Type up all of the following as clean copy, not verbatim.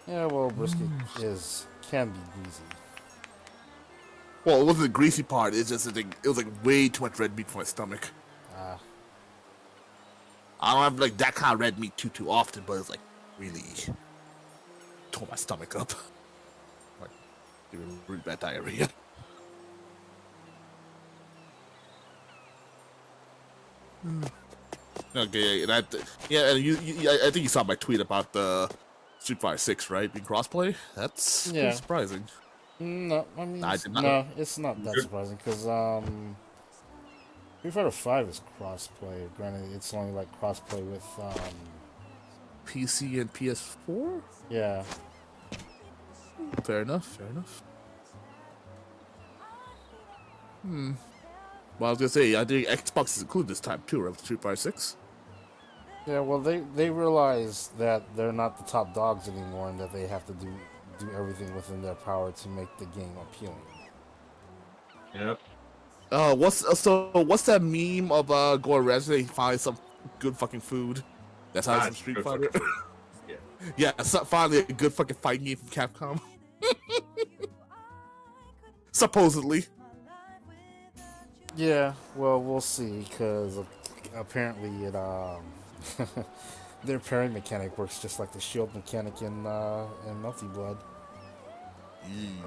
Yeah, well, brisket is can be greasy. Well, it wasn't the greasy part. It's just it was like way too much red meat for my stomach. Uh, I don't have like that kind of red meat too often, but it's like really tore my stomach up. Like giving really bad diarrhea. Okay, and I think you saw my tweet about the Street Fighter 6, right? Being crossplay. That's pretty yeah. surprising. No, I mean, I did not. no, it's not that surprising because Street Fighter Five is crossplay. Granted, it's only like crossplay with PC and PS4. yeah. Fair enough. Fair enough. Well, I was gonna say I think Xbox is included this time too, right? With Street Fighter 6. Yeah, well, they realize that they're not the top dogs anymore, and that they have to do everything within their power to make the game appealing. Yep. What's that meme of going Resident? He finds some good fucking food. That's how it's Street Good Fighter. fucking food. Yeah. Yeah, finally a good fucking fighting game from Capcom. Supposedly. Yeah, well, we'll see because apparently their parry mechanic works just like the shield mechanic in Melty Blood.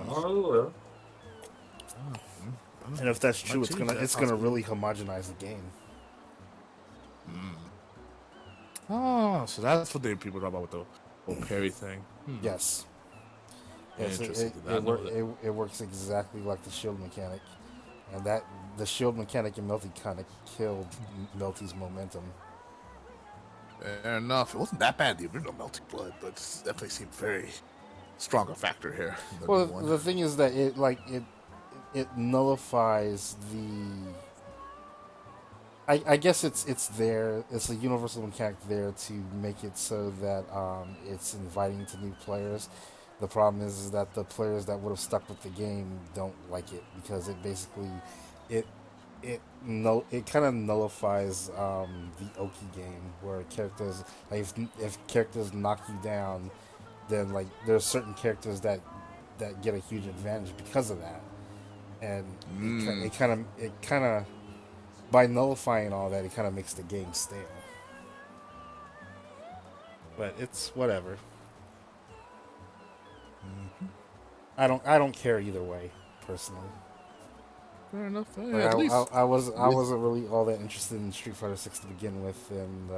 Oh well. And if that's true, Might change that it's gonna really homogenize the game. Oh, so that's what people talk about with the whole parry thing. Yes. Yes, Interesting. I didn't know that. it works exactly like the shield mechanic, and that the shield mechanic in Melty kind of killed Melty's momentum. Fair enough. It wasn't that bad in the original Melting Blood, but it definitely seemed very stronger factor here. In the Well, new one. the thing is that it nullifies the. I guess it's there. It's a universal mechanic there to make it so that it's inviting to new players. The problem is that the players that would have stuck with the game don't like it because it basically it it kind of nullifies the Oki game where characters like if characters knock you down, then like there's certain characters that get a huge advantage because of that, and it kind of by nullifying all that, it kind of makes the game stale. But it's whatever. I don't care either way, personally. Fair enough. Hey, Like, at least I wasn't really all that interested in Street Fighter Six to begin with, and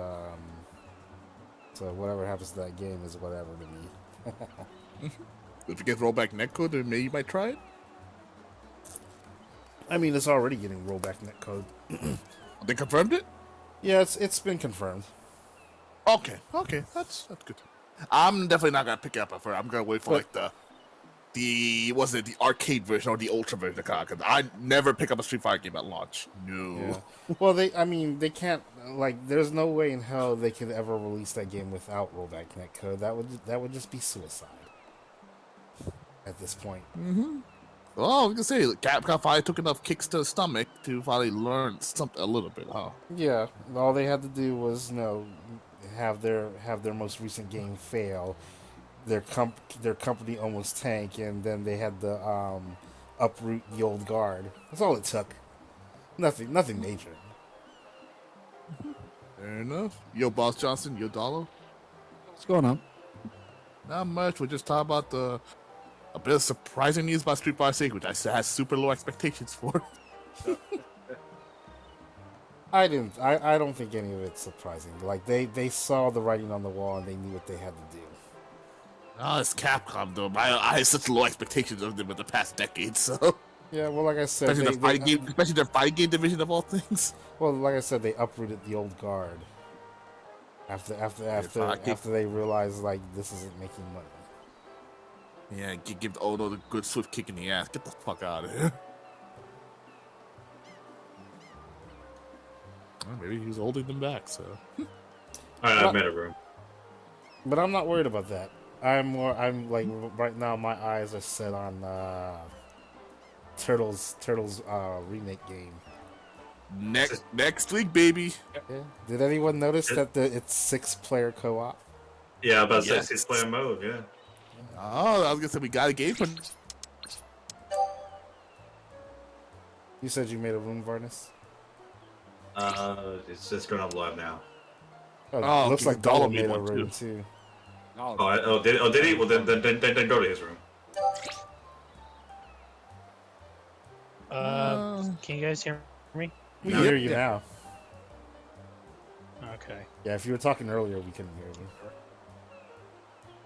so whatever happens to that game is whatever to me. if you get rollback netcode, then maybe you might try it. I mean, it's already getting rollback netcode. They confirmed it. Yeah, it's been confirmed. Okay, that's good. I'm definitely not gonna pick it up at first. I'm gonna wait for like the was it the arcade version or the ultra version of COD? Because I never pick up a Street Fighter game at launch. No. Yeah. Well, I mean, they can't. Like, there's no way in hell they could ever release that game without rollback netcode. That would just be suicide. At this point. Well, I was gonna say Capcom finally took enough kicks to the stomach to finally learn something a little bit, huh? Yeah. All they had to do was, have their most recent game fail. Their company almost tank, and then they had to uproot the old guard. That's all it took. Nothing major. Fair enough. Yo, Boss Johnson, yo, Dollar. What's going on? Not much. We're just talking about a bit of surprising news about Street Fighter 6, which I had super low expectations for. I didn't. I don't think any of it's surprising. Like they saw the writing on the wall and they knew what they had to do. Oh, it's Capcom though. I had such low expectations of them in the past decade, so Yeah. Well, like I said, especially their fighting game division of all things. well, like I said, they uprooted the old guard after they realized like this isn't making money. Yeah, give Odo the good swift kick in the ass. Get the fuck out of here. Well, maybe he was holding them back, so. I made a room. But I'm not worried about that. I'm like right now. My eyes are set on Turtles remake game. Next week, baby. Yeah. Did anyone notice that it's 6-player co-op? Yeah, about Yes. 6 player mode. Yeah. Oh, I was gonna say we got a game for. You said you made a room, Varnus? It's just going up live now. Oh, looks okay, like Dollar Dollar made a one, room too. Did he? Well, then go to his room. Can you guys hear me? We can hear you now. Okay. Yeah, if you were talking earlier, we couldn't hear you.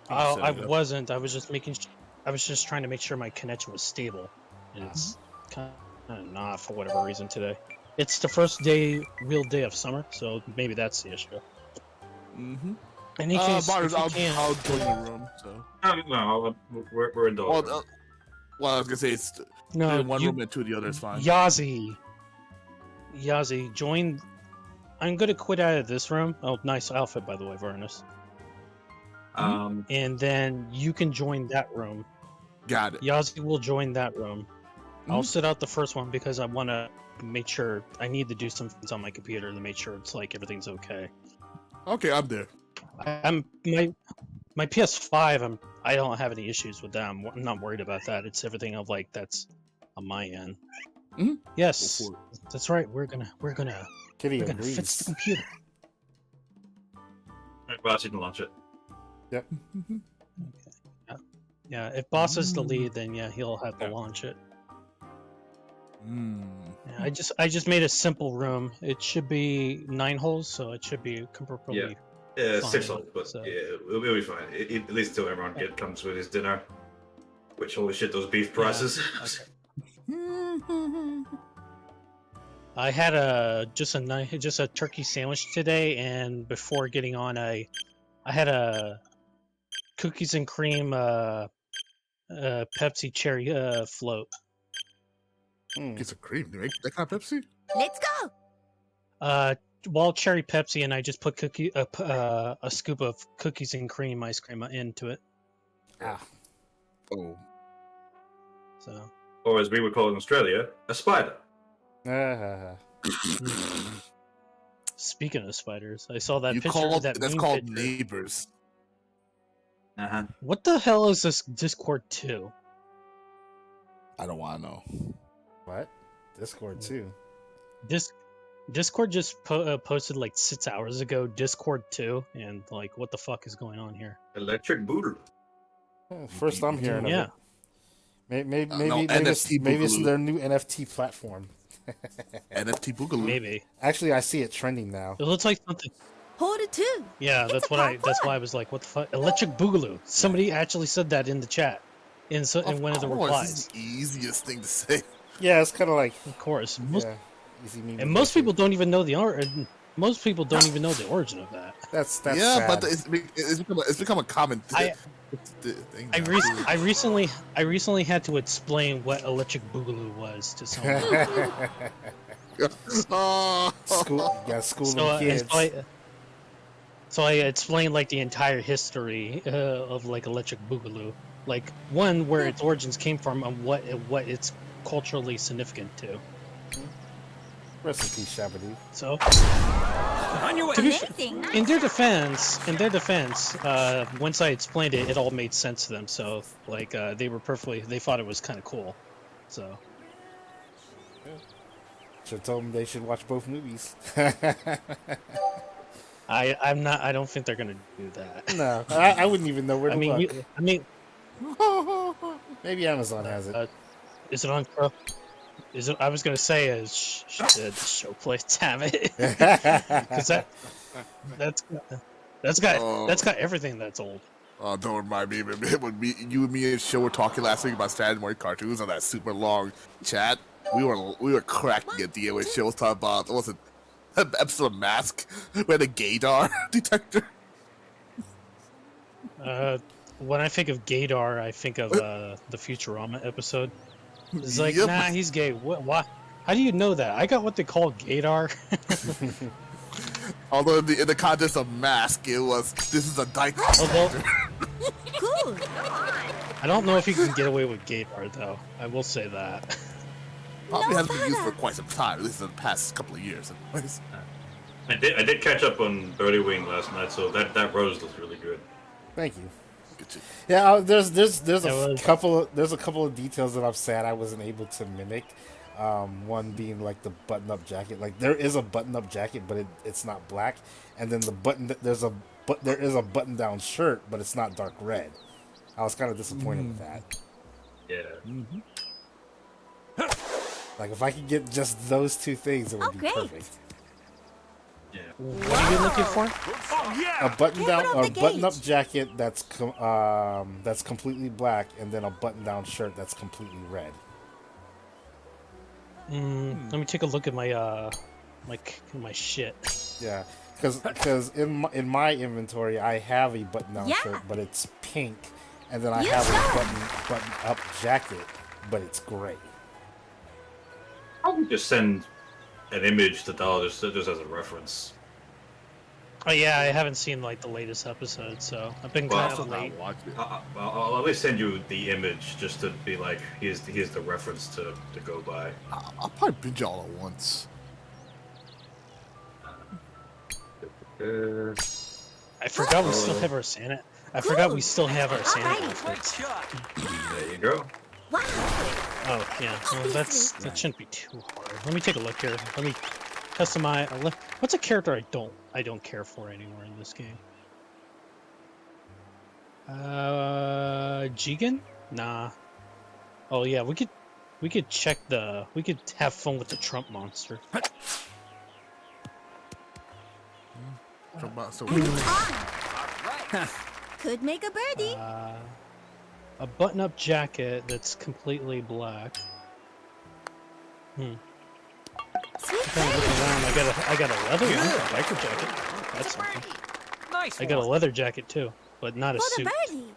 Oh, set I it up. wasn't. I was just making. I was just trying to make sure my connection was stable. And it's kind of not for whatever reason today. It's the first real day of summer, so maybe that's the issue. Mm-hmm. In any case, if you can, I'll join the room. So. No, we're in Dollar. Well, I was gonna say it's no, in one you, room and two of the other is fine. Yazi, join. I'm gonna quit out of this room. Oh, nice outfit, by the way, Vernus. And then you can join that room. Got it. Yazi will join that room. I'll Mhm. sit out the first one because I want to make sure. I need to do some things on my computer to make sure it's like everything's okay. Okay, I'm there. I'm my PS5. I don't have any issues with that. I'm not worried about that. It's everything of like that's on my end. Mhm. Yes, Go for that's right. We're gonna Kitty fix the agrees. computer. Boss, you can launch it. Yep. Yeah, if boss is the lead, then yeah, he'll have to launch it. Mm. Yeah, I just made a simple room. It should be 9 holes, so it should be comfortably. Yeah, Fine, 6 holes, but so- yeah, it'll be fine. At least till everyone comes with his dinner. Which holy shit, those beef prices. Okay. I had just a turkey sandwich today, and before getting on, I had a cookies and cream Pepsi cherry float. Piece of cream. Do you make that kind of Pepsi? Let's go. Wild cherry Pepsi, and I just put a scoop of cookies and cream ice cream into it. Oh. So Or as we would call it in Australia, a spider. speaking of spiders, I saw that You picture. called That that's meme called picture. neighbors. Uh-huh. What the hell is this Discord 2? I don't want to know. What? Discord too. Discord just posted like 6 hours ago. Discord 2, and like, what the fuck is going on here? Electric Boogaloo. First, I'm hearing Yeah. of it. Maybe NFT maybe it's Boogaloo. their new NFT platform. NFT Boogaloo. Maybe Actually, I see it trending now. it looks like something. Hold it too. Yeah, It's that's a what I. part That's one. why I was like, "What the fuck?" Electric Boogaloo. Somebody actually said that in the chat, in one of the course, replies. This is the easiest thing to say. Yeah, it's kind of like Of course, easy meme. and most people don't even know the most people don't even know the origin of that. That's yeah, sad. but it's become a common thing. I now. recently had to explain what Electric Boogaloo was to someone. Oh. school so, them kids. so I explained like the entire history of like Electric Boogaloo, like one where its origins came from and what it's culturally significant to. Rest in peace, Shabadoo. So On your way. To be Amazing. in their defense, once I explained it, it all made sense to them. So like they thought it was kind of cool. So Should have told them they should watch both movies. I don't think they're gonna do that. No, I wouldn't even know where to look. I mean, Maybe Amazon has it. is it on Pro? Is it? I was gonna say the show plates have it because that's got everything that's old. Oh, don't remind me. When you and me and Show were talking last week about Saturday morning cartoons on that super long chat, we were cracking at the way Show was talking about. Was it an episode of Mask where the gaydar detector? When I think of gaydar, I think of the Futurama episode. It's like, Yep. nah, he's gay. What? Why? How do you know that? I got what they call gaydar. Although in the context of Mask, it was this is a dyke. Although Cool. Go on. I don't know if you can get away with gaydar, though. I will say that. Probably hasn't been used for quite some time, at least in the past couple of years. Anyways. I did catch up on Birdie Wing last night, so that rose looks really good. Thank you. bitching. Yeah, there's It was- there's a couple of details that I'm sad I wasn't able to mimic. One being like the button-up jacket. Like there is a button-up jacket, but it's not black. And then there is a button-down shirt, but it's not dark red. I was kind of disappointed with that. Yeah. Like if I could get just those two things, it would Oh, be great. perfect. Yeah. What are you looking for? A button-down, Keep it off a the button-up gauge. jacket that's completely black, and then a button-down shirt that's completely red. Let me take a look at my my shit. Yeah, because in my inventory I have a button-down Yeah. shirt, but it's pink, and then I You have saw a button-up jacket, but it's gray. Probably just send an image to Dal just as a reference. Oh yeah, I haven't seen like the latest episode, so I've been Well, kind of late. I'll at least send you the image just to be like, here's the reference to go by. I'll probably binge it all at once. I forgot we still have our Santa. I forgot we still have our Santa Alrighty. outfits. There you go. Wow. Oh yeah, well, that shouldn't be too hard. Let me take a look here. Let me customize. What's a character I don't care for anymore in this game? Jigen? Nah. Oh yeah, we could have fun with the Trump monster. So Could make a birdie. A button-up jacket that's completely black. Sweet Kind of looking around. I got a leather one, a biker jacket. That's something. Nice I got a leather jacket too, but not a for the suit. birdie.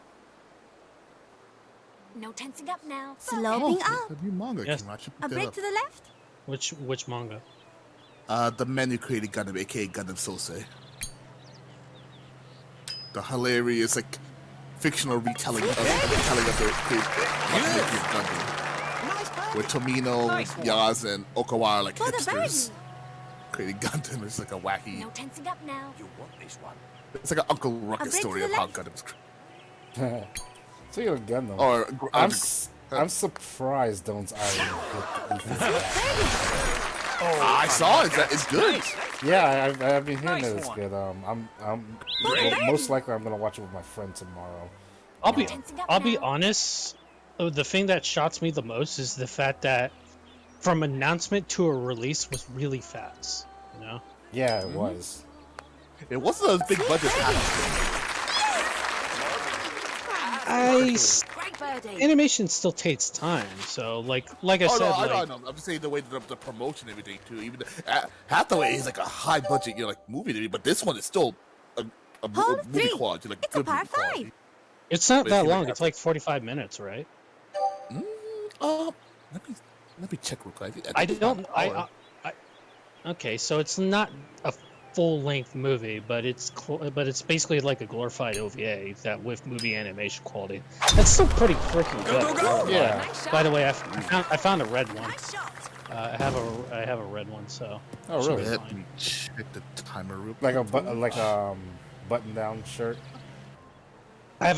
No tensing up now. Sloping up. the new manga Yes. came out. I should A pick that break up. to the left. Which manga? The man who created Gundam, aka Gundam Sosei. The hilarious, like, fictional retelling of the creation of Gundam. Where Tomino, Nice one. Yaz, and Okawara are like For the hipsters birdie. creating Gundam. It's like a wacky. No tensing up now. You want this one? It's like an Uncle Ruckus break story to of the how left. Gundam's created. Speaking of Gundam, Or I'm surprised Don't's Island hit the Ethan's I saw it. It's good. Yeah, I've been hearing Nice that it's one. good. I'm Great. most likely I'm gonna watch it with my friend tomorrow. I'll be Tensing up I'll be now. honest. The thing that shocks me the most is the fact that from announcement to a release was really fast. You know. Yeah, it was. It wasn't a big budget package. Great birdie. Animation still takes time, so like I Oh said, no, like I know. I'm just saying the way the promotion and everything too. Even Hathaway is like a high budget, movie to me, but this one is still a Hole movie three. quality, like It's a good par movie quality. 5. it's not But that if you long. like It's like 45 minutes, right? Let me check real quick. I think it's don't. about an hour. Okay, so it's not a full-length movie, but it's basically like a glorified OVA that with movie animation quality. That's still pretty freaking good. go! Yeah. Nice shot. By the way, I found a red one. Nice shot. I have a red one, so. Oh, should really? be Let fine. me check the timer real quick. Like a button-down shirt. I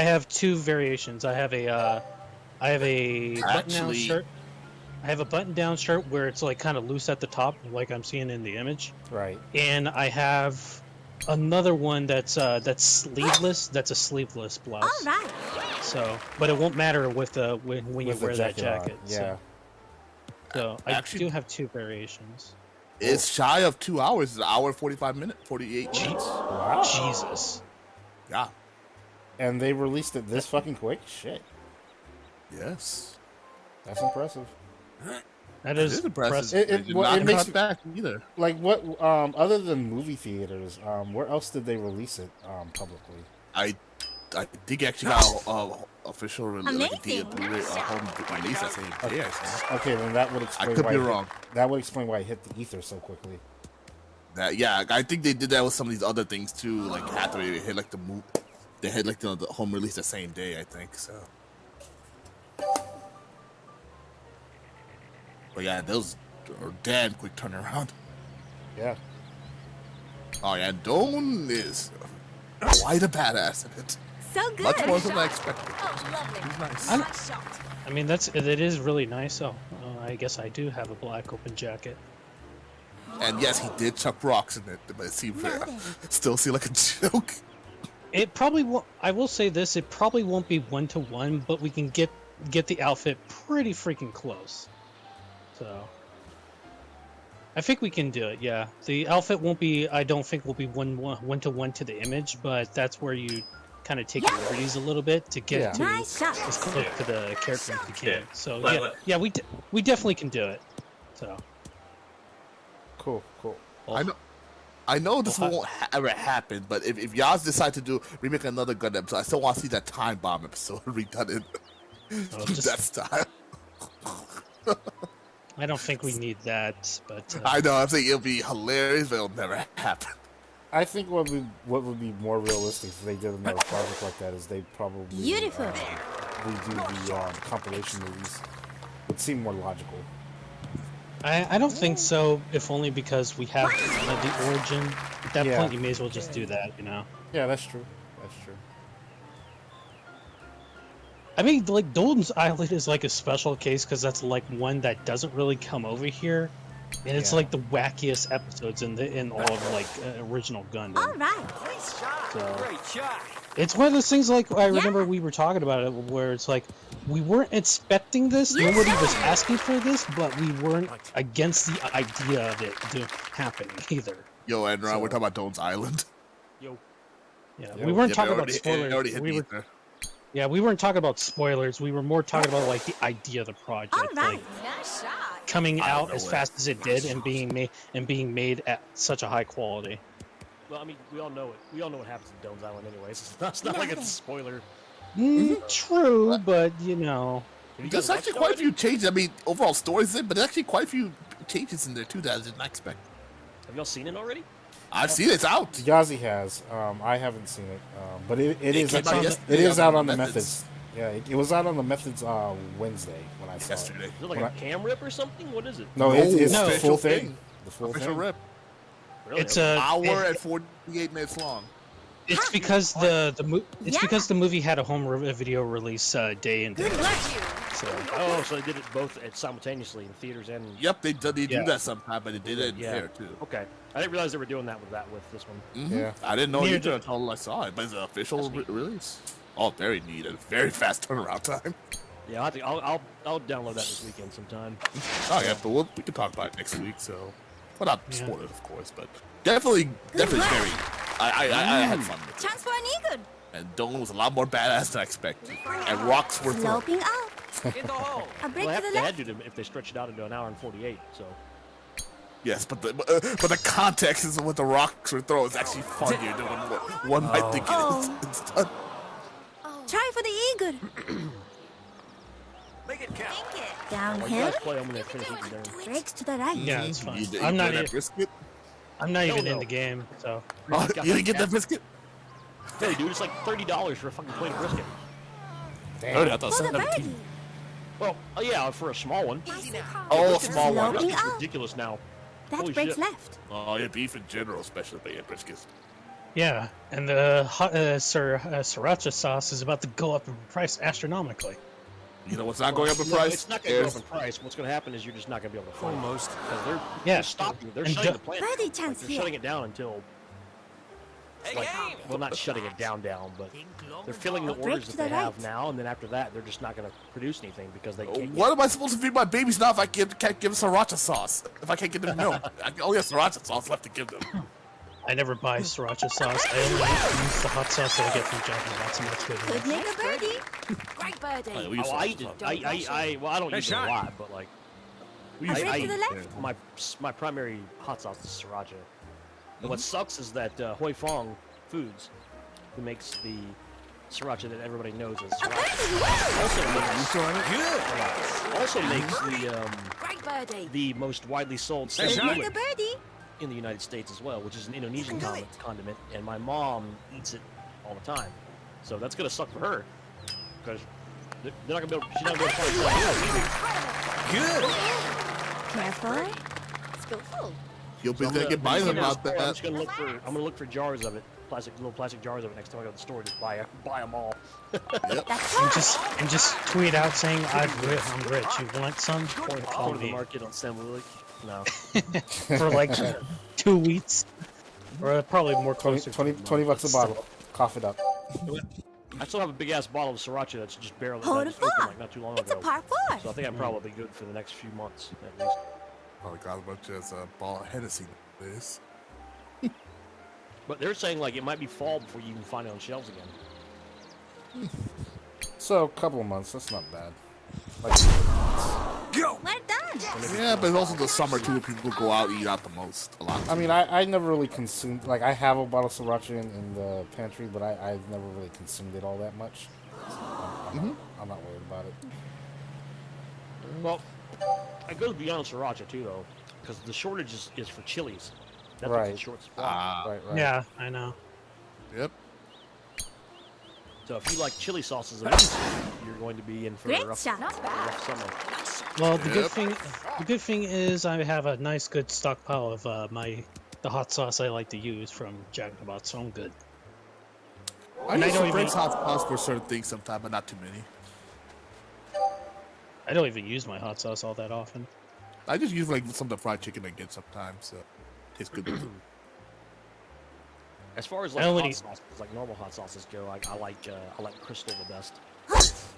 have two variations. I have a button-down Actually- shirt. I have a button-down shirt where it's like kind of loose at the top, like I'm seeing in the image, Right. and I have another one that's sleeveless. That's a sleeveless blouse. All right. So, but it won't matter with when you With the wear that jacket on, jacket. yeah. So I Actually- do have two variations. It's shy of 2 hours. It's an hour 45 minutes, 48 minutes. Wow. Jesus. Yeah. And they released it this fucking quick? Shit. Yes. That's impressive. That It is is impressive. It- It did well, not it makes cut back either. Like what other than movie theaters, where else did they release it publicly? I think it actually got official release, like Amazing. home release that same day. I think. Okay, then that would I explain could why be it hit- wrong. That would explain why it hit the ether so quickly. Yeah, I think they did that with some of these other things too. Like Hathaway hit like they had like the home release the same day. I think so. But yeah, those are damn quick turnaround. Yeah. Oh yeah, Dawn is quite a badass in it. So good. Much more than I expected. Oh, lovely. He's nice. Nice shot. I mean, it is really nice. Oh, I guess I do have a black open jacket. And yes, he did chuck rocks in it, but it seemed still seemed like a joke. It probably won't. I will say this: it probably won't be 1-to-1, but we can get the outfit pretty freaking close. So, I think we can do it. Yeah, the outfit won't be. I don't think will be 1-to-1 to the image, but that's where you kind of take your liberties a little bit to get to Nice shot. as close to the character as you can. Yeah. So Like- yeah, we definitely can do it. So Cool. I know this Well, won't ever happen, but if y'all decide to remake another Gundam episode, I still want to see that time bomb episode redone in just- that style. I don't think we need that, but I know, I'm saying it'll be hilarious, but it'll never happen. I think what would be more realistic if they did another project like that is they probably Beautiful. redo the compilation movies. Would seem more logical. I don't think so. If only because we have the origin. At that Yeah. point, you may as well just do that. You know. Yeah, that's true. That's true. I mean, like Dolden's Island is like a special case because that's like one that doesn't really come over here, and it's Yeah. like the wackiest episodes in all of like original Gundam. All right. So it's one of those things like I remember we were talking about it where it's like we weren't expecting this, Yes, nobody was sir. asking for this, but we weren't against the idea of it happening either. Yo, Enron, So- we're talking about Doan's Island. Yeah, Yeah, we weren't Yeah, talking it about already- it spoilers. already hit We me were, there. yeah, we weren't talking about spoilers. We were more talking about like the idea of the project, All right. like Nice shot. coming I don't out know as what- fast as it did and being made at such a high quality. Well, I mean, we all know it. We all know what happens in Doan's Island, anyways. It's not like it's a spoiler. True, but you know, Have you There's guys actually watched quite a it few changes. I mean, overall stories in, but there's actually quite a few changes in there too that I did not expect. already? Have y'all seen it already? I've seen it. It's out. Yazi has. I haven't seen it, but it is. came out It yesterday is on out the on the Methods. Methods. Yeah, it was out on the Methods Wednesday when I saw Yesterday. Is it like When a cam rip or something? What is it? it. No, No, it's the official full thing. thing. The full Official thing. rip. Really? it's Hour and 48 minutes long. it's because Yeah. because the movie had a home video release day and Good date. work. So Oh, so they did it both simultaneously in theaters and. Yep, they do Yeah. that sometime, but they did it Yeah. here too. Okay, I didn't realize they were doing that with this one. Mhm. Yeah. I didn't know Neither either did- until I saw it, but it's an official That's neat. release. Oh, very neat and very fast turnaround time. Yeah, I'll download that this weekend sometime. Oh yeah, but we can talk about it next week. So, well, not Yeah. spoilers, of course, but definitely work. very. I had fun with it, Chance for an eagle. and Dawn was a lot more badass than I expected, and rocks were thrown. Sloping up. In the hole. A break Well, to the they left. had to if they stretched it out into an hour and 48. So Yes, but the context is what the rocks were thrown is actually funnier than one might think Oh. it is. It's done. Try for the eagle. Make it count. while you Downhill. guys play, I'm gonna finish eating dinner. Brakes to the right. yeah, it's fine. You I'm not. that brisket? I'm not Hell even in no. the game, so Oh, got you didn't that get that biscuit? Hey, dude, it's like $30 for a fucking plate of brisket. I thought For the birdie. Well, yeah, for a small one. Oh, a small one. Sloping Brisket's up. ridiculous now. That Holy breaks shit. left. Oh, yeah, beef in general, especially, but yeah, briskets. yeah. And the sriracha sauce is about to go up in price astronomically. You know what's not going up in No, price? it's not going to go Is- up in price. What's going to happen is you're just not going to be able to find Almost. Because they're Yeah. stopping. They're And shutting ju- the plant Birdie down. chance They're here. shutting it down until... Like, well, not shutting it down, but they're filling the Break orders to that they the have right. now, and then after that, they're just not going to produce anything because they can't. What am I supposed to feed my babies now if I can't give sriracha sauce? If I can't get them milk? I only have sriracha sauce left to give them. I never buy sriracha sauce. I only use the hot sauce that I get from Jack in the Box, and that's good Could enough. make a birdie. Great birdie. Oh, we use Oh, I sriracha eat it. sauce. Well, I don't use it a lot, but like, We A use break I to the eat left. my primary hot sauce is sriracha. And what sucks is that Hoi Fong Foods, who makes the sriracha that everybody knows as A sriracha, birdie. also makes the Great birdie. the most widely sold Could sesame make a oil birdie. in the United States as well, which is an Indonesian condiment, and my mom eats it all the time. So that's gonna suck for her because they're not gonna be able. She's not gonna be able to find it. Careful. Skillful. You'll be I'm thinking gonna- by them I'm about just that. gonna look for. I'm gonna look for jars of it little plastic jars of it next time I go to the store. Just buy them all. That's And just tweet out saying I'm rich. You want some? Go to Call the me market on Sam Willie. No. for like 2 weeks, or probably more 20, closer. 20, to a 20 month, bucks a but bottle. still. Cough it up. I still have a big ass bottle of sriracha that's just barely Hold that it just opened, for. like not too long It's a ago. par 4. So I think I'm probably good for the next few months at least. Probably got as much as a ball of Hennessy nowadays. But they're saying like it might be fall before you can find it on shelves again. So, a couple of months. That's not bad. Like, We're done. Yeah, but it's also the summer too. People go out and eat out the most. A lot. I mean, I never really consumed. Like, I have a bottle of sriracha in the pantry, but I've never really consumed it all that much. I'm not worried about it. Well, it goes beyond sriracha too, though, because the shortage is for chilies. That's what's in Right. short supply. Right, right. Yeah, I know. Yep. So if you like chili sauces, and meats, you're going to be in for a Great rough, shot. a rough summer. Well, the Yep. good thing is I have a nice good stockpile of the hot sauce I like to use from Jack in the Box, so I'm good. I And I use don't Frank's even- hot sauce for certain things sometimes, but not too many. I don't even use my hot sauce all that often. I just use like some of the fried chicken again sometimes. So tastes good. As far as I like only- hot sauces, like normal hot sauces go, I like Crystal the best.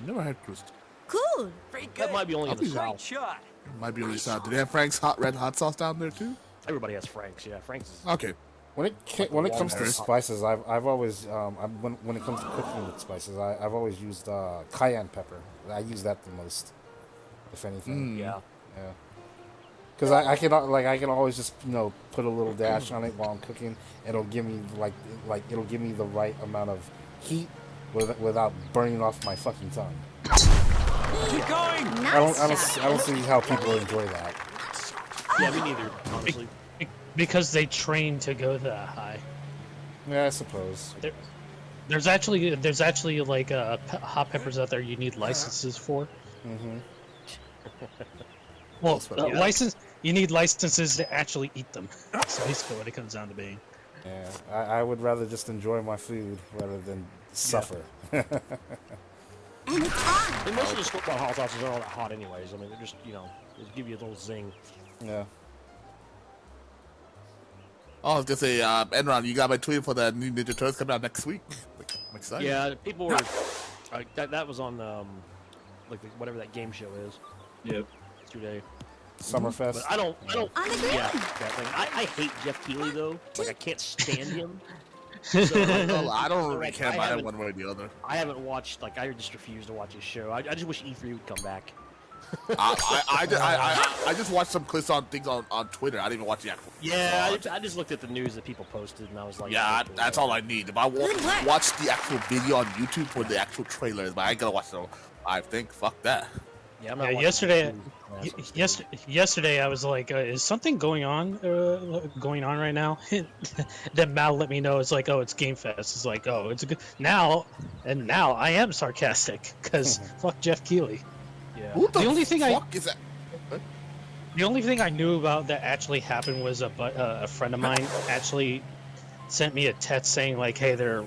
Never had Crystal. Cool. That might be only in the I'll be- South. Might be really sad. Do they have Frank's red hot sauce down there too? Everybody has Frank's. Yeah, Frank's is Okay. When it comes to Walmart. spices, I've always when it comes to cooking with spices, I've always used cayenne pepper. I use that the most, if anything. yeah. Yeah. Because I can always just put a little dash on it while I'm cooking. It'll give me it'll give me the right amount of heat without burning off my fucking tongue. Nice I don't see how people enjoy that. Yeah, me neither, honestly. Because they train to go that high. Yeah, I suppose. There's actually like hot peppers out there you need licenses for. Hmm. Well, Yeah. you need licenses to actually eat them. That's basically what it comes down to being. Yeah, I would rather just enjoy my food rather than suffer. And it's on. And most of the store-bought hot sauces aren't all that hot anyways. I mean, they're just, just give you a little zing. Yeah. Oh, I was gonna say, Enron, you got my tweet for that new Ninja Turtles coming out next week. I'm excited. Yeah, people were... that was on, whatever that game show is. Yep. Yesterday. Summerfest. But I don't... On the ground. Yeah, that thing. I hate Jeff Keighley, though. Like, I can't stand him. Well, I don't really Like, care I about it haven't- one way or the other. I haven't watched... I just refuse to watch his show. I just wish E3 would come back. I just watched some clips on things on Twitter. I didn't even watch the actual. Yeah, I just looked at the news that people posted, and I was like... Yeah, okay, that's all I need. If I Good work. watch the actual video on YouTube for the actual trailers, but I ain't gonna watch the live thing. Fuck that. Yeah, I'm not Yeah, watching yesterday, YouTube. yesterday I was like, is something going on right now? Then Mal let me know. It's like, oh, it's Game Fest. It's like, oh, it's a good now I am sarcastic because fuck Jeff Keighley. Yeah. Who the, The only thing fuck is that? The only thing I knew about that actually happened was a friend of mine actually sent me a text saying like, hey, the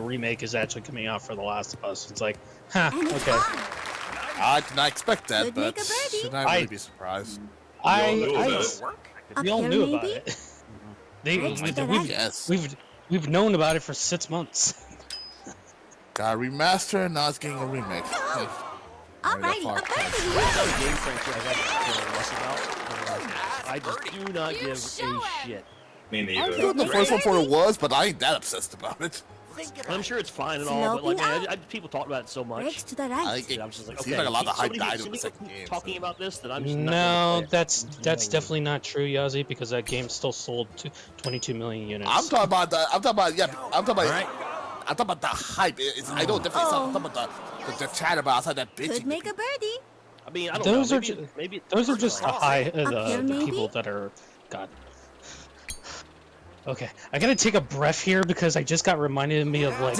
remake is actually coming out for The Last of Us. It's like, huh, And it's okay. on. I did not expect that, Could but make a birdie. should I really be surprised? all knew about it. We all Up knew here, about maybe? it. Thanks to the right. Yes. We've known about it for 6 months. Got a remaster, now it's getting a remake. Alrighty, a That's birdie. a game franchise I care less about. I just do not give a shit. Me I neither. know what the first one for it was, but I ain't that obsessed about it. And I'm sure it's fine and all, but like, Sloping man, people talk about it so much. Breaks to the I right. think that I'm just like, it okay, seems like a lot of hype somebody died keeps- with the somebody second keeps game. talking about this, that I'm just not No, gonna play it. that's definitely not true, Yazi, because that game still sold 22 million units. I'm talking about I'm talking about the hype. I know definitely something. I'm talking about the chat about outside that bitch. Could make a birdie. I mean, I don't Those know. are Maybe Those are just the high. the people that are God. Okay, I gotta take a breath here because I just got reminded of me of like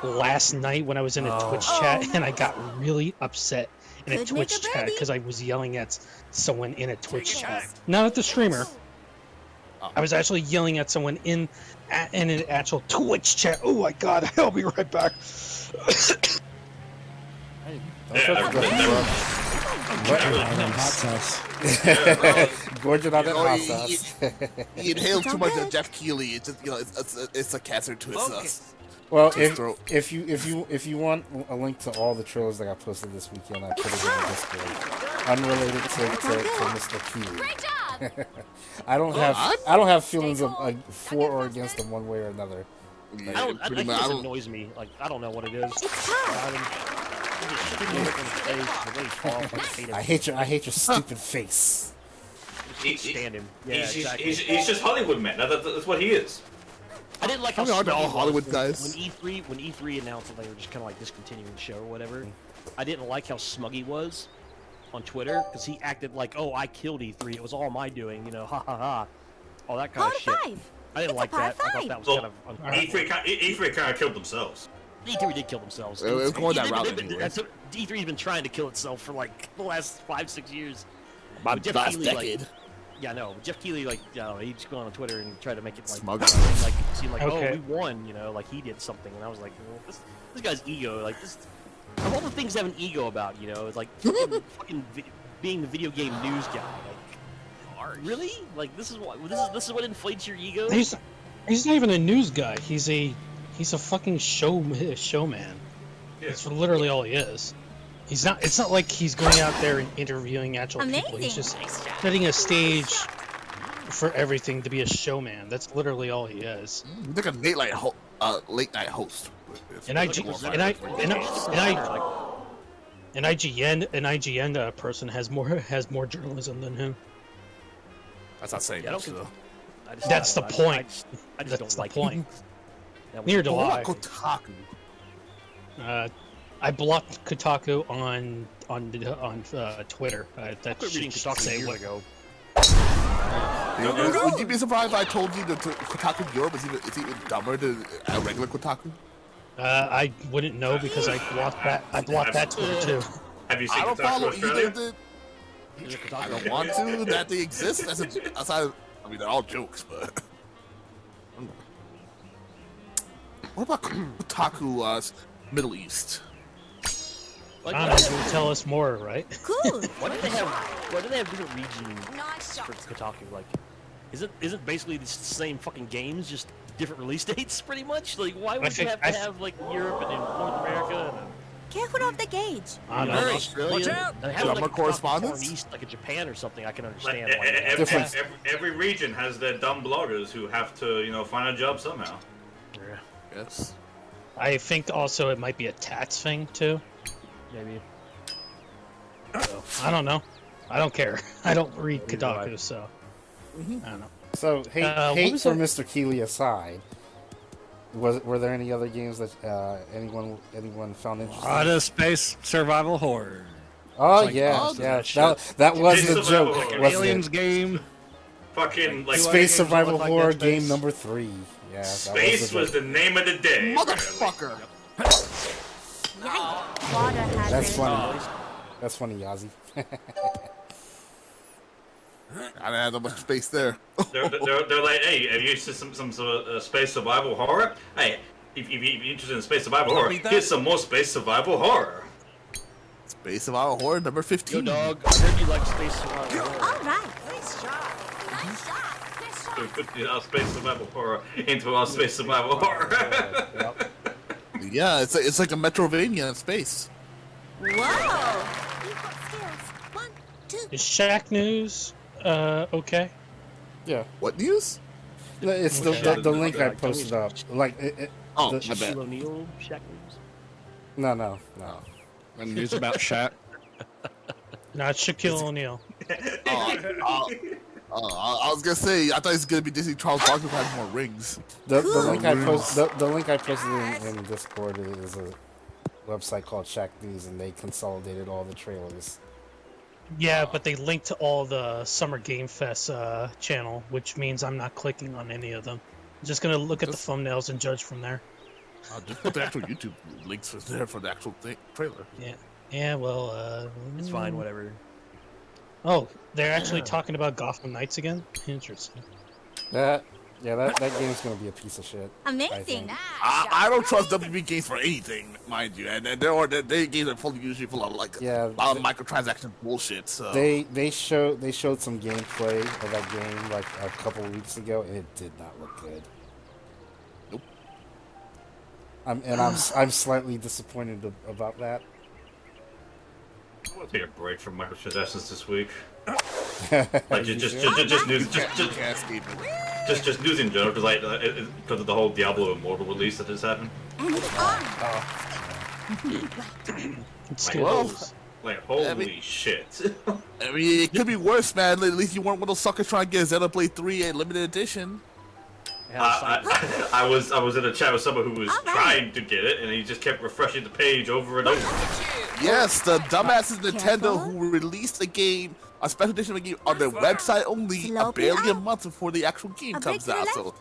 last night when I was in a Twitch chat and I got really upset in a Could make Twitch a chat birdie. because I was yelling at someone in a Twitch chat, not at the streamer. I was actually yelling at someone in an actual Twitch chat. Oh my god, I'll be right back. Gorging on that hot He sauce. inhaled too much It's all of Jeff Keighley. It's just, it's a cancer to his Well, to his throat. if you want a link to all the trailers that got posted this weekend, I put it in the Discord. Unrelated to Mr. Keeley. Great job. I don't have feelings of for or against them one way or another. Yeah, I don't. I pretty think much. this annoys me. Like I don't know what it is. I hate your stupid face. Stand him. Yeah, He's exactly. just Hollywood, man. That's what he is. I didn't like how Aren't they all smuggy Hollywood was guys? when E3 announced that they were just kind of like discontinuing the show or whatever. I didn't like how smug he was on Twitter because he acted like, "Oh, I killed E3. It was all my doing." You know, ha ha ha, all that kind Par of shit. 5. I didn't It's like a par that. I thought 5. that was Well, kind of uncomfortable. E3 kind of killed themselves. E3 did kill themselves. It was going that They've route been- anyway. that's what- E3's been trying to kill itself for like the last 5-6 years. My Jeff last Keighley, decade. Like, yeah, no. Jeff Keighley, like, you know, he'd just go on Twitter and try to make it like, Smug. like seem like, Okay. oh, we won, you know, like he did something, and I was like, well, this guy's ego, like this. Of all the things to have an ego about, you know, it's like fucking being the video game news guy. Like, really? Like this is what inflates your ego? He's not even a news guy. He's a fucking showman. That's literally all he is. He's not. It's not like he's going out there and interviewing actual people. He's just setting a stage for everything to be a showman. That's literally all he is. He's like a late night host. An IGN person has more journalism than him. That's not saying Yeah, I much, don't though. I just That's don't the know. point. I just That's don't the like point. That Neither do What I. about Kotaku? I blocked Kotaku on Twitter. That Quit reading should Kotaku say a year what. ago. Would you be surprised if I told you that Kotaku Europe is even dumber than a regular Kotaku? I wouldn't know because I blocked that Twitter too. Have you seen I don't Kotaku follow either Australia? of them. Is it I Kotaku? don't want to. That they exist. Aside, I mean, they're all jokes, but. What about Kotaku Middle East? Like, I why don't do know. You tell us more, right? Cool. Why do they have different regions Nice for shot. Kotaku? Like, isn't basically the same fucking games, just different release dates, pretty much? Like, why would you have to have like Europe and then North America and Careful of the gauge. I don't then know. Australia? Watch And having, Summer like, Kotaku correspondence? Far East, like a Japan or something, I can Like, understand. Why they have Different. every region has their dumb bloggers who have to, find a job somehow. that. Yes. I think also it might be a tax thing too. Maybe. So, I don't know. I don't care. I don't read Neither do I. Kotaku, so I don't know. So what hate was for that? Mr. Keeley aside, were there any other games that anyone found interesting? Outer space survival horror. Oh like, yeah, oh, yeah. that That was It's the survival joke, horror. wasn't Aliens it? game. Fucking like Two Space games that survival look like horror Dead game Space. number 3. Yeah, that space was the the name of the day. Motherfucker! Yikes. Water hazard. That's funny. That's funny, Yazzie. I didn't have that much space there. They're like, hey, have you seen some sort of space survival horror? Hey, if you're interested in space survival horror, here's some more space survival horror. Space Survival Horror number 15. Yo, dog, I heard you like space survival. All right. Nice shot. Nice shot. Nice So we shot. put our space survival horror into our space survival horror. Yeah, it's like a Metrovania in space. Whoa. You've got skills. 1, 2. Is Shaq News okay? Yeah, What news? it's the link I posted up. Like Oh, the- my bad. Shaquille O'Neal, Shaq News. no. And news about Shat. Not Shaquille O'Neal. I was gonna say, I thought it was gonna be Disney Charles Barkley who had more rings. The link I posted in Discord is a website called Shaq News, and they consolidated all the trailers. Yeah, but they linked to all the Summer Game Fest channel, which means I'm not clicking on any of them. I'm just gonna look at the thumbnails and judge from there. Just put the actual YouTube links there for the actual trailer. Yeah. Yeah. Well. It's fine, whatever. Oh, they're actually talking about Gotham Knights again. Interesting. That game's gonna be a piece of shit. Amazing. I don't trust WB games for anything, mind you, and their games are usually full of like microtransaction bullshit. So They showed some gameplay of that game like a couple of weeks ago, and it did not look good. Nope. I'm slightly disappointed about that. I want to take a break from microtransactions this week. Like just news, just news in general, because of the whole Diablo Immortal release that just happened. And it's on. It's Like, good. well, like holy shit. I mean, it could be worse, man. At least you weren't one of those suckers trying to get Xenoblade 3 a limited edition. I was in a chat with someone who was trying to get it, and he just kept refreshing the page over and over. Yes, the dumbasses Nintendo who released a game, a special edition of a game on their website only, barely a month before the actual game comes out. So,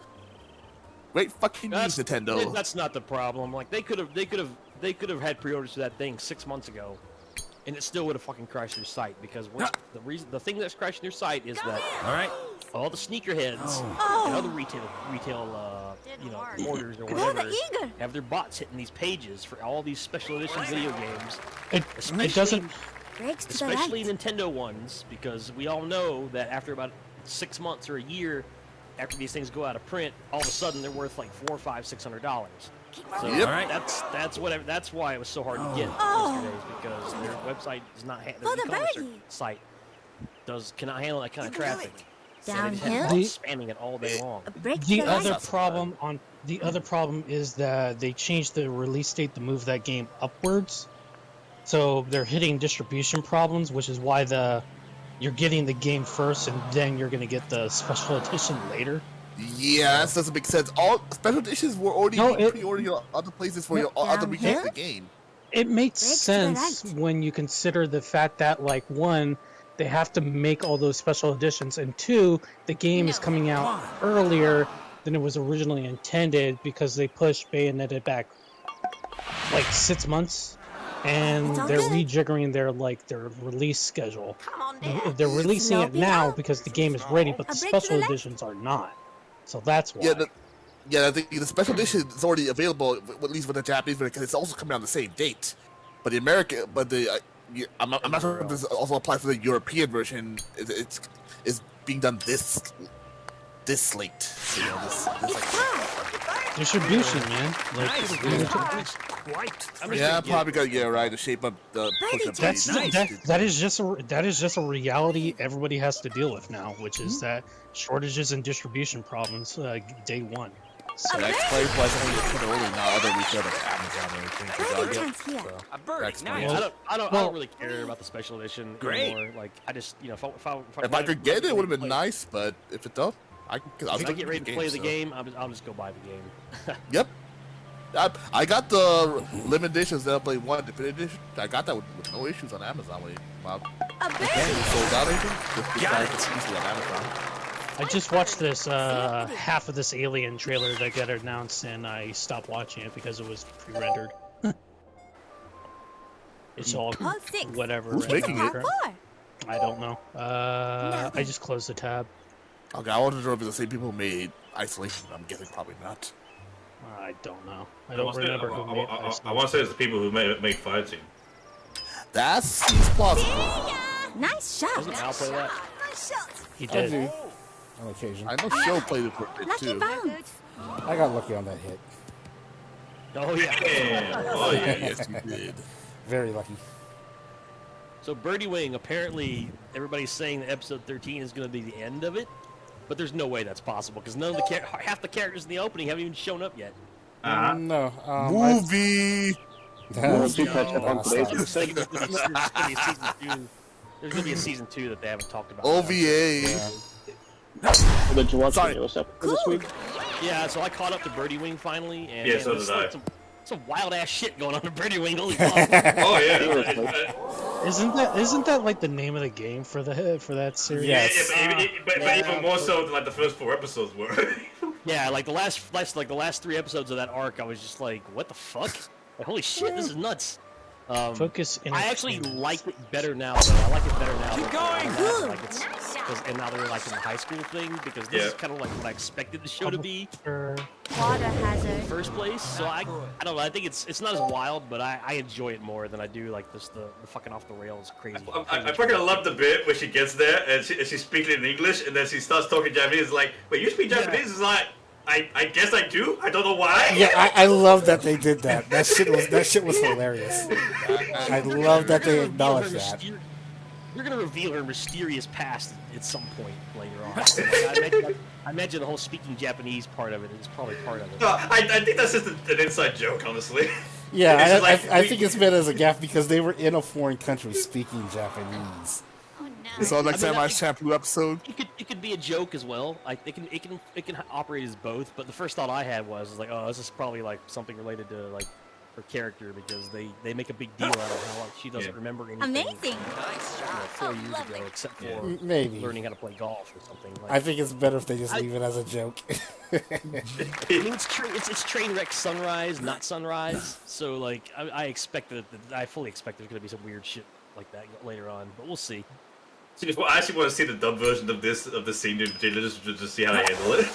great fucking news, Nintendo. That's not the problem. Like they could have had pre-orders for that thing 6 months ago, and it still would have fucking crashed their site because the thing that's crashing their site is that all the sneakerheads and other retail orders or whatever have their bots hitting these pages for all these special edition video games. It doesn't. Especially Nintendo ones, because we all know that after about 6 months or a year, after these things go out of print, all of a sudden they're worth like $400, $500, $600. So that's why it was so hard to get yesterday, because their website does not their e-commerce site cannot handle that kind of traffic. Downhill. Spamming it all day long. The other problem is that they changed the release date to move that game upwards. So they're hitting distribution problems, which is why you're getting the game first and then you're going to get the special edition later. Yeah, that doesn't make sense. All special editions were already pre-ordered in other places for your other regions of the game. It makes sense when you consider the fact that, like, one, they have to make all those special editions, and two, the game is coming out earlier than it was originally intended because they pushed Bayonetta back like 6 months. And they're rejiggering their release schedule. They're releasing it now because the game is ready, but the special editions are not. So that's why. I think the special edition is already available, at least with the Japanese version, because it's also coming out on the same date. But I'm not sure if this also applies to the European version. It's being done this late. So, distribution, man. Probably gotta the shape up the that is just a reality everybody has to deal with now, which is that shortages and distribution problems day one. So that explains why it's only Nintendo, not other retailers like Amazon or anything. I don't really care about the special edition anymore. Like I just if I could get it, it would have been nice. But if it don't, if I get ready to play the game, I'll just go buy the game. Yep. I got the limited editions that I played one definitive edition. I got that with no issues on Amazon when it sold out anything. On Amazon. I just watched this half of this Alien trailer that got announced, and I stopped watching it because it was pre-rendered. It's all whatever. Who's making it? I don't know. I just closed the tab. Okay, I wanted to know if it's the same people who made Isolation. I'm guessing probably not. I don't know. I don't remember who made Isolation. I want to say it's the people who made Fighting. That seems plausible. Nice shot. Doesn't Al play that? He did. On occasion. I know Show played it for a bit too. I got lucky on that hit. Oh yeah. Oh yeah. Yes, you did. Very lucky. So Birdie Wing, apparently everybody's saying that episode 13 is going to be the end of it, but there's no way that's possible because half the characters in the opening haven't even shown up yet. No. Movie. There's going to be a season 2 that they haven't talked about. OVA. Did you watch Sorry. the newest episode this week? Yeah, so I caught up to Birdie Wing finally, and Yeah, so did I. Some wild ass shit going on in Birdie Wing. Holy fuck! Oh yeah. Isn't that like the name of the game for that series? Yes. But even more so than like the first 4 episodes were. Yeah, like the last 3 episodes of that arc, I was just like, what the fuck? Like, holy shit, this is nuts. Focus. I actually like it better now, though. I like it better now. Keep going. Like it's, and now they're like in the high school thing because this is kind of like what I expected the show to be. Water hazard. In the first place, so I don't know. I think it's not as wild, but I enjoy it more than I do like this the fucking off the rails crazy. I fucking love the bit where she gets there and she's speaking in English and then she starts talking Japanese. Like, wait, you speak Japanese? It's like, I guess I do. I don't know why. Yeah, I love that they did that. That shit was hilarious. I love that they acknowledged that. You're gonna reveal her mysterious past at some point later on. Like, I imagine the whole speaking Japanese part of it is probably part of it. No, I think that's just an inside joke, honestly. Yeah, I think it's meant as a gaffe because they were in a foreign country speaking Japanese. So like Samurai Champloo episode. It could be a joke as well. Like it can operate as both. But the first thought I had was like, oh, this is probably like something related to like her character because they make a big deal out of how like, she doesn't remember anything. Amazing. 4 years ago, except for maybe learning how to play golf or something. Like, I think it's better if they just leave it as a joke. I mean, it's train wreck sunrise, not sunrise. So like, I fully expect there's gonna be some weird shit like that later on, but we'll see. I actually want to see the dub version of this scene in particular, just to see how they handle it.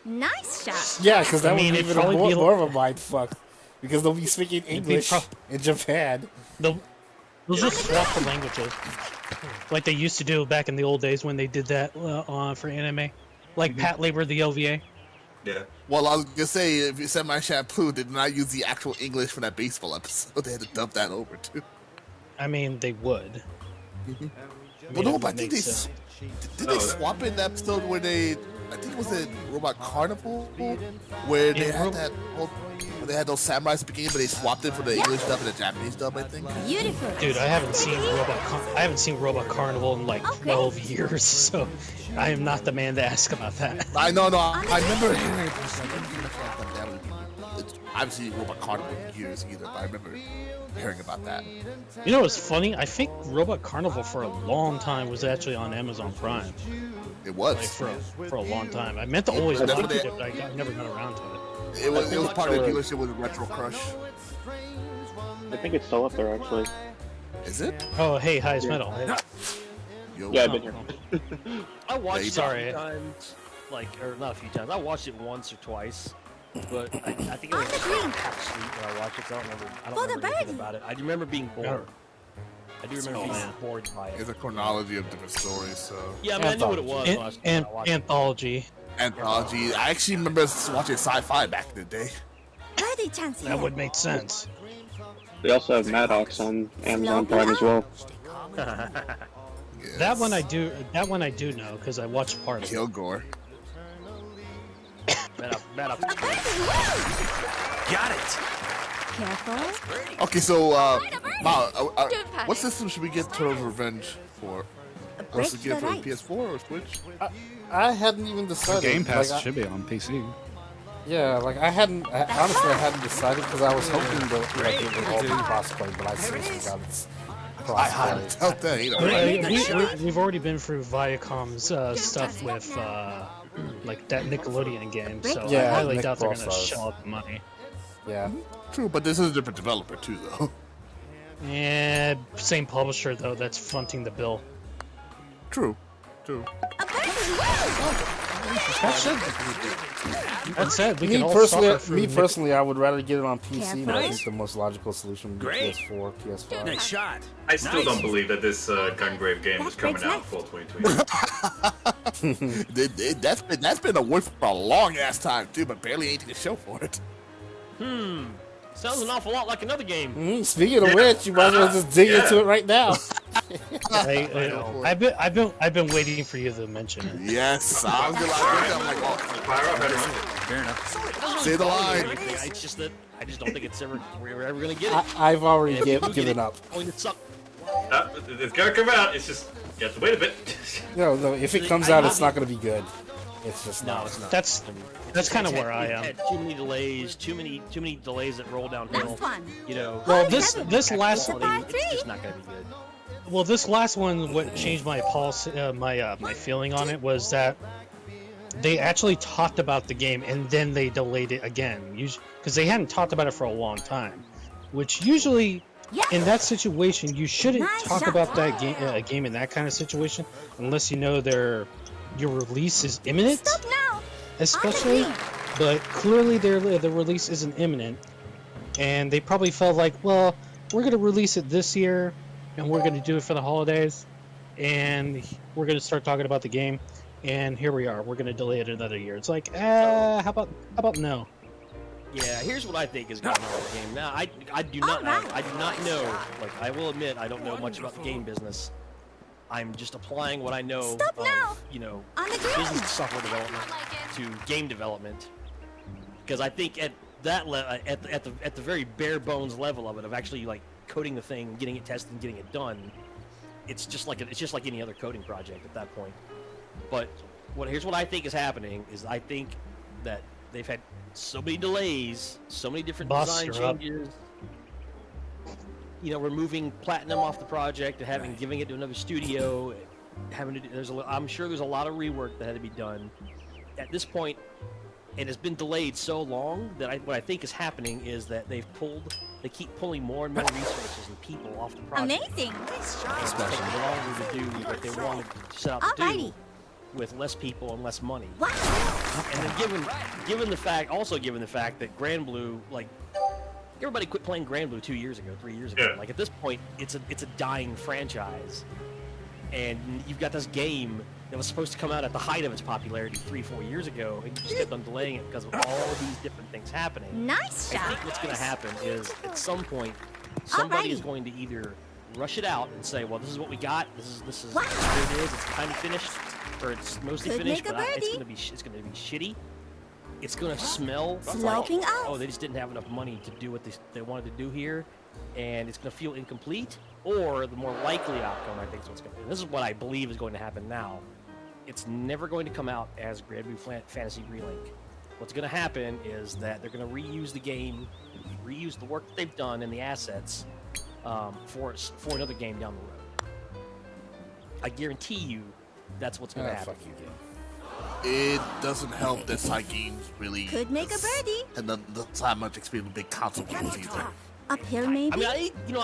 Nice shot. Yeah, because that would be it'd even probably be more of a mind fuck. Because they'll be speaking English in Japan. They'll just swap the languages, like they used to do back in the old days when they did that for anime, like Pat Labor the OVA. Yeah. Well, I was gonna say, if you Samurai Champloo did not use the actual English for that baseball episode, they had to dub that over too. I mean, they would. Well, no, but I think did they swap in the episode where I think it was a Robot Carnival, where they had that whole, where they had those samurais beginning, but they swapped it for the English dub and the Japanese dub, I think. Beautiful. Dude, I haven't seen Robot Carnival in like 12 years, so I am not the man to ask about that. I know, I remember hearing obviously Robot Carnival in years either, but I remember hearing about that. You know what's funny? I think Robot Carnival for a long time was actually on Amazon Prime. It was. Like for a long time. I meant to always watch it, but I never got around to it. It was part of the dealership with Retro Crush. I think it's still up there, actually. Is it? Oh, hey, Highest Metal. Yo. Yeah, I've been here. I watched it sorry. a few times, or not a few times. I watched it once or twice, but I think it was half asleep when I watched it. So I don't remember anything about it. I remember being bored. I do remember being bored by it. It's a chronology of different stories, so. Yeah, I mean, I knew what it was when I watched it. Anthology. Anthology. I actually remember watching sci-fi back in the day. Birdie chance here. That would make sense. They also have Maddox on Amazon Prime as well. Yes. That one I do know because I watched part of it. Kilgore. Man up. Got it. Careful. Okay, so, what system should we get Turtles Revenge for? Or should we get it for the PS4 or Switch? I hadn't even decided. Game Pass like, should be on PC. Yeah, like I hadn't decided because I was hoping that like, it would all be crossplay, but I seriously got its crossplay. Out there, you know. We've already been through Viacom's stuff with like that Nickelodeon game, so Yeah, I highly Nick doubt they're going to Frost. shell out the money. Yeah. True, but this is a different developer too, though. Yeah, same publisher though that's fronting the bill. True. That said, we Me can all personally, suffer through personally, I would rather get it on PC, but I Careful. think the most logical solution would be PS4, PS5. Shot. I still don't believe that this Gungrave game is coming out for 2020. That's been a word for a long ass time too, but barely anything to show for it. Sounds an awful lot like another game. Speaking of which, you might as well just dig into it right now. I've been waiting for you to mention it. Yes, I was gonna I'm like, oh, Fire up, everyone. Fair enough. say the line. It's just that I just don't think we're ever gonna get it. I've already And if we do get given it, up. it's going to suck. It's gonna come out. It's just you have to wait a bit. No, if it comes out, it's not going to be good. It's just No, not. it's not. That's kind of where I We've am. had too many delays, too many delays that roll downhill. Last one. You know. Well, this last It's just not gonna be good. Well, this last one, what changed my my feeling on it was that they actually talked about the game and then they delayed it again, because they hadn't talked about it for a long time. Which usually, in that situation, you shouldn't Nice talk shot. about that game in that kind of situation unless you know your release is imminent, Stop now. especially. On the But clearly, the release isn't imminent, and they probably felt like, well, we're gonna release it this year, and we're gonna do it for the holidays, and we're gonna start talking about the game, and here we are. We're gonna delay it another year. It's like, how about no? Yeah, here's what I think is going on with the game. Now, I do not I do not know. Like, I will admit, I don't know much about the game business. I'm just applying what I know Stop of, now. you know, On the ground. business software development to game development. Because I think at that at the very bare bones level of it, of actually like coding the thing, getting it tested, and getting it done, it's just like any other coding project at that point. But here's what I think is happening is I think that they've had so many delays, so many different design changes. You know, removing Platinum off the project and giving it to another studio, I'm sure there's a lot of rework that had to be done. At this point, it has been delayed so long that what I think is happening is that they keep pulling more and more resources and people off the project. Amazing. It's taking longer to do what they wanted to set out to do Alrighty. with less people and less money. Wow. And then given the fact that Grand Blue, like, everybody quit playing Grand Blue 2 years ago, 3 years ago. Yeah. Like, at this point, it's a dying franchise, and you've got this game that was supposed to come out at the height of its popularity 3-4 years ago, and you just kept on delaying it because of all these different things happening. Nice I shot. think what's going to happen is at some point somebody is going to either rush it out and say, well, this is what we got, this is Wow. here it is, it's kind of finished, or it's mostly Could finished, make a but it's birdie. going to be shitty. It's going to smell Sloping like, off. oh, they just didn't have enough money to do what they wanted to do here, and it's going to feel incomplete. Or the more likely outcome, I think, is what's going to. This is what I believe is going to happen now. It's never going to come out as Grand Blue Fantasy Relink. What's going to happen is that they're going to reuse the game, reuse the work that they've done and the assets for another game down the road. I guarantee you, that's what's going to happen. Fuck you, game. It doesn't help that side games really Could make a birdie. and the that much experience with big console games either. Uphill maybe. I mean,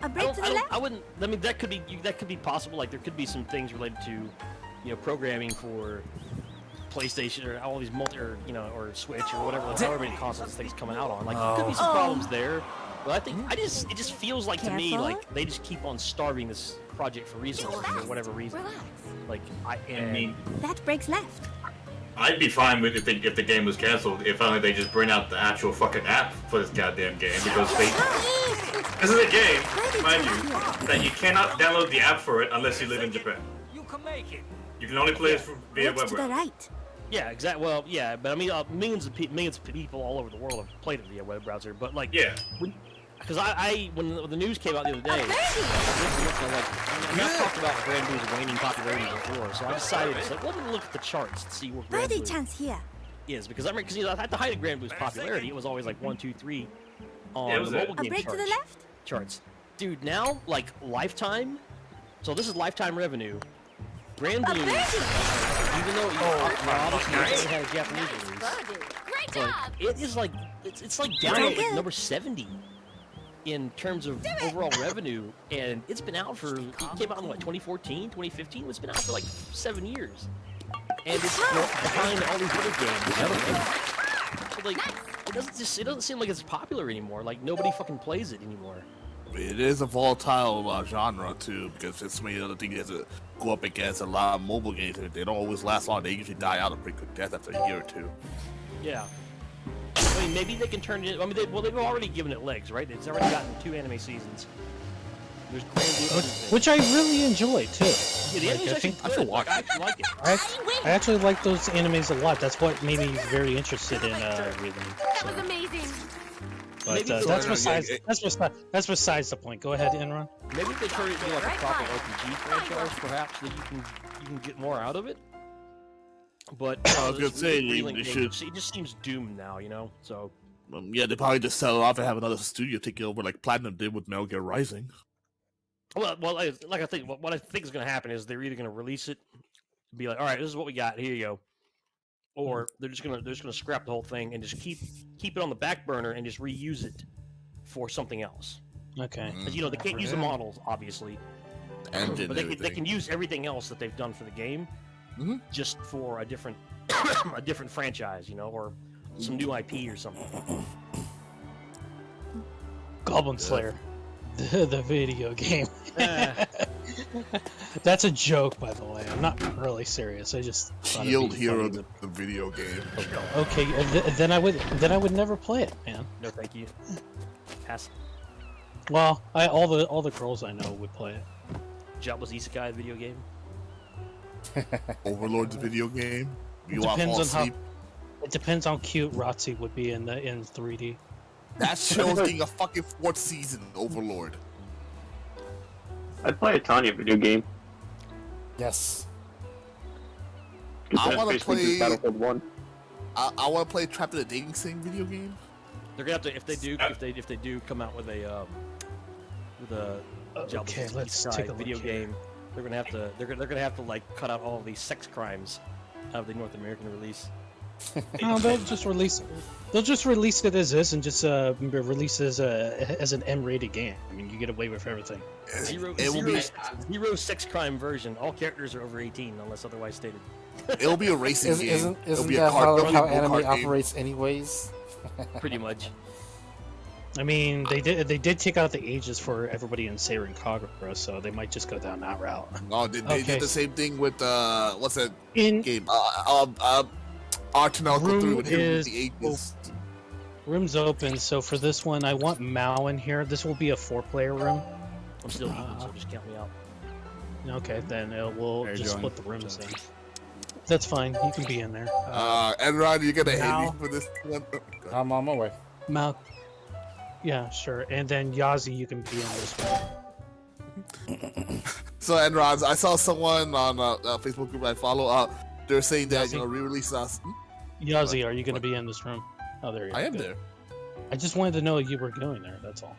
A break to the left? I wouldn't. I mean, that could be possible. Like, there could be some things related to, you know, programming for PlayStation or all these or Switch or whatever, like, however many consoles things coming out on. Like, there could be some problems there. But I think it just feels like to me Careful. like they just keep on starving this project for resources for whatever reason. Relax. Like, I mean, That breaks left. I'd be fine with if the game was cancelled if only they just bring out the actual fucking app for this goddamn game, because this is a game, mind you, that you cannot download the app for it unless you live in Japan. You can make it. You can only play it via Break web to the browser. right. yeah, exactly. Well, yeah, but I mean, millions of people all over the world have played it via web browser. But like, Yeah. because when the news came out the other day, I've talked about Grand Blue's waning popularity before, so I decided to say, let me look at the charts and see what Grand Birdie Blue chance here. is, because at the height of Grand Blue's popularity, it was always like 1, 2, 3 on Yeah, it the was mobile A game break to the left. charts. Dude, now like lifetime, so this is lifetime revenue. Grand A Blue, birdie. even though obviously it only had a Japanese release, Great but job. it is like it's like down Very at like good. number 70 in terms of overall revenue, and it's been out for, it came out in what, 2014, 2015. It's been out for like 7 years, and it's behind all these other games. So like, it doesn't seem like it's popular anymore. Like, nobody fucking plays it anymore. It is a volatile genre too, because it's many other things that go up against a lot of mobile games. They don't always last long. They usually die out a pretty quick death after a year or two. Yeah. I mean, maybe they can turn it. I mean, they've already given it legs, right? It's already gotten 2 anime seasons. There's Grand Blue, Which I really enjoy too. yeah, the anime's actually good. Like, I actually like it. I actually like those animes a lot. That's what made me very interested in reading. That was amazing. But Maybe that's it's- that's besides the point. Go ahead, Enron. Maybe if they turn it into like a proper RPG franchise, perhaps that you can get more out of it. But I was gonna say, Relink they game, should- it just seems doomed now, you know. So Yeah, they probably just sell it off and have another studio take it over, like Platinum did with Metal Gear Rising. well, like I think what I think is going to happen is they're either going to release it, be like, all right, this is what we got, here you go, or they're just gonna scrap the whole thing and just keep it on the back burner and just reuse it for something else. Okay. Because they can't use the models, obviously, Engine but and they can use everything else that they've done for the game, Mhm. just for a different a different franchise, or some new IP or something. Goblin Slayer, the video game. Eh, That's a joke, by the way. I'm not really serious. I just thought it'd Shield be Hero, funny. the video game. Okay, then I would never play it, man. no, thank you. Pass. Well, all the girls I know would play it. Jobless Isekai video game. Overlord's video game. You It want to fall depends on how asleep? it depends how cute Rotzi would be in 3D. That show's getting a fucking 4th season, Overlord. I'd play a Tanya video game. Yes. I wanna Basically just play- Battlefield 1. I want to play Trapped in a Dating Sim video game. They're gonna have to if they do come out with a Jobless Okay, let's Isekai take a video look here. game, they're gonna have to like cut out all of these sex crimes out of the North American release. No, they'll just release it as is and just release it as an M-rated game. I mean, you get away with everything. Zero sex crime version. All characters are over 18 unless otherwise stated. It'll be a racing game. Isn't It'll be that a card, how it'll be a anime card game. operates anyways? Pretty much. I mean, they did take out the ages for everybody in Seirin Kagura, so they might just go down that route. No, they Okay. did the same thing with what's that In game? Artanel Room through with him with is the ages. room's open, so for this one, I want Mao in here. This will be a 4-player room. I'm still eating, so just count me out. Okay, then we'll There you just go. split the rooms then. That's fine. You can be in there. Enron, you're gonna hate Now- me for this one. I'm on my way. Mao. Yeah, sure. And then Yazi, you can be in this one. So Enron, I saw someone on a Facebook group I follow. They're saying that Yazzie? re-release us. Yazi, are you going to be in this room? Oh, there you go. I am Good. there. I just wanted to know you were going there. That's all.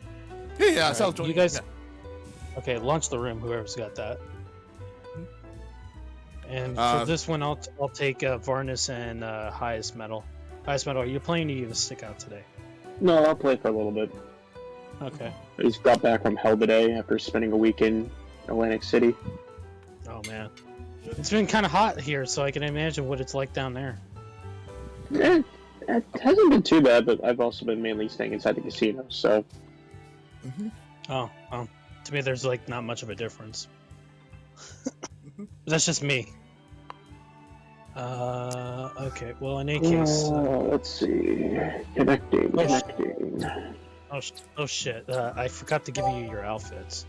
Yeah, I saw Alright, joining. you guys. Yeah. Okay, launch the room. Whoever's got that. And Uh, for this one, I'll take Varnus and Highest Metal. Highest Metal, are you playing? Or are you gonna stick out today? No, I'll play for a little bit. Okay. I just got back from hell today after spending a week in Atlantic City. Oh man, it's been kind of hot here, so I can imagine what it's like down there. It hasn't been too bad, but I've also been mainly staying inside the casino, so... Oh, to me, there's like not much of a difference. But that's just me. Okay. Well, in any case. let's see... Connecting. Oh shit! I forgot to give you your outfits.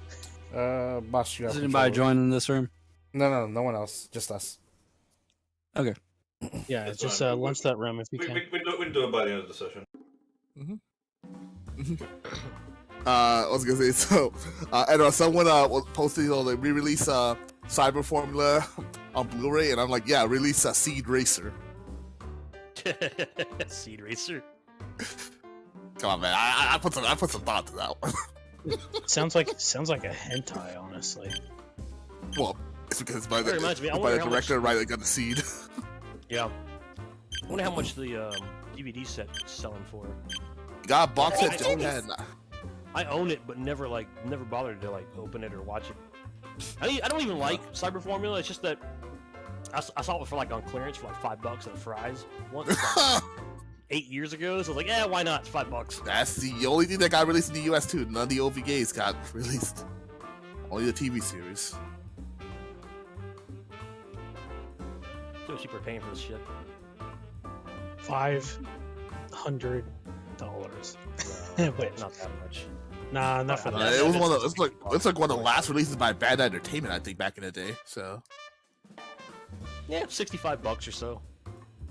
Boss, you have Is anybody control. joining this room? No one else. Just us. Okay. Yeah, That's just fine. launch that room if you We can. can do it by the end of the session. I was gonna say so. And someone was posting the re-release Cyber Formula on Blu-ray, and I'm like, yeah, release Seed Racer. Seed Racer. Come on, man. I put some thought to that one. Sounds like a hentai, honestly. Well, it's because it's by That reminds me, I by wonder the how director, much- right? That got the seed. Yeah. I wonder how much the DVD set is selling for. Got a box set. I Don't own it. have. I own it, but never bothered to like open it or watch it. I don't even like Cyber Formula. It's just that I saw it for like on clearance for like $5 at Fry's once, like, 8 years ago. So I was like, why not? It's $5. That's the only thing that got released in the U.S. too. None of the OVAs got released. Only the TV series. So cheaper paying for this shit. $500. Wait, Not that much. nah, not for that. It was one of it's like one of the last releases by Bad Entertainment, I think, back in the day. So Yeah, $65 or so.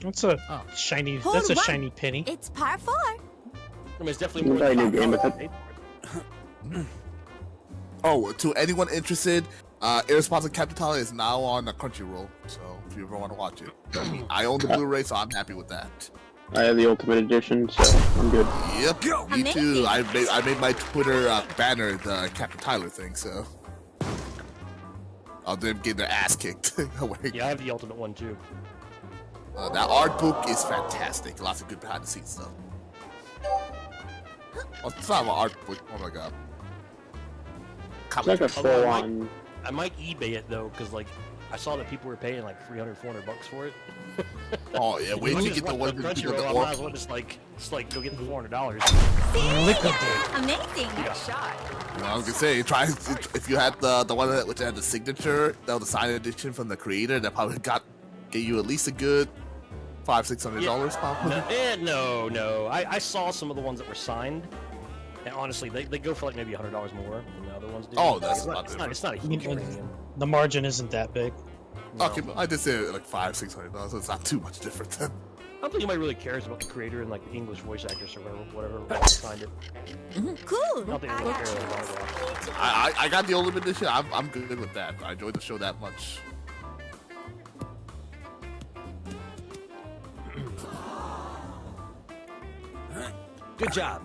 That's a Oh. shiny. Hole That's a one. shiny penny. It's par 4. I mean, it's definitely more Buy a than new game with $5 it. paid for it. oh, to anyone interested, Irresponsible Captain Talent is now on Crunchyroll. So if you ever want to watch it, I own the Blu-ray, so I'm happy with that. I have the Ultimate Edition, so I'm good. Yep, me too. I made my Twitter banner the Captain Tyler thing, so I'll them getting their ass kicked. Yeah, I have the Ultimate one too. That art book is fantastic. Lots of good behind the scenes stuff. Oh, it's not an art book. Oh my god. It's like comic. a full-on. I might eBay it though, because like I saw that people were paying like $300, $400 for it. Oh yeah, wait till you Just get the watch one with the Crunchyroll, I orb. might as well just like go get the $400. Amazing. I was gonna say, try if you had the one that which had the signature, that was the signed edition from the creator, that probably get you at least a good $500-$600 probably. No. I saw some of the ones that were signed, and honestly, they go for like maybe $100 more than the other ones do. Oh, that's it's not a huge You know, premium. The margin isn't that big. No. Okay, but I did say like $500-$600, so it's not too much different then. I don't think anybody really cares about the creator and like the English voice actors or whatever signed it. Cool. I don't think they really care about it. I got the old edition. I'm good with that. I enjoyed the show that much. Good job.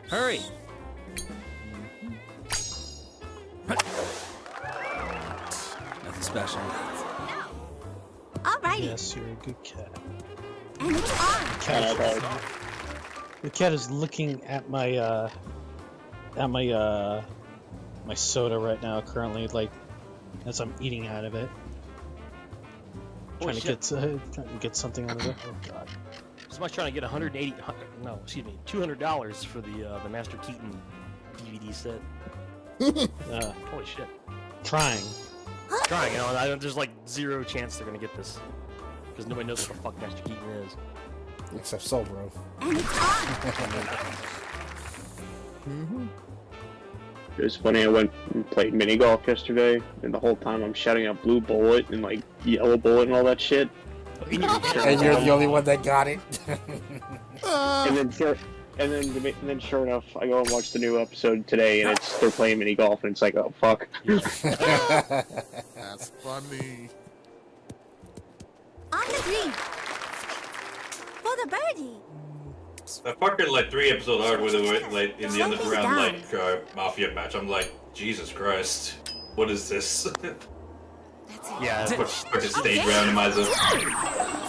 Hurry. Nothing special. Alrighty. Yes, you're a good cat. And it's on. The cat is looking at my my soda right now, currently, like as I'm eating out of it. Trying to get something out of it. Oh god. Somebody's trying to get $200 for the Master Keaton DVD set. Holy shit. Trying. Trying, there's like zero chance they're gonna get this. Because nobody knows what the fuck Master Keaton is. Except Sobro. And it's on. It was funny. I went and played mini golf yesterday, and the whole time I'm shouting out blue bullet and like yellow bullet and all that shit. And you're the only one that got it. And then sure enough, I go and watch the new episode today, and they're playing mini golf, and it's like, oh fuck. That's funny. On the green. For the birdie. I fucking like 3 episode arc where they were like in the Something's underground down. like mafia match. I'm like, Jesus Christ, what is this? That's it. Yeah, Fucking stage randomizer.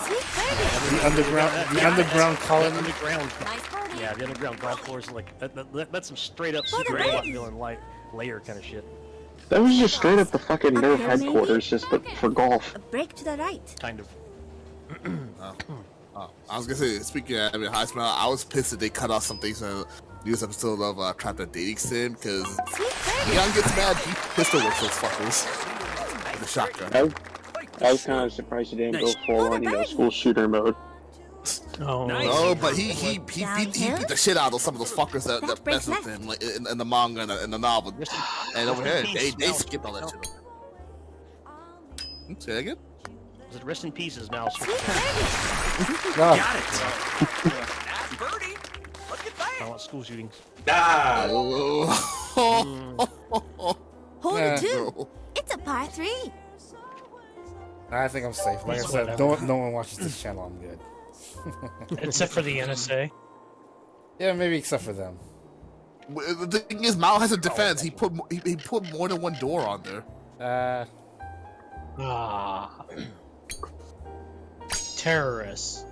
Sweet birdie. The underground colony. underground. Nice birdie. Yeah, the underground golf course, like that's some straight up For the secret robot birdie. villain layer kind of shit. That was just straight up the fucking Nerf headquarters, just but for golf. A break to the right. Kind of. I was gonna say, speaking of high smell, I was pissed that they cut off some things from the newest episode of Trapped at Dating Sim, because Sweet birdie. Leon gets mad, he pistol whips those fuckers. With the shotgun. I was kind of surprised he didn't go full on, school shooter mode. Oh, No, but he beat the shit out of some of those fuckers that breaks mess with left. him, like in the manga and the novel. And over here, they skipped all that shit. Say that again? Is it rest in pieces now? Sweet birdie. No. I want school shootings. Ah! Hole Nah. 2. It's a par 3. I think I'm safe. Like I It's said, whatever. no one watches this channel. I'm good. except for the NSA. Yeah, maybe except for them. The thing is, Mao has a defense. He put more than one door on there. Ah. Terrorists.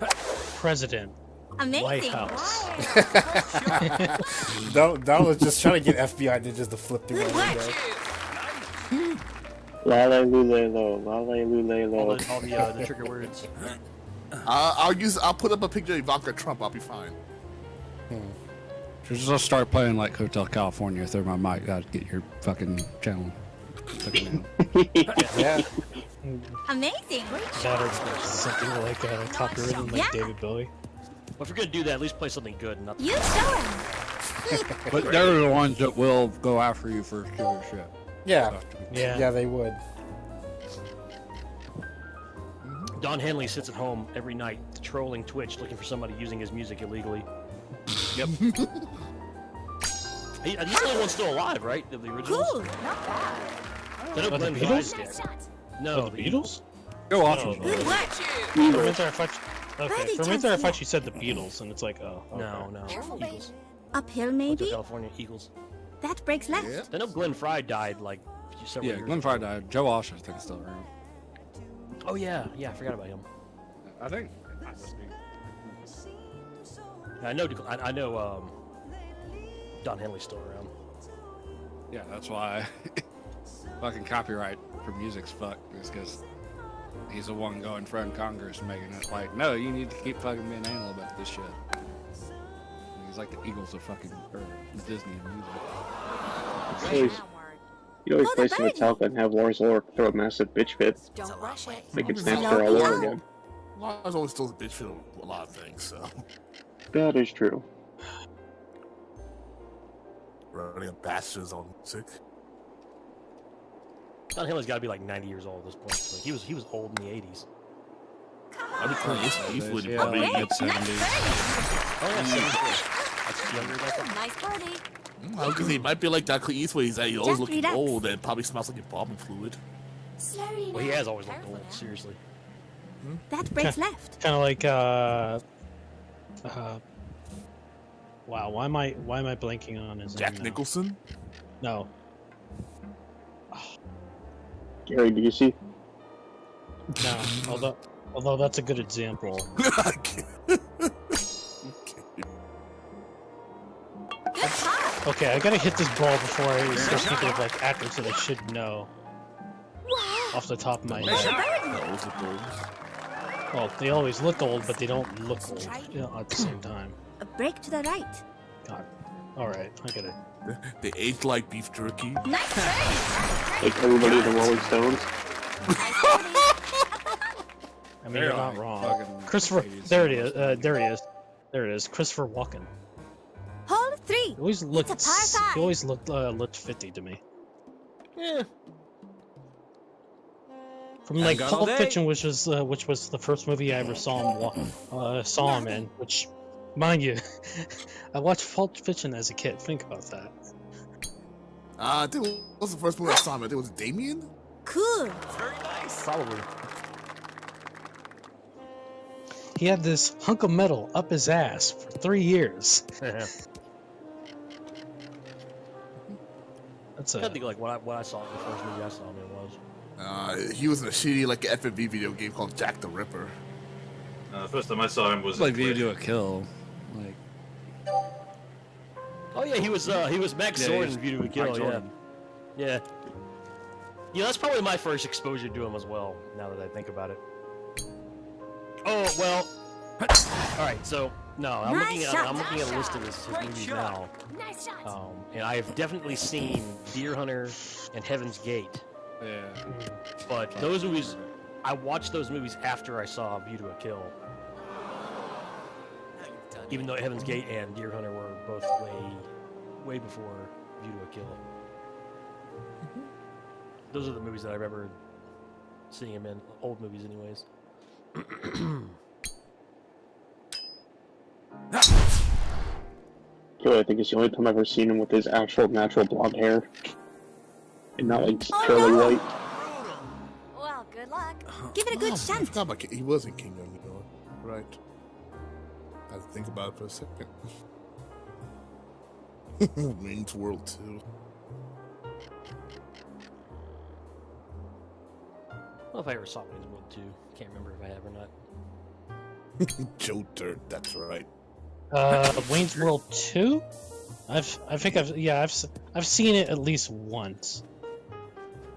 President. Amazing. White House. That was just trying to get FBI ninjas to flip through Good my work. window. Lale lule lo, lale lule All lo. the trigger words. I'll put up a picture of Ivanka Trump. I'll be fine. Just start playing like Hotel California through my mic. I'd get your fucking channel. Yeah. Amazing. That or something like copywritten like Yeah. Well, David Bowie. if you're gonna do that, at least play something good. Not You show him. But they're the ones that will go after you for killer shit. Yeah. Yeah. Yeah, they would. Don Henley sits at home every night trolling Twitch, looking for somebody using his music illegally. Yep. He's the only one still alive, right? Of the originals. Cool. Not bad. I know Oh, the Glenn Beatles? Fry's dead. No, Oh, the Beatles? Go off. Oh, Good work. For a minute there, I thought Ready, okay. For a minute there, I Chance, thought you said the Beatles, and it's like, oh, okay. No. Eagles. Uphill Hotel maybe? California Eagles. That breaks left. Yeah. I know Glenn Fry died like several Yeah, years Glenn ago. Fry died. Joe Walsh, I think, is still around. Oh yeah, I forgot about him. I think. I know Don Henley's still around. Yeah, that's why fucking copyright for music's fucked. Is because he's the one going in front of Congress making it like, no, you need to keep fucking being anal about this shit. He's like the Eagles of fucking or Disney music. You always play some Metallica and have Lars Ulrich throw a massive bitch fit. Don't rush it. Make it Snapster all over again. Lars always still a bitch for a lot of things, so. That is true. Running a bastards on music. Don Henley's got to be like 90 years old at this point. Like he was old in the 80s. I mean, Clint Eastwood Yeah, probably like Okay, mid 70s. Oh yeah, 74. That's younger than I thought. Nice party. because he might be like that Clint Eastwood. He's always Just looking relax. old and probably smells like embalming fluid. Slowly Well, he now. has always looked Careful old. now. Seriously. That brake's left. Kind of like wow, why am I blanking on his Jack name now? Nicholson. No. Gary, do you see? No. Although that's a good example. Good try. Okay, I gotta hit this ball before I start thinking of like actors that I should know Wow. off the top of my Those head. are very good. Those are those. Well, they always look old, but they don't look old at the same time. A break to the right. God. All right, I gotta. They age like beef jerky. Nice birdie. Like everybody in the Rolling Stones? Nice birdie. I mean, They're you're not like wrong. fucking Christopher, 80s. there it is. There he is. There it is. Christopher Walken. Hole 3. He always looked. It's a par five. He always looked 50 to me. Yeah. From like got all Pulp day. Fiction, which was the first movie I ever saw him in. Which, mind you, I watched Pulp Fiction as a kid. Think about that. I think it was the first movie I saw him. I think it was Damien. Cool. Probably. He had this hunk of metal up his ass for 3 years. That's I a. can't think like what I saw the first movie I saw him in was. He was in a shitty like FMV video game called Jack the Ripper. The first time I saw him was It's like in View Wish. to a Kill. Like, Oh yeah, he was Max Yeah, Zorn he's in View to a Mark Kill. Yeah. Jordan. Yeah. Yeah, that's probably my first exposure to him as well. Now that I think about it. Oh well. All right, so no, I'm Nice looking at shot. I'm looking at a list of his movies now, Nice shot. and I have definitely seen Deer Hunter and Heaven's Gate, yeah. but those movies, I watched those movies after I saw View to a Kill. Even though Heaven's Gate and Deer Hunter were both way before View to a Kill. Those are the movies that I remember seeing him in, old movies anyways. Joey, I think it's the only time I've ever seen him with his actual natural blonde hair. And not like curly no. white. Well, good luck. Give it a good I chance. forgot about he was in Kingdom, you know. Right. I had to think about it for a second. Wayne's World 2. I don't know if I ever saw Wayne's World 2. Can't remember if I have or not. Joe Dirt, that's right. Wayne's World 2? I think I've seen it at least once.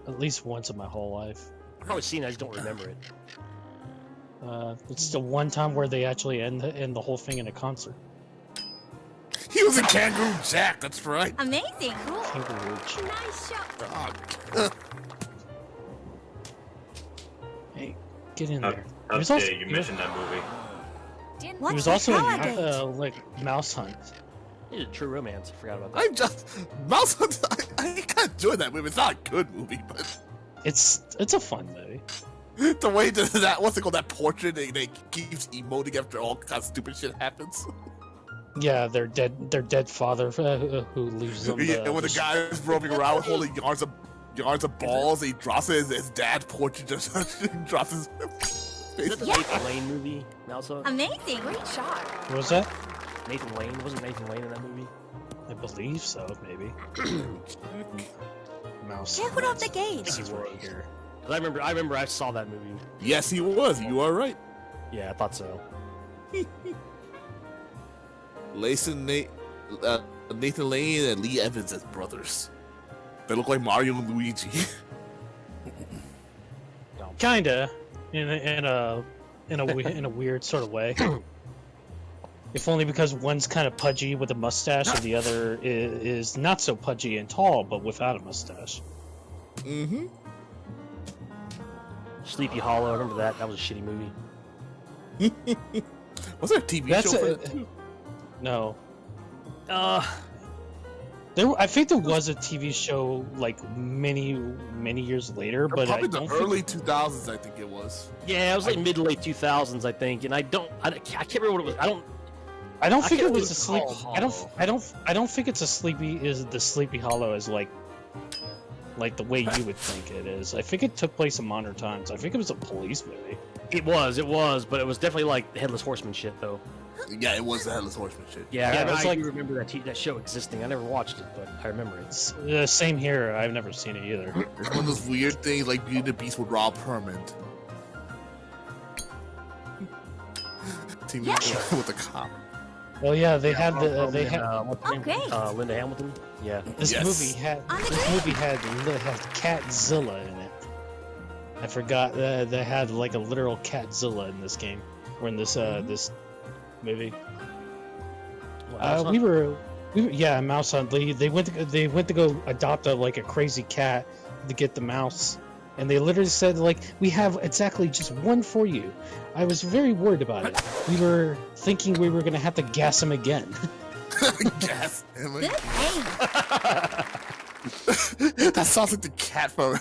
At least once in my whole life. I've probably seen it, I just don't remember it. It's the one time where they actually end the whole thing in a concert. He was in Kangaroo Jack, that's right. Amazing. Cool. Kangaroo Jack. Nice shot. God. Hey, get in How, there. how He was dare also- you mentioned that movie? He What's was the also in Powergate? like Mouse Hunt. It's a True Romance. I forgot about that. I just Mouse Hunt. I can't enjoy that movie. It's not a good movie, but It's a fun movie. the way that what's it called, that portrait they keeps emoting after all kinds of stupid shit happens. Yeah, their dead father who leaves them. Yeah, when the guy is roaming around holding yards of balls, he drops it. His dad portrait just drops his face. Is that the Nathan Lane movie, Mouse Hunt? Amazing. Great shot. What was that? Nathan Lane? Wasn't Nathan Lane in that movie? I believe so, maybe. Mouse. Careful Hunt. of the gauge. He's right here. 'Cause I remember I saw that movie. Yes, he was. You are right. Yeah, I thought so. Nathan Lane and Lee Evans as brothers. They look like Mario and Luigi. Kinda, in a weird sort of way. If only because one's kind of pudgy with a mustache, and the other is not so pudgy and tall, but without a mustache. Mm-hmm. Sleepy Hollow, I remember that. That was a shitty movie. Was there a TV show for it? No. I think there was a TV show like many years later, but Probably I the don't early 2000s, I think it was. Yeah, it was like mid to late 2000s, I think, and I can't remember what it was. I don't think can't it was really a sleep. recall I don't think it's a Sleepy Hollow as like the way you would think it is. I think it took place in modern times. I think it was a police movie. It was, but it was definitely like the Headless Horseman shit, though. Yeah, it was the Headless Horseman shit. Yeah, it was I like- do remember that show existing. I never watched it, but I remember it. Same here. I've never seen it either. It's one of those weird things like Beauty and the Beast with Rob Herman. Teaming up with the cop. Well, yeah, they had what's her Oh, name? great. Linda Hamilton. Yeah. this Yes. movie had Catzilla in it. I forgot they had like a literal Catzilla in this game, or in this this movie. We were yeah, Mouse Hunt. They went to go adopt a crazy cat to get the mouse, and they literally said like, we have exactly just one for you. I was very worried about it. We were thinking we were gonna have to gas him again. Gas him. Good aim. That sounds like the cat from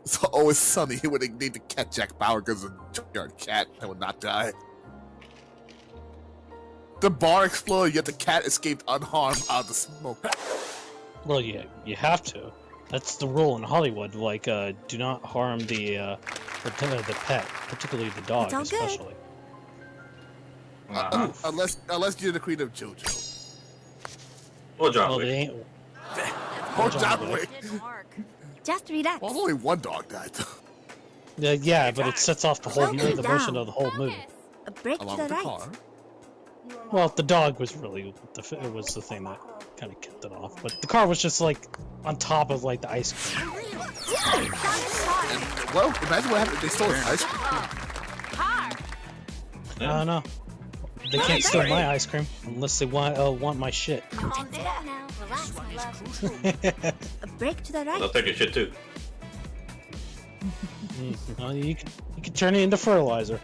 It's Always Sunny when they named the cat Jack Bauer because of a junkyard cat that would not die. The bar exploded, yet the cat escaped unharmed out of the smoke. Well, yeah, you have to. That's the rule in Hollywood. Like, do not harm the pet, particularly the dog, It's all good. especially. Unless you're the queen of JoJo. Or John Well, Wick. they ain't. Or John John Wick. Wick. Just relax. Well, only one dog died, though. Yeah, but it sets off the whole Slow the down. motion of the whole movie. A break to Along the with the right. car. Well, the dog was really it was the thing that kind of kicked it off, but the car was just like on top of like the ice cream. Well, imagine what happened if they stole his ice cream. I don't know. They can't steal my ice cream unless they want my shit. Calm down now. Relax, my love. A break to the I'll right. take your shit too. Well, you can turn it into fertilizer.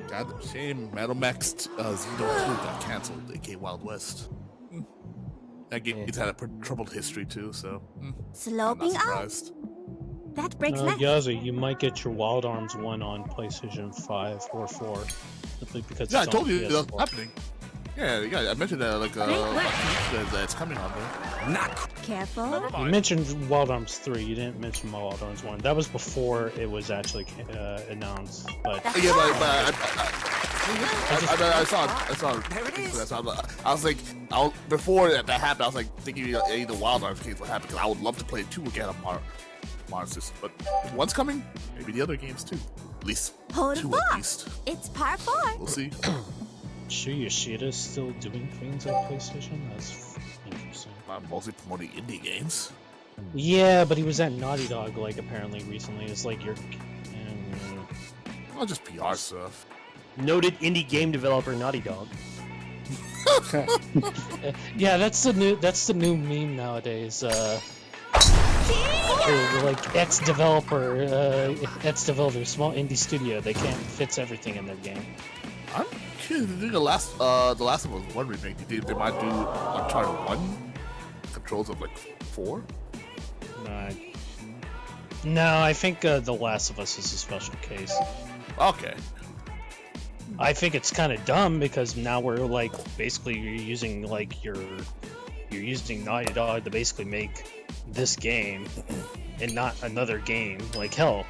God, shame. Metal Max Xeno 2 got cancelled. aka Wild West. That game's had a troubled history too, so I'm not Sloping up. surprised. That breaks left. Yazu, you might get your Wild Arms 1 on PlayStation 5 or 4. Simply because Yeah, I it's told on you that's PS4. happening. Yeah, I mentioned that that it's coming on there. Careful. You mentioned Wild Arms 3, you didn't mention Wild Arms 1. That was before it was actually announced. But Yeah, but I saw. I was like, before that happened, I was like thinking the Wild Arms games would happen because I would love to play 2 again on Mars System. But if one's coming, maybe the other games too. At least Hold 2 fast. at least. It's par 4. We'll see. Shu Yoshida's still doing things at PlayStation? That's interesting. I'm mostly promoting indie games. Yeah, but he was at Naughty Dog, like, apparently recently. It's like you're... Not just PR stuff. Noted indie game developer Naughty Dog. yeah, that's the new meme nowadays. Like ex-developer, small indie studio, they can't fix everything in their game. I'm curious. The Last of Us 1 remake. Do you think they might do Uncharted 1 controls of like 4? No, I think The Last of Us is a special case. Okay. I think it's kind of dumb because now we're like basically you're using Naughty Dog to basically make this game and not another game. Like hell,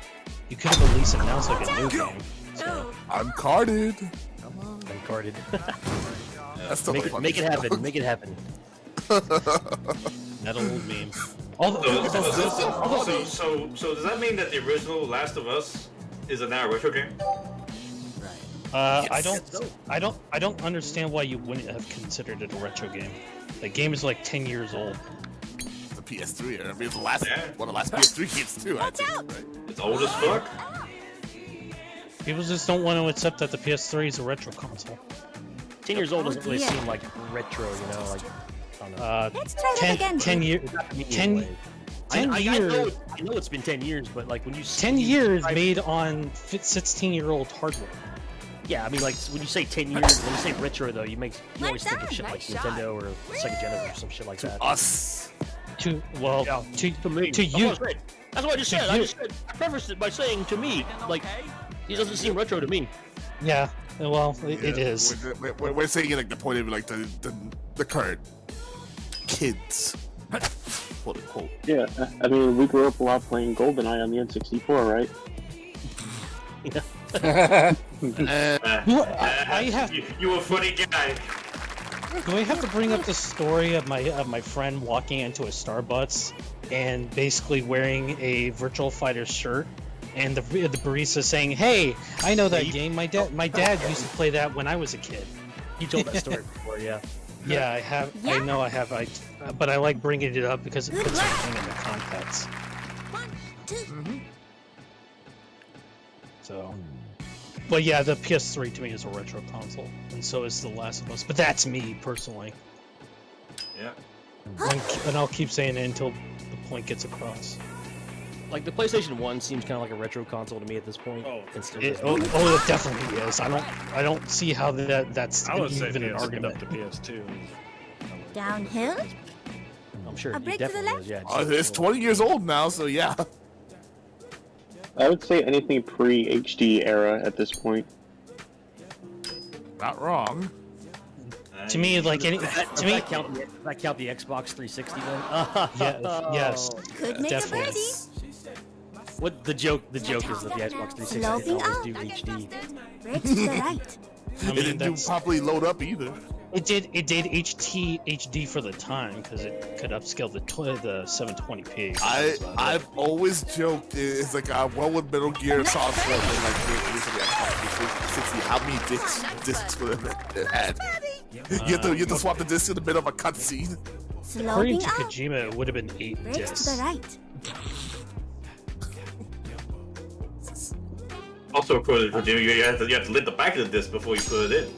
you could have at least announced like a new game. So. Uncharted. Come on. Uncharted. That's still make it happen. Make it happen. That old meme. So does that mean that the original Last of Us is a now retro game? I don't understand why you wouldn't have considered it a retro game. The game is like 10 years old. It's a PS3. I mean, it's the last one of the last PS3 games too. I think. Right? It's old as fuck. People just don't want to accept that the PS3 is a retro console. 10 years old doesn't really seem like retro, you know, like, I don't know. Let's try that again. 10 years. 10 years. I know it's been 10 years, but like when you 10 years made on 16-year-old hardware. Yeah, I mean, like when you say 10 years, when you say retro though, you always think of shit like Nintendo or Sega Genesis or some shit like that. Us. To me. To you. That's what I just said. I prefaced it by saying to me, like, he doesn't seem retro to me. Yeah. Well, it is. We're saying like the point of like the current kids, quote unquote. Yeah, I mean, we grew up a lot playing GoldenEye on the N64, right? You a funny guy. Do I have to bring up the story of my friend walking into a Starbucks and basically wearing a Virtual Fighter shirt, and the barista saying, "Hey, I know that game. My dad used to play that when I was a kid." You told that story before, yeah. Yeah, I have. Yeah. I know I have. But I like bringing it up because it puts everything into context. 1, 2. So, but yeah, the PS3 to me is a retro console, and so is The Last of Us. But that's me personally. Yeah. And I'll keep saying it until the point gets across. Like the PlayStation 1 seems kind of like a retro console to me at this point. It definitely is. I don't see how that's even an argument. Up to PS2. Downhill? I'm sure A it break to the definitely left? is. Yeah, It's 20 years old now, so yeah. I would say anything pre-HD era at this point. Not wrong. To me, like any, Does that count the Xbox 360 then? Yes, Could make definitely. a birdie. What the joke is that the Xbox 360 Sloping always up. do HD. Break to the right. I It mean, didn't do properly load up either. it did HD for the time because it could upscale the 720p. I've always joked it's like what would Metal Gear Solid 4 been like recently at 60? How many discs would it had? You have to swap the disc in the middle of a cutscene. According Sloping to up. Kojima, it would have been 8 Break to the discs. right. Also, according to Kojima, you have to lit the back of the disc before you put it in.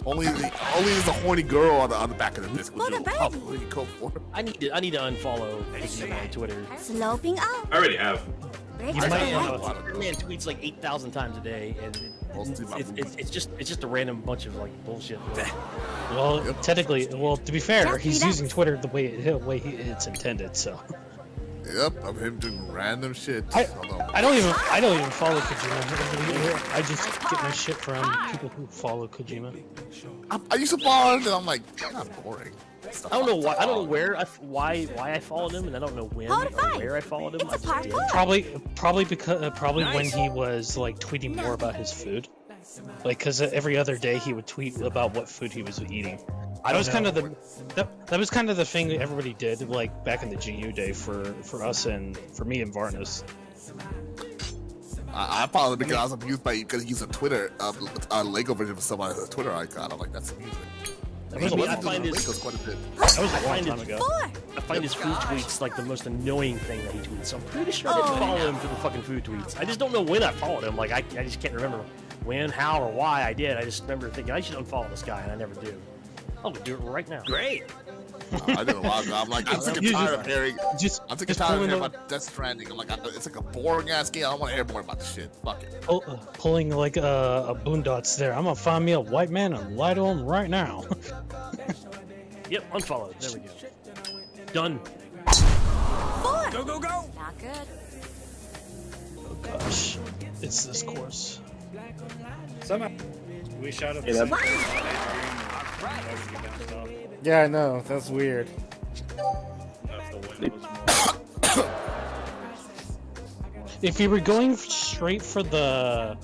Only there's a horny girl on the back of the disc, which For the you'll birdie. probably go for. I need to unfollow Kojima on Twitter. Sloping up. I already have. Break You to the might right. That man tweets like 8,000 times a day, and it's just a random bunch of like bullshit. Well, technically, to be fair, Just he's be using Twitter the way it's intended. So Yep, of him doing random shit. I don't even follow Kojima. I just get my shit from people who follow Kojima. I used to follow him, and I'm like, kind of boring. I don't know why. I don't know why I followed him, and I don't know when Hold or fine. where I followed him. It's a I just did. parkour. Probably when he was like tweeting more about his food, like because every other day he would tweet about what food he was eating. That was kind of the thing that everybody did like back in the GU day for us and for me and Varnus. I followed him because I was amused by because he used a Twitter a Lego version of somebody's Twitter icon. I'm like, that's amusing. I find his Legos quite a bit. That was a long time ago. 4. I find his food tweets like the most annoying thing that he tweets. So I'm pretty sure I didn't follow him for the fucking food tweets. I just don't know when I followed him. Like I just can't remember when, how, or why I did. I just remember thinking I should unfollow this guy, and I never do. I'll do it right now. Great. I did a while ago. I'm like, I'm sick and tired of hearing. I'm sick and tired of pulling hearing about Death Stranding. I'm like, it's like a boring ass game. I don't want to hear more about this shit. Fuck it. Pulling like a boondocks there. I'm gonna find me a white man and lie to him right now. Yep, unfollowed. There we go. Done. 4. Go, go, go! Not good. Oh gosh, it's this course. Somehow we shot up. Yeah, Yeah, I know. That's weird. If you were going straight for the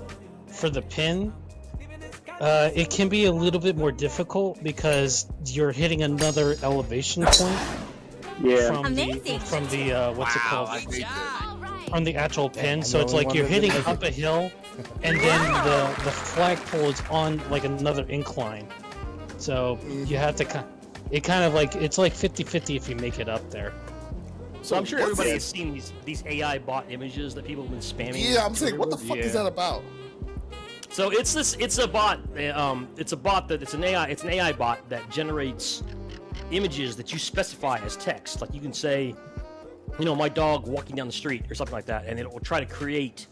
pin, it can be a little bit more difficult because you're hitting another elevation point. Yeah. from the what's it called? I hate that. From the actual pin. So the it's only like one you're that hitting didn't make up a hill, and then the flagpole is on like another incline. So you have to it kind of like it's like 50-50 if you make it up there. So I'm sure what's everybody that? has seen these AI bot images that people have been spamming. Yeah, I'm saying, what the fuck is Yeah. that about? So it's a bot. It's an AI bot that generates images that you specify as text. Like you can say, my dog walking down the street or something like that, and it will try to create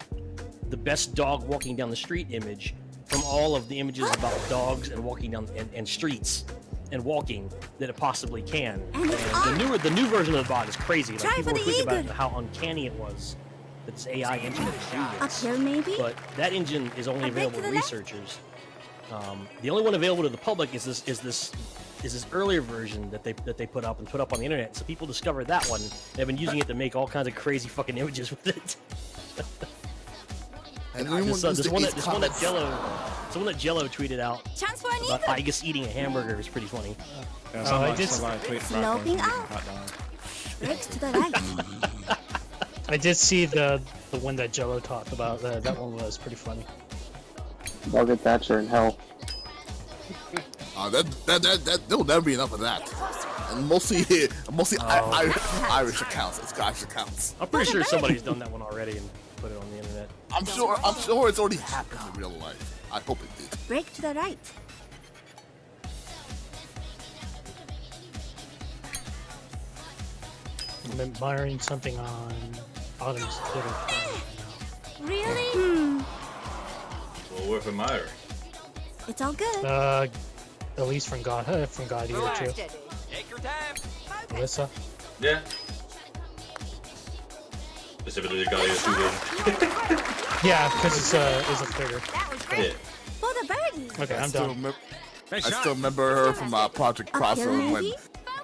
the best dog walking down the street image from all of the images about dogs and walking down and streets and walking that it possibly can. And the new version of the bot is crazy. Like Try people for were the tweeting about eagle. how uncanny it was that this AI engine could do Up this. here, maybe? But that engine is only A bit available to to the left? researchers. The only one available to the public is this earlier version that they put up on the internet. So people discovered that one. They've been using it to make all kinds of crazy fucking images with it. And This one that Jello tweeted out Chance for an about eagle. Igus eating a hamburger is pretty funny. Yeah, I did- somebody tweeted Sloping Broncos up. hot dog. Brakes to the right. I did see the one that Jello talked about. That one was pretty funny. Margaret Thatcher in hell. There'll never be enough of that. And mostly Irish accounts. It's Irish accounts. I'm pretty sure somebody's done that one already and put it on the internet. I'm sure it's already happened in real life. I hope it did. Brake to the right. I'm admiring something on Autumn's Twitter. Really? Well worth admiring. It's all good. At least from God Eater too. Take your time. Melissa. Yeah. Specifically the guy who's Yeah, because it's a Twitter. That was yeah. great. For the birdies. Okay, I'm done. I still remember her from Project Crossroad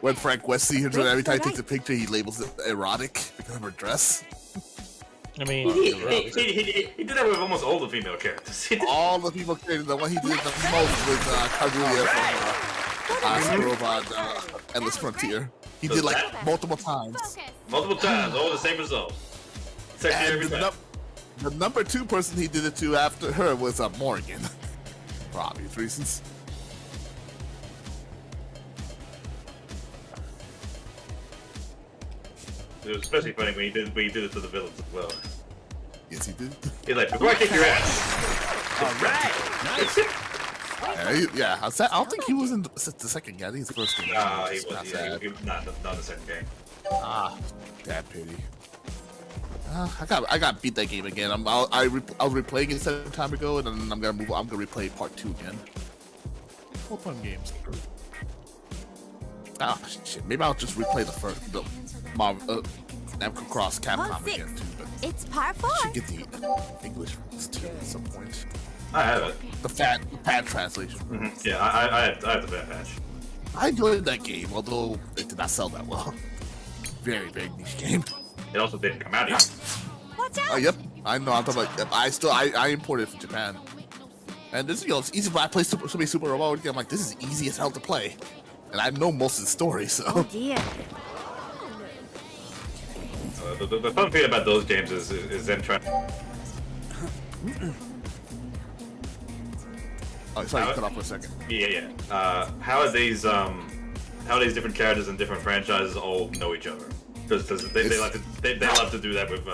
when Frank Wesley, every time he takes a picture, he labels it erotic because of her dress. I mean, He did that with almost all the female characters. All the people created the one he did the most was Kaguya from Robot Endless Frontier. He did like multiple times. Multiple times, all the same result. Same every And time. the number 2 person he did it to after her was Morgan, for obvious reasons. It was especially funny when he did it to the villains as well. Yes, he did. He's like, before I kick your ass. Yeah, I don't think he was in the second game. I think it's the first game. He Not was sad. he was not in the second game. That pity. I got beat that game again. I was replaying it some time ago, and then I'm gonna replay part 2 again. All fun games. Shit. Maybe I'll just replay the Namco Cross Capcom Hole 6. again too. But It's par 4. I should get the English ones too at some point. I have it. The fat translation. Mm-hmm. Yeah, I have the bad patch. I enjoyed that game, although it did not sell that well. Very, very niche game. It also didn't come out yet. Watch out. Oh, yep. I know. I'm talking about. I imported it from Japan, and this, it's easy. But I play so many Super Robot games. I'm like, this is easy as hell to play, and I know most of the story. So Oh dear. The fun thing about those games is them trying. oh, sorry, you cut off for a second. Yeah. How are these different characters and different franchises all know each other? Because they love to do that with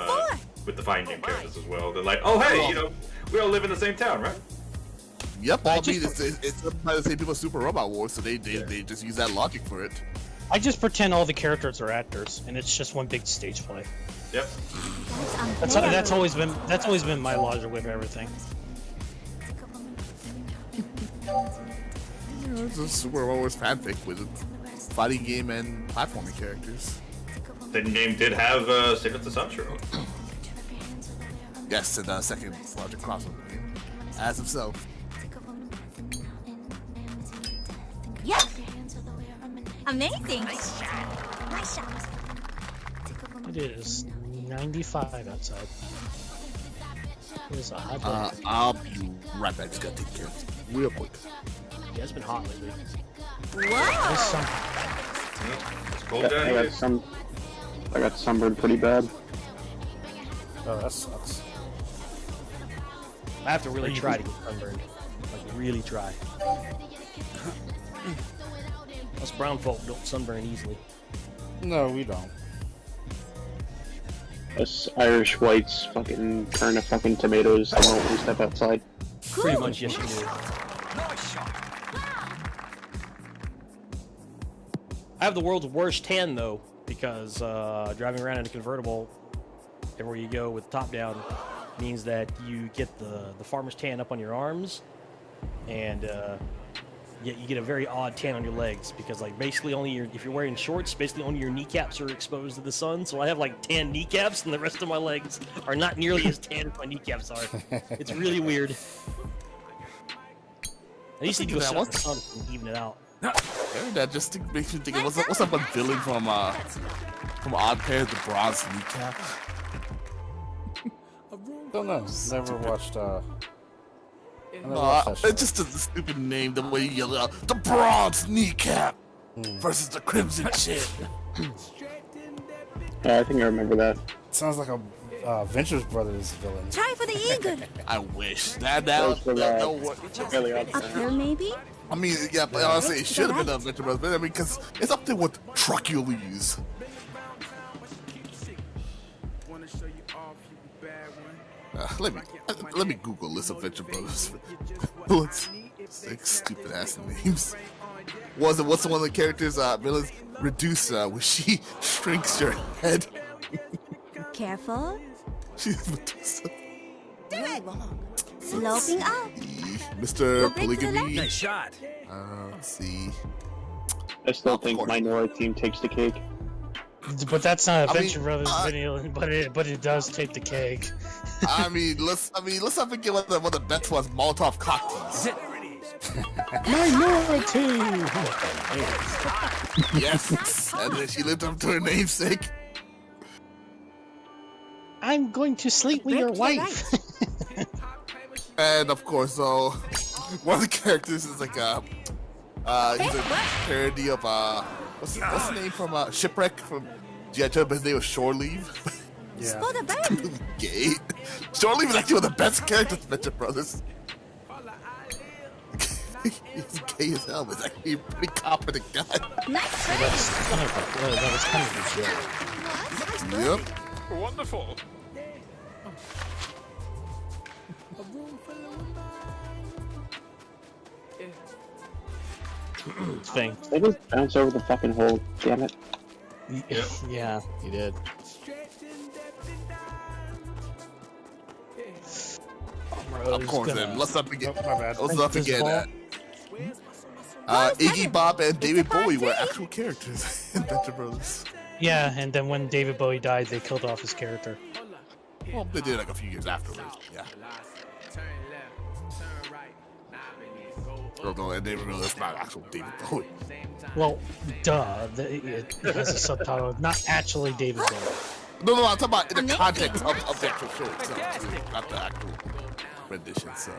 the fighting game characters as well. They're like, oh hey, we all live in the same town, right? Yep. All I mean, it's by the same people as Super Robot Wars, so they just use that logic for it. I just pretend all the characters are actors, and it's just one big stage play. Yep. That's always been my logic with everything. It's a Super Robot Wars fanfic with a fighting game and platforming characters. The game did have Secret of Sanshiro. Yes, and second Project Crossroad game, as himself. Yep. Amazing. Nice shot. Nice shot. It is 95 outside. It is a hot day. I'll be right back. Just gotta take care of this real quick. Yeah, it's been hot lately. Whoa. There's some- It's cold Yeah, down here. I got sunburned pretty bad. Oh, that sucks. I have to really try to get sunburned. Like, really try. Us brown folk don't sunburn easily. No, we don't. Us Irish whites fucking turn to fucking tomatoes the moment we step outside. Pretty much, yes, you do. I have the world's worst tan, though, because driving around in a convertible everywhere you go with top down means that you get the farmer's tan up on your arms, and you get a very odd tan on your legs, because like basically if you're wearing shorts, basically only your kneecaps are exposed to the sun. So I have like tan kneecaps, and the rest of my legs are not nearly as tan as my kneecaps are. It's really weird. I used to go sit out in the sun and even it out. That just makes me think. What's up with villain from Odd Pairs, the bronze kneecap? Don't know. Never watched. I never watched that show. It's just a stupid name. The way you yell out the bronze kneecap versus the crimson shit. Yeah, I think I remember that. Sounds like a Ventures Brothers villain. Try for the eagle. I wish that Really odd. Up there, maybe? I mean, yeah, but honestly, it should have been a Venture Brothers, but I mean, because it's up there with Truculese. Let me Google list of Venture Brothers. What's six stupid ass names? What's the one of the characters? Villains Medusa, where she shrinks your head. Careful. She's Medusa. Do it. Sloping up. Mr. Polygamy. Nice shot. Let's see. I still think Minority Team takes the cake. But that's not a I mean, Venture Brothers video, but it does take the cake. I mean, let's not forget what the best was. Molotov cocktails. Minority. Yes, and then she lived up to her namesake. I'm going to sleep with your wife. And of course, so one of the characters is like he's a parody of what's the name from Shipwreck from G.I. Joe, but his name was Shore Leave. Yeah. For the bed. Gay. Shore Leave is actually one of the best characters in Venture Brothers. He's gay as hell, but he's actually a pretty competent guy. Nice That was kind of a joke. Yep. Wonderful. It's fine. They just bounce over the fucking hole. Damn it. Yeah, you did. Of course, then. Let's not forget. Oh, my bad. Let's not forget that. Iggy Pop and David Bowie were actual characters in Venture Brothers. Yeah, and then when David Bowie died, they killed off his character. Well, they did like a few years afterwards. Yeah. Although and David Bowie is not actual David Bowie. Well, duh. It has a subtitle, not actually David Bowie. No, I'm talking about in the context of the actual show itself, too, not the actual rendition. So.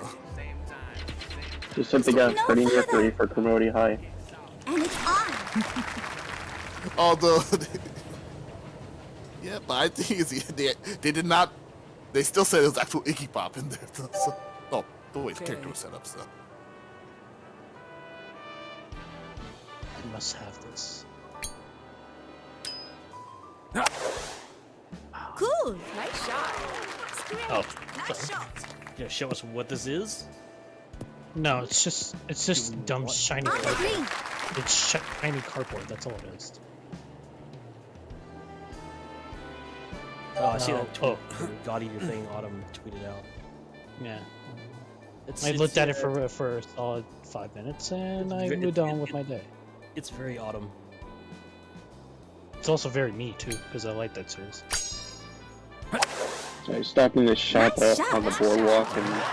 Just something got pretty near free for Kermode High. And it's on. Although, yeah, but I think they did not. They still said it was actual Iggy Pop in there. So, oh, the way his character was set up. So. I must have this. Cool. Nice shot. Oh, Nice shot. yeah, show us what this is. No, it's just dumb shiny On the cardboard. green. It's shiny cardboard. That's all it is. Oh, I see No. that tweet. God Eater thing Autumn tweeted out. Yeah. It's, I looked at it for a solid 5 minutes, and I moved on with my day. It's very Autumn. It's also very me too, because I like that series. So I stopped in this shop Nice shot. on the boardwalk, and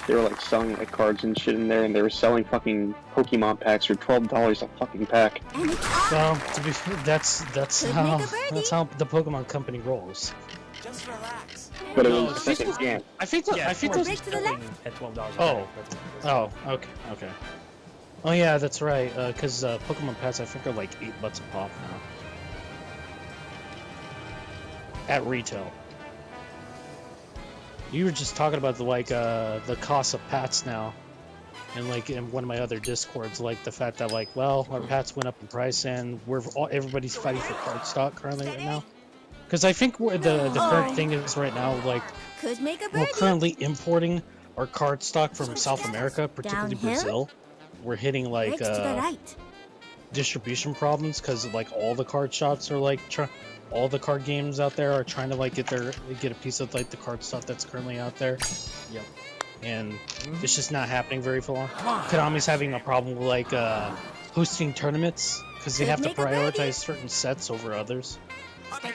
they were like selling like cards and shit in there, and they were selling fucking Pokemon packs for $12 a fucking pack. And it's on. Well, to be that's Could how make a birdie. that's how the Pokemon Company rolls. But it No, was the second can. I think Yeah, I think of those. course, Break to the selling at $12 a Oh. pack. That's- Oh, okay. Oh yeah, that's right. Because Pokemon Pets, I think, are like $8 a pop now at retail. You were just talking about the cost of pats now, and like in one of my other discords, like the fact that like, well, our pats went up in price, and everybody's fighting for card stock currently right now. Because I think the current thing is right now, like Could make a we're birdie. currently importing our card stock from South America, particularly Downhill? Brazil. We're hitting like Brakes to the right. distribution problems because like all the card shops are like all the card games out there are trying to like get a piece of like the card stock that's currently out there. Yep. And it's just not happening very long. Konami's having a problem with like hosting tournaments because they have to Could make a birdie. prioritize certain sets over others. I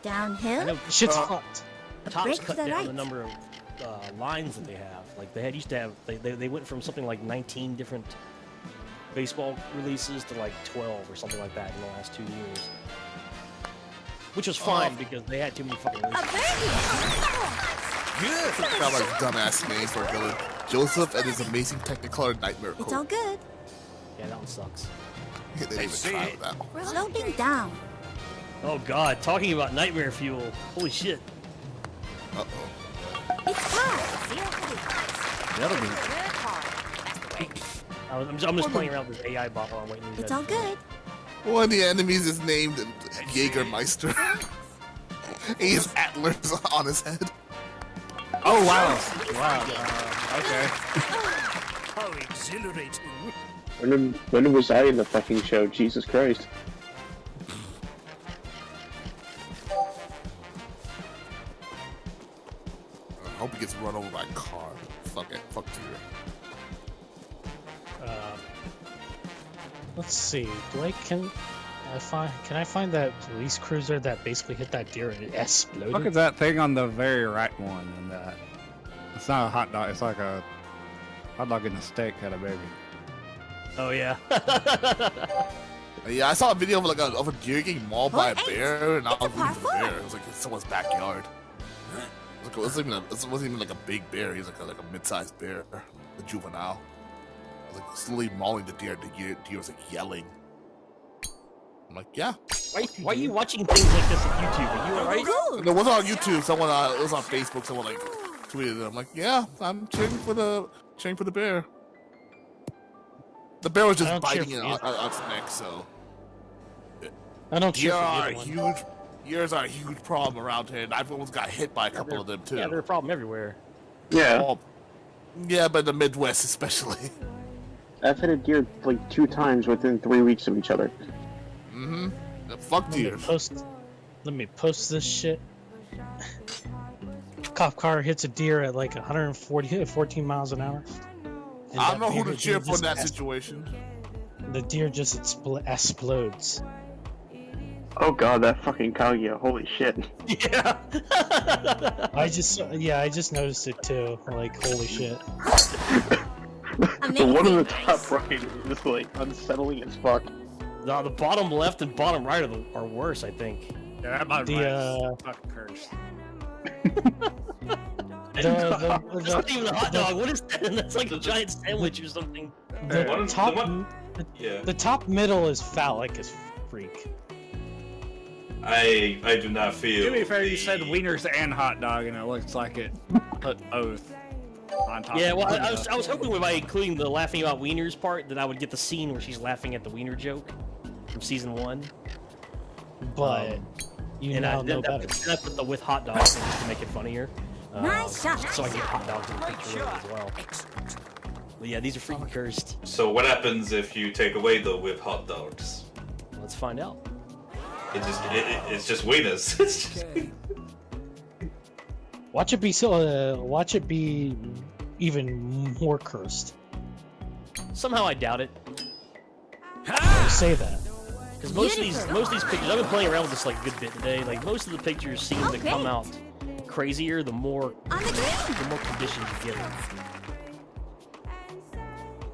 Downhill. know Shit's fucked. Topps Break cut the down right. the number of lines that they have. Like they used to have, they went from something like 19 different baseball releases to like 12 or something like that in the last 2 years. Which was fine because they had too many fucking A releases. birdie. Yeah, got like dumbass names for a villain. Joseph and his amazing Technicolor Nightmare It's all Code. good. Yeah, that one sucks. They didn't even try with that one. Sloping down. Oh god, talking about nightmare fuel. Holy shit. Uh-oh. It's time. That'll be. I'm just playing around with this AI bot while I'm waiting. It's all good. One of the enemies is named Jägermeister. He has antlers on his head. Oh wow! Wow. Okay. How exhilarating. When was I in the fucking show? Jesus Christ. I hope he gets run over by a car. Fuck it. Fuck you. Let's see. Can I find that police cruiser that basically hit that deer and it exploded? Look at that thing on the very right one, and that. It's not a hot dog. It's like a hot dog and a steak had a baby. Oh yeah. Yeah, I saw a video of of a deer getting mauled by a Point eight. bear, and I It's a was rooting for the par bear. It was like in someone's backyard. It wasn't even like a big bear. He was like a mid-sized bear, a juvenile. I was like slowly mauling the deer. The deer was like yelling. I'm like, yeah. Why are you watching things like this on YouTube? Are you alright? And it wasn't on YouTube. Someone it was on Facebook. Someone like tweeted it. I'm like, yeah, I'm cheering for the bear. The bear was I just don't cheer biting it for on either. its neck. So I don't cheer deer for are either one. huge. Deers are a huge problem around here, and I've almost got hit by a couple of them too. Yeah, they're a problem everywhere. Yeah. Oh, yeah, but the Midwest especially. I've hit a deer like 2 times within 3 weeks of each other. Mm-hmm. Fuck deer. Let me post this shit. Cop car hits a deer at like 14 miles an hour. And I don't that know who deer to cheer for in just that situation. The deer just explodes. Oh god, that fucking Kaguya, holy shit. Yeah. I just noticed it too. Like, holy shit. The one on the top right is just like unsettling as fuck. No, the bottom left and bottom right are worse, I think. Yeah, that bottom The, right is fucking cursed. It's not even a hot dog. What is that? That's like a giant sandwich or something. One- top, the one- Yeah. the top middle is phallic as freak. I do not feel. To be fair, you said the- wieners and hot dog, and it looks like it put both on top. Yeah, of well, one I was hoping by including the laughing about wieners part that I would get the scene where she's laughing at the wiener joke from season 1. But you And now I know did better. that, I put the with hot dogs in just to make it funnier. Nice shot. So I get hot dogs in the picture as well. But yeah, these are freaking cursed. So what happens if you take away the with hot dogs? Let's find out. It's just wieners. It's just- Watch it be even more cursed. Somehow I doubt it. Say that. Because most of these pictures, I've been playing around with this like a good bit today. Like most of the pictures seem to come out crazier the more conditions you give it.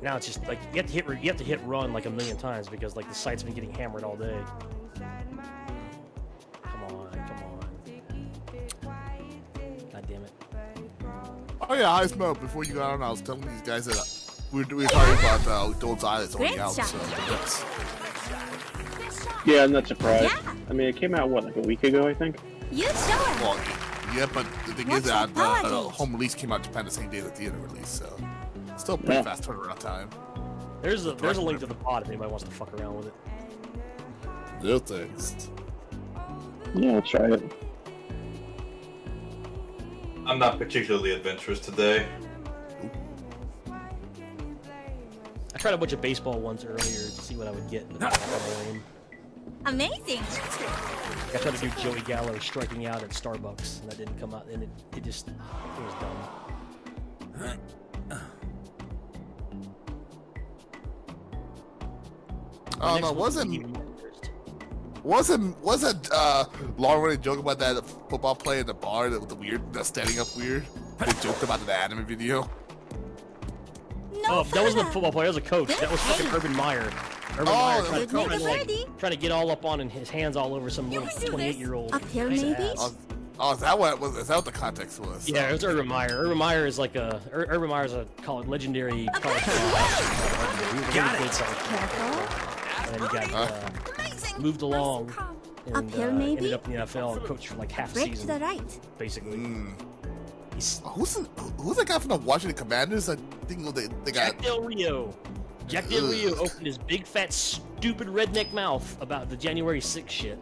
Now it's just like you have to hit run like a million times because like the site's been getting hammered all day. Come on. God damn it. Oh yeah, I smell. Before you got on, I was telling these guys that we were talking about those islands already Great out. shot. So yes. Yeah, I'm not surprised. Yeah. I mean, it came out what, like a week ago, I think. You show him. Well, yeah, but the thing What's is that that the power home release came out in Japan the same day that the theater release, so still pretty Yeah. fast turnaround time. There's a link to the pod if anybody wants to fuck around with it. Good things. Yeah, I'll try it. I'm not particularly adventurous today. I tried a bunch of baseball ones earlier to see what I would get in the game. Amazing. I tried to do Joey Gallo striking out at Starbucks, and that didn't come out, and it was dumb. Oh Next no, one wasn't even more interest. Long running joke about that football player in the bar with the weird, standing up weird? They joked about the anime video. No Oh, that wasn't a further. football player, that was a coach. That was fucking Urban Meyer. Urban Meyer that trying was to, coach. trying to get all up on and his hands all over some You little can do this. 28-year-old. Uphill, maybe? Oh, is that what was? Is that what the context was? Yeah, it was Urban Meyer. Urban Meyer is like Urban Meyer's a legendary college player. He was a really good college player. Careful. And then he got Amazing. moved along and Uphill, maybe? ended up in the NFL and coached for like half a Break to season, the right. basically. He's Who's that guy from the Washington Commanders? I think they got. Jack Del Rio. Jack Del Rio opened his big, fat, stupid redneck mouth about the January 6th shit.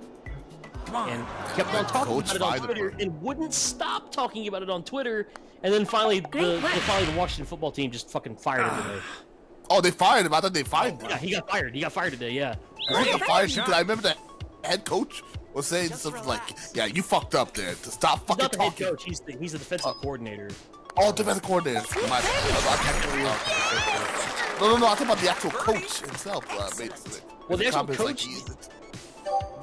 And kept on talking Coach about it on Feidemann. Twitter and wouldn't stop talking about it on Twitter. And then finally, the Washington football team just fucking fired him today. Oh, they fired him. I thought they fired him. Yeah, he got fired. He got fired today, yeah. I got fired because I remember the head coach was saying something like, "Yeah, you fucked up there. To stop He's fucking not the head talking." coach. He's the defensive coordinator. Oh, defensive coordinator. My No. I'm talking about the actual coach himself. Basically. Well, the His actual comments coach.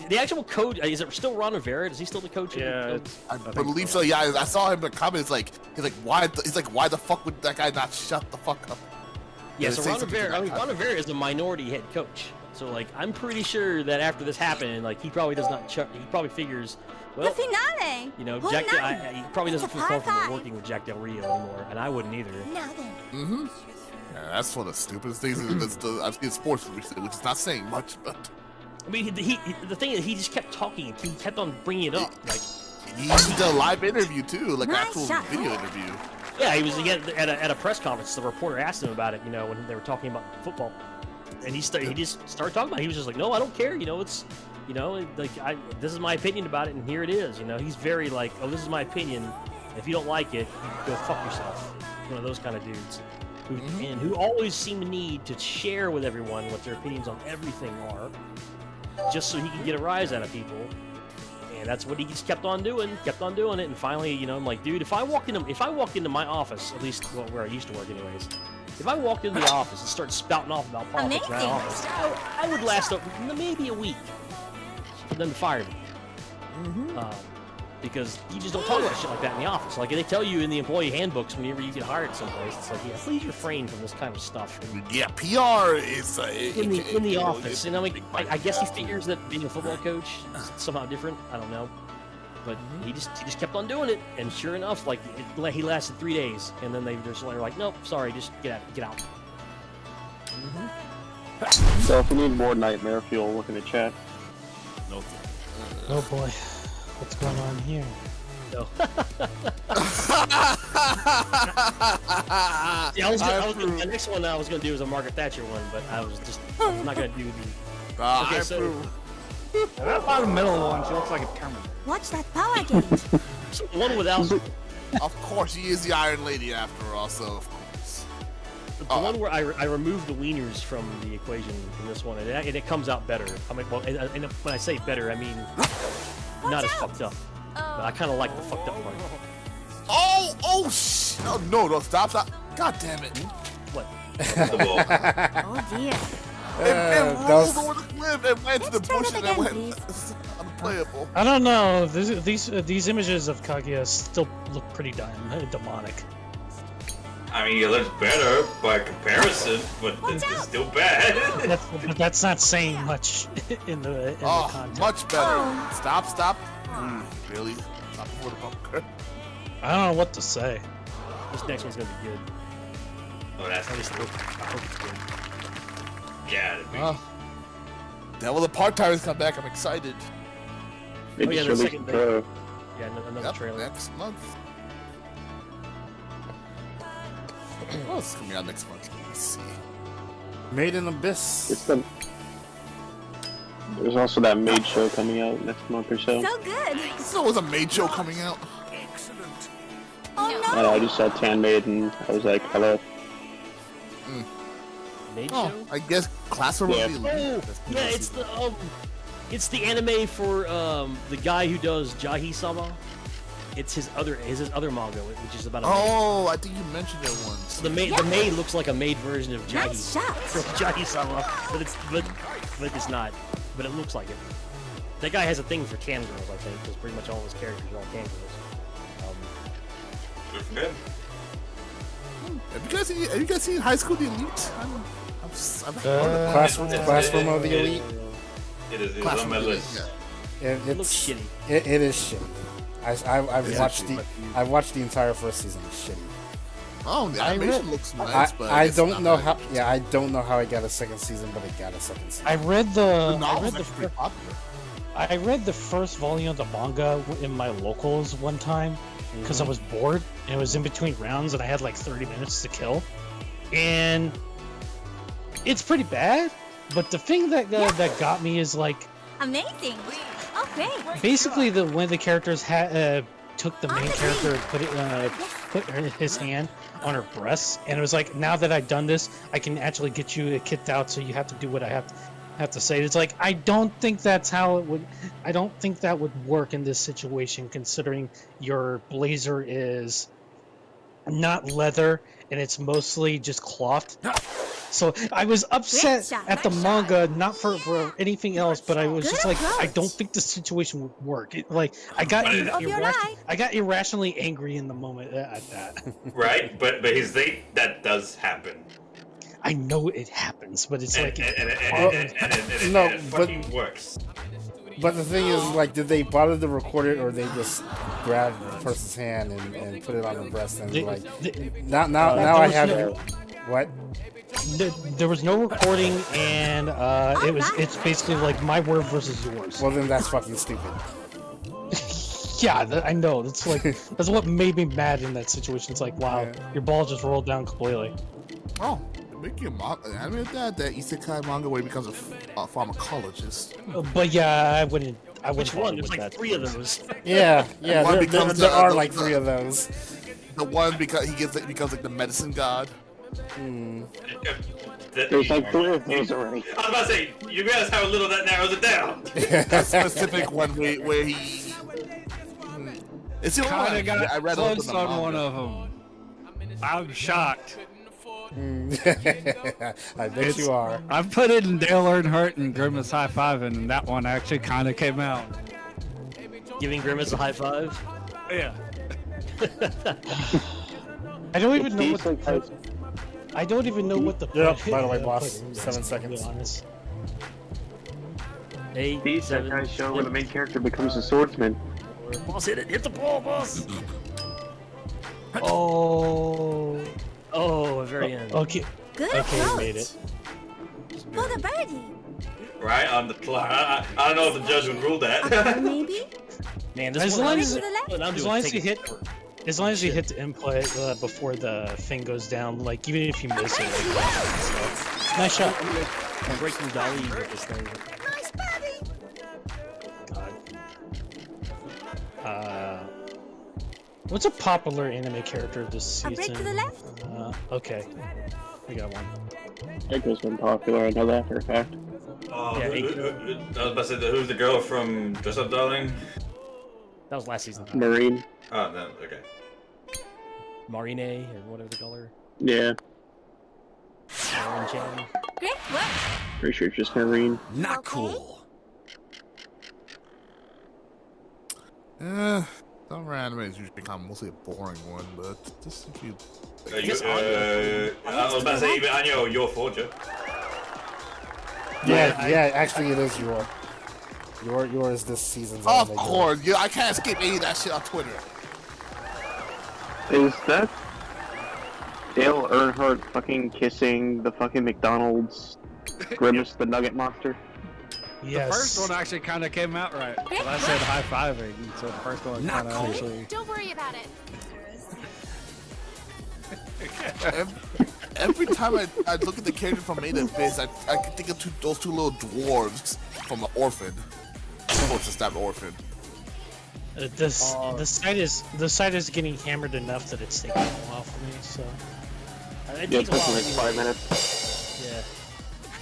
The actual coach is it still Ron Rivera? Is he still the coach? Yeah, I believe so. Yeah, I saw him in the comments. He's like, why? He's like, why the fuck would that guy not shut the fuck up? Yeah, They so say Ron something Rivera. to I mean, that Ron effect. Rivera is a minority head coach. So like, I'm pretty sure that after this happened, like he probably does not. He probably figures, The well, finale. you know, Who Jack. knows? He probably doesn't It's a feel par comfortable five. working with Jack Del Rio anymore, and I wouldn't either. Now then. Mm-hmm. Yeah, that's one of the stupidest things I've seen in sports recently, which is not saying much, but I mean, the thing is, he just kept talking. He kept on bringing it up. Like, he did a live interview too, like an Nice actual shot. video interview. yeah, he was again at a press conference. The reporter asked him about it. You know, when they were talking about football, and he just started talking about it. He was just like, no, I don't care. You know, it's, you know, like this is my opinion about it, and here it is. You know, he's very like, oh, this is my opinion. If you don't like it, go fuck yourself. One of those kind of dudes. Who always seem to need to share with everyone what their opinions on everything are, just so he can get a rise out of people. And that's what he just kept on doing it, and finally, you know, I'm like, dude, if I walk into my office, at least where I used to work anyways, if I walked into the office and started spouting off about politics in that Amazing. office, I would last up maybe a week for them to fire me. Because you just don't talk about shit like that in the office. Like they tell you in the employee handbooks whenever you get hired someplace, it's like, yeah, please refrain from this kind of stuff. Yeah, PR is In the office, and I mean, I guess he figures that being a football coach is somehow different. I don't know, but he just kept on doing it, and sure enough, like he lasted 3 days, and then they just were like, nope, sorry, just get out. So if you need more nightmare fuel, look in the chat. No. Oh boy, what's going on here? So. Yeah, the next one I was gonna do was a Margaret Thatcher one, but I'm not gonna do the. I Okay, so- approve. That bottom middle one, she looks like a Terminator. Watch that power gauge. So the one without Of course, she is the Iron Lady after all, so of course. the one where I removed the wieners from the equation in this one, and it comes out better. I mean, well, and when I say better, I mean not as fucked up. But I kind of like the fucked up part. Oh, no, stop. God damn it. What? Oh dear. It that rolled was- over the cliff and went to the Let's try bush that and it again, went unplayable. I don't know. These images of Kaguya still look pretty demonic. I mean, it looks better by comparison, but it's still bad. But that's not saying much in the context. Much better. Oh. Stop. Really? Stop before the bunker. I don't know what to say. This next one's gonna be good. Oh, that's At least I hope it's good. yeah. it'd be- Oh. Devil the Part-Timers come back. I'm excited. They Oh, yeah, just the released second the thing. pro. Yeah, another Yep, trailer. next month. Oh, it's coming out next month. Let's see. Made in Abyss. It's the. There's also that Maid show coming out next month or so. So good. So was a maid show coming out? Excellent. Oh no. I just saw Tan Maid and I was like, hello. Maid Oh, show? I guess Classroom Yeah. of the Elite. Yeah, it's the anime for the guy who does Jahi-sama. It's his other manga, which is about a maid. Oh, I think you mentioned it once. The maid looks like a maid version of Jahi Nice shot. from Jahi-sama, but it's not. But it looks like it. That guy has a thing for cam girls, I think, because pretty much all his characters are all cam girls. Good for him. Have you guys seen High School the Elite? Classroom of the Elite. It is. It's Classroom on my of the Elite, list. yeah. It looks shitty. It is shitty. I've watched the entire first season. It's shitty. Oh, the animation looks I, nice, but I it's don't not know that how. good. Yeah, I don't know how it got a second season, but it got a second season. I read The the novel's actually pretty popular. I read the first volume of the manga in my locals one time because I was bored and it was in between rounds and I had like 30 minutes to kill, and it's pretty bad. But the thing that got me is like Amazing. Oh, great. basically when the characters took the main character and put his hand on her breast, and it was like, now that I've done this, I can actually get you kicked out, so you have to do what I have to say. It's like, I don't think that's how it would. I don't think that would work in this situation, considering your blazer is not leather and it's mostly just cloth. So I was upset shot, at the nice manga, not for anything else, but I was just Good like, I approach. don't think the situation would work. Like I got Of your life. I got irrationally angry in the moment at that. Right, but his thing that does happen. I know it happens, but it's like And No, it but- fucking works. But the thing is, like, did they bother to record it, or they just grabbed the person's hand and put it on her breast and They- like, they- now there I was have no- what? there was no recording, and it's basically like my word versus yours. Well, then that's fucking stupid. Yeah, I know. That's like that's what made me mad in that situation. It's like, wow, Yeah. your ball just rolled down completely. Oh, making a anime of that isekai manga where he becomes a pharmacologist. But yeah, I wouldn't. Which one? bother There's with like that. 3 of those. Yeah, One there becomes there the- are the- like the- 3 of those. The one because he becomes like the medicine god. There's like 3 of those already. I was about to say, you realize how little that narrows it down. That specific one where he. It's the only Kinda one got I read up in close the on manga. one of them. I'm shocked. I bet you are. I put it in Dale Earnhardt and Grimace High Five, and that one actually kind of came out. Giving Grimace a high five. Yeah. I don't even know what Decent type. I don't even know what the. Yep, by the way, put boss, in this, 7 to be seconds. honest. 8, These that 7. kind of show where the main character becomes a swordsman. Boss, hit it! Hit the ball, boss! Oh. Oh, very end. Okay. Good Okay, approach. you made it. For the birdie. Right on the clock. I don't know if the judge would rule that. Or maybe. Man, this As one, long Right as- to the left. what I'm As doing long is as you taking hit, forever. as long as you hit the input before the thing goes down, like even if you miss it, like, nice shot. I'm breaking Dolly with this thing. Nice birdie. God. What's a popular anime character this A season? break to the left. Okay, we got one. Echo's been popular, I know that for a fact. Oh, Yeah, I was about to say, who's the girl from Dress Up Darling? That was last season. Marine. Oh, no, okay. Marine, or whatever they call her. Yeah, Marine Chan. Great work. pretty sure it's just Marine. Not Okay. cool. Some animes usually become mostly a boring one, but this if you. I was about to say, even Anyo, your forger. Yeah, actually, it is yours this season's. Of anime. course, yeah, I can't skip any of that shit on Twitter. Is that Dale Earnhardt fucking kissing the fucking McDonald's Grimace the Nugget Monster. Yes. The first one actually kind of came out right. But I said high fiving, so the first one kind of actually. Don't worry about it. Every time I look at the character from Made in Abyss, I can think of those two little dwarves from Orphan. Oh, it's just that Orphan. The site is getting hammered enough that it's taking a while for me. So It Yeah, takes it a took while me like anyway. 5 minutes. Yeah.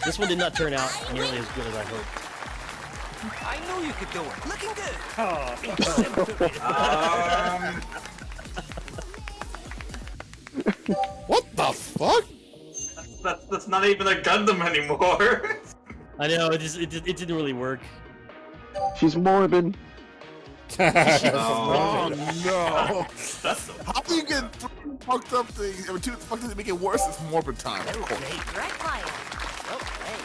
This one did not turn out nearly as good as I hoped. I know you could do it. Looking good. What the fuck? That's not even a Gundam anymore. I know, it didn't really work. She's morbid. Oh no! That's How do you get three fucked up things? I mean, two fucked things that make it worse. It's morbid time. Of course. Right client. Okay.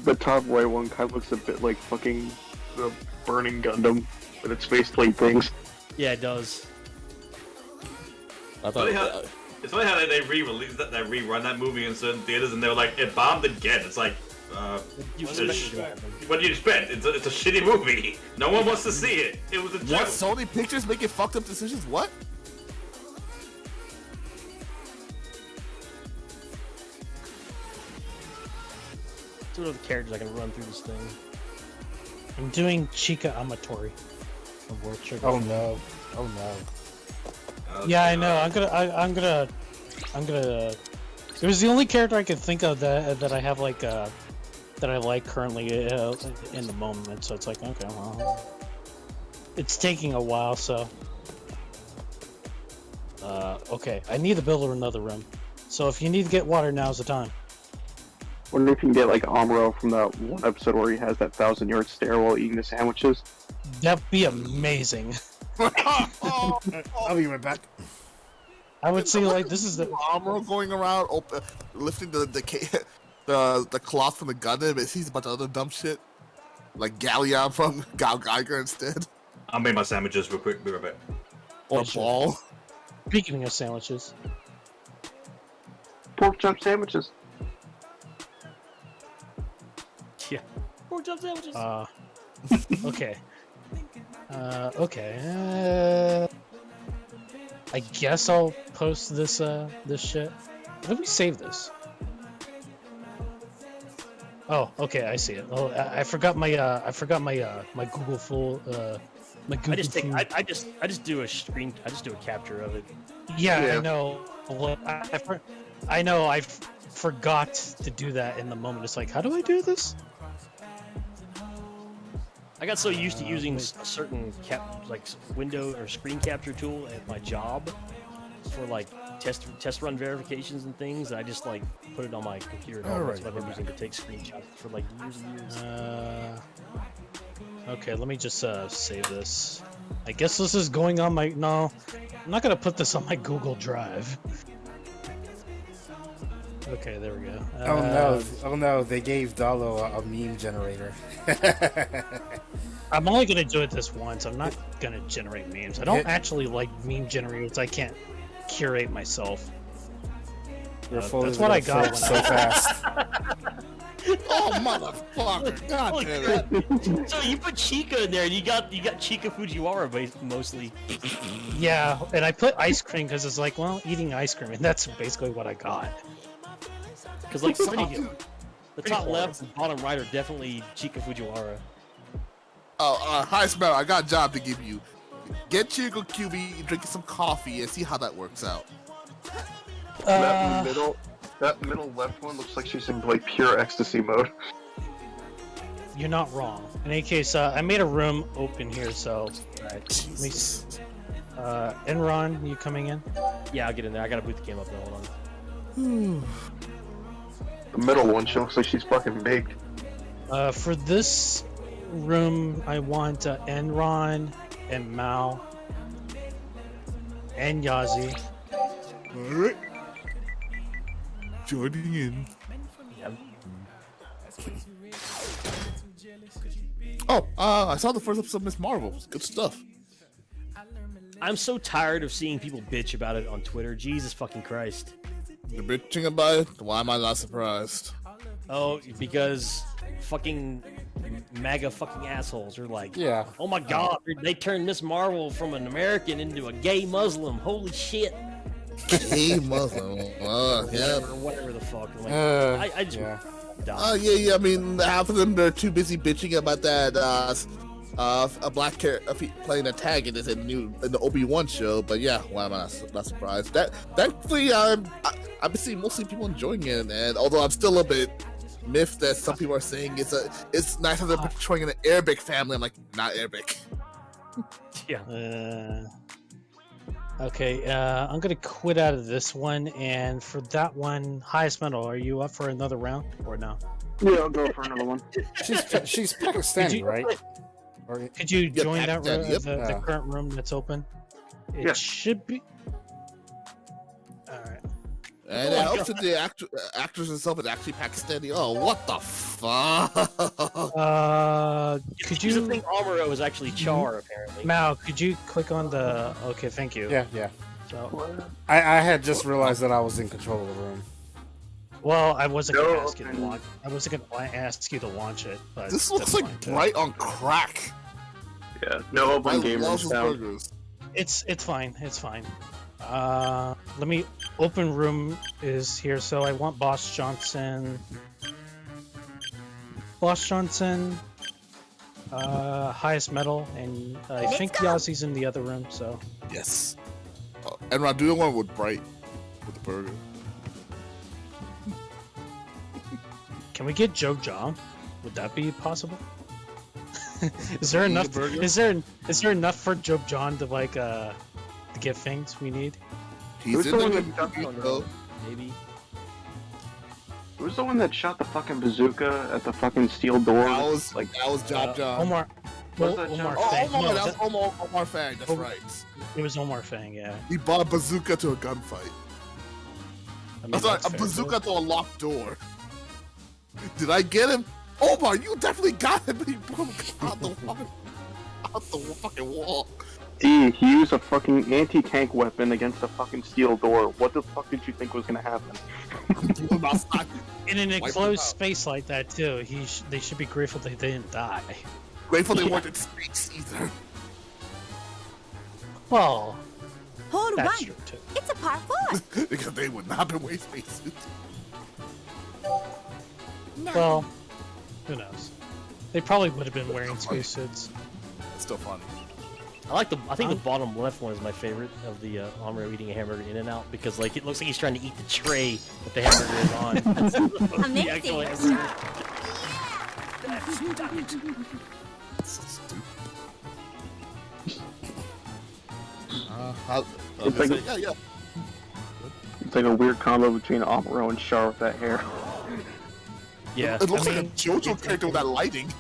The top right one kind of looks a bit like fucking the burning Gundam with its faceplate things. Yeah, it does. I thought it's funny how they re-release that, rerun that movie in certain theaters, and they're like, it bombed again. It's like, what do you expect? It's a shitty movie. No one wants to see it. It was a joke. What? Sony Pictures making fucked up decisions? What? Two other characters I can run through this thing. I'm doing Chica Amatori from World Trigger. Oh no! Oh no! Yeah, I know. I'm gonna. It was the only character I could think of that I have like that I like currently in the moment. So it's like, okay, well, it's taking a while. So, okay, I need to build another room. So if you need to get water, now's the time. Wonder if you can get like Amuro from that one episode where he has that 1,000-yard stare while eating the sandwiches. That'd be amazing. I'll be right back. I would say like this is the Amuro going around lifting the cloth from the Gundam, and sees a bunch of other dumb shit like Galleon from Gal Geiger instead. I'll make my sandwiches real quick. Be right back. Or a ball. Speaking of sandwiches, Pork chop sandwiches. Yeah. Pork chop sandwiches. okay. Okay. I guess I'll post this this shit. How do we save this? Oh, okay, I see it. Oh, I forgot my my Google full my Google. I just do a screen. I just do a capture of it. Yeah. I know. Well, I know. I forgot to do that in the moment. It's like, how do I do this? I got so used to using a certain window or screen capture tool at my job for like test run verifications and things. I just like put it on my computer. That's what I've been using to take screenshots for like years and years. Okay, let me just save this. I guess this is going on my no. I'm not gonna put this on my Google Drive. Okay, there we go. Oh no! Oh no! They gave Dalo a meme generator. I'm only gonna do it this once. I'm not gonna generate memes. I don't actually like meme generators. I can't curate myself. That's what I got so fast. Oh motherfucker! God damn it! So you put Chica in there, and you got Chica Fujiwara mostly. Yeah, and I put ice cream because it's like, well, eating ice cream, and that's basically what I got. Because like the top left and bottom right are definitely Chica Fujiwara. Oh, hi Sparrow. I got a job to give you. Get Chico QB, drink some coffee, and see how that works out. That middle left one looks like she's in like pure ecstasy mode. You're not wrong. In any case, I made a room open here, so. Alright. Enron, you coming in? Yeah, I'll get in there. I gotta boot the game up now. Hold on. The middle one, she looks like she's fucking big. For this room, I want Enron and Mao and Yazi. Alright. Joining in. Oh, I saw the first episode of Miss Marvel. Good stuff. I'm so tired of seeing people bitch about it on Twitter. Jesus fucking Christ. You're bitching about it? Why am I not surprised? Oh, because fucking MAGA fucking assholes are like, Yeah. oh my god, they turned Miss Marvel from an American into a gay Muslim. Holy shit. Gay Muslim. Yeah. Or whatever the fuck. I'm like, I just yeah. Oh yeah. I mean, half of them are too busy bitching about that. A black character playing antagonist in the Obi-Wan show. But yeah, why am I not surprised? Thankfully, I've been seeing mostly people enjoying it, and although I'm still a bit miffed that some people are saying it's nice how they're portraying an Arabic family. I'm like, not Arabic. Yeah. Okay, I'm gonna quit out of this one, and for that one, Highest Metal, are you up for another round or no? Yeah, I'll go for another one. She's Pakistani, right? Or, Could you join that room, yep. the current room that's open? It should be. All right. And it helps that the actress herself is actually Pakistani. Oh, what the fuck? Could The you, thing Amuro is actually Char, apparently. Mal? Could you click on the? Okay, thank you. yeah. So, I had just realized that I was in control of the room. well, I wasn't gonna ask you to launch. I wasn't gonna ask you to launch it, but This looks that's like fine, too. Bright on crack. Yeah, no open I game love rooms his found. burgers. It's fine. It's fine. Let me. Open room is here, so I want Boss Johnson. Highest Metal, and I think Yazzie's in the other room. So Yes. And I do the one with Bright with the burger. can we get Joe John? Would that be possible? Is there Eat enough? the burger? Is there enough for Joe John to to get things we need? He's Who's in the one the that movie, shot though. Maybe. Who's the one that shot the fucking bazooka at the fucking steel door? That was Job John. Omar. Was that Omar John? Fang. Omar, No, that was Omar Fang, that's Oh. right. it was Omar Fang. Yeah. He bought a bazooka to a gunfight. I mean, That's right, that's a fair, bazooka to a locked door. Did I get him? Omar, you definitely got him, but he blew him out the fucking wall. D, he used a fucking anti-tank weapon against a fucking steel door. What the fuck did you think was gonna happen? Blew him outside. In an Wipe him enclosed out. space like that too, they should be grateful that they didn't die. Grateful they weren't in space either. Well, Hold that's one. true too. It's a par 4. Because they would not have been wearing spacesuits. Well, who knows? They probably would have been wearing spacesuits. It's still funny. I think the bottom left one is my favorite of the Amuro eating a hamburger in and out because like it looks like he's trying to eat the tray that the hamburger is on. That's the actual Amazing. hamburger. It's so stupid. It's like- yeah. It's like a weird combo between Amuro and Char with that hair. Yeah. It looks I like a mean, JoJo character with that lighting.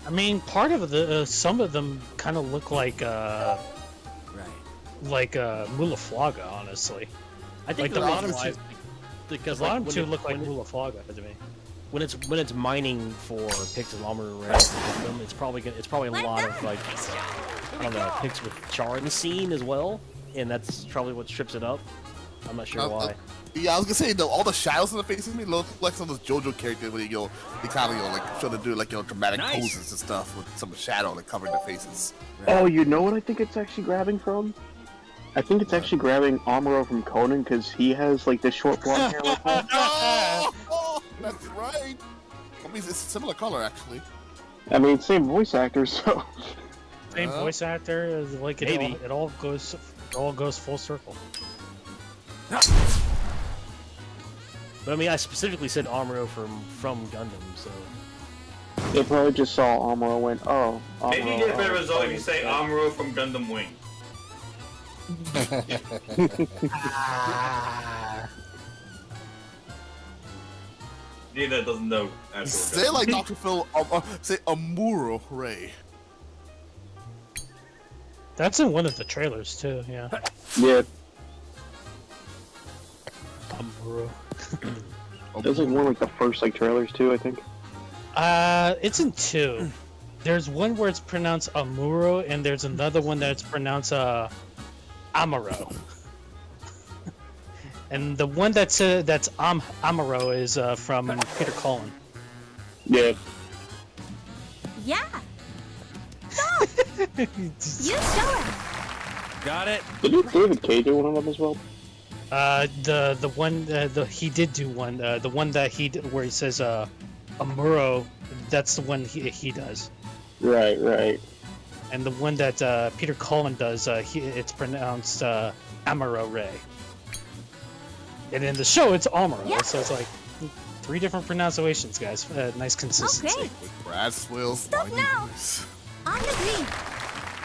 I mean, part of the some of them kind of look like Mulaflaga, honestly. I think like the the bottom bottom two, because The bottom like, two when look like when it- Mulaflaga to me. when it's mining for pics of Amuro Ray, it's probably a lot of like I don't know pics with Char in the scene as well, and that's probably what strips it up. I'm not sure why. Yeah, I was gonna say though, all the shadows on the faces me look like some of those JoJo characters where they kind of like trying to do like dramatic poses and stuff with some shadow like covering their faces. Oh, you know what I think it's actually grabbing from? I think it's actually grabbing Amuro from Conan because he has like this short blonde hair like that. Oh, that's right. I mean, it's a similar color actually. I mean, same voice actor, so. Same voice actor, is like Maybe. it all goes full circle. But I mean, I specifically said Amuro from Gundam, so They probably just saw Amuro and went, oh, Amuro. Maybe you get a better oh, result if you say Amuro from Gundam Wing. Neither doesn't know. Say like Dr. Phil, say Amuro Ray. That's in one of the trailers too. Yeah. Yeah, Amuro. there's like one of like the first like trailers too, I think. It's in two. There's one where it's pronounced Amuro, and there's another one that's pronounced Amuro. And the one that's Amuro is from Peter Cullen. Yeah. Yeah. Stop. You show him. Got it. Did David Cage do one of them as well? The one he did do one. The one that he did, where he says Amuro, that's the one he does. Right. And the one that Peter Cullen does, it's pronounced Amuro Ray. And in the show, it's Amuro. Yeah. So it's like 3 different pronunciations, guys. Nice consistency. Okay. Brad Swills. Stop now. On the green.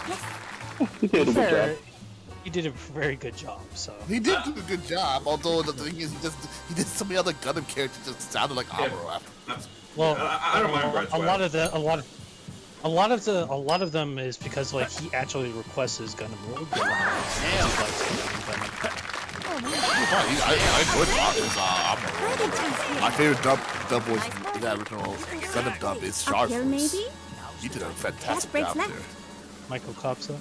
Yes. He did a good job. He did a very good job. So He did do a good job, although the thing is, he did some of the other Gundam characters just sounded like Amuro after. well, I don't mind Brad a lot of them is because like he actually requests his Gundam World. I enjoyed Amuro. My favorite dub was that original Gundam dub is Uphill Sharp. maybe? He did a fantastic breaks job left. there. Michael Kopsa.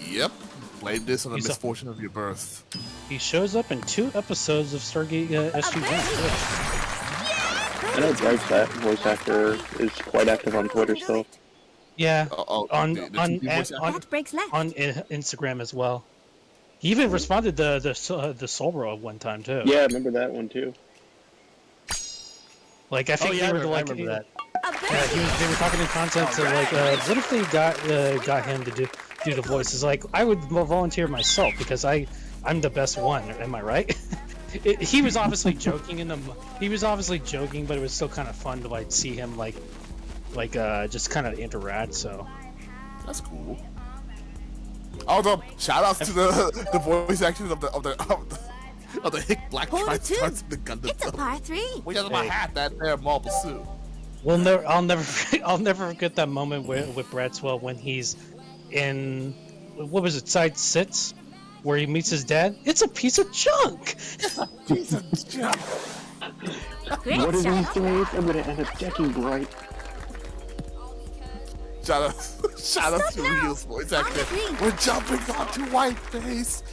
Yep. Blame this on the He's a- misfortune of your birth. He shows up in 2 episodes of Stargate SG-1. I know Bryce, that voice actor, is quite active on Twitter still. Yeah, on the TV voice actor? That breaks left. on Instagram as well. He even responded to the Solbro one time too. Yeah, I remember that one too. Like I think they were like, I remember that. yeah, they were talking in context of like, what if they got him to do the voices? Like, I would volunteer myself because I'm the best one. Am I right? He was obviously joking he was obviously joking, but it was still kind of fun to like see him like just kind of interact. So That's cool. Although, shout outs to the voice actors of the Hick Black Hold it too. Triceratops in the Gundam. It's a par 3. Which has my hat, that there marble suit. I'll never forget that moment with Bradswell when he's in, what was it, Side 6, where he meets his dad. It's a piece of junk. Piece of junk. Great What did he shot. say? I'm gonna end up decking Bright. Shout out to Rio's voice actor. We're jumping onto Whiteface.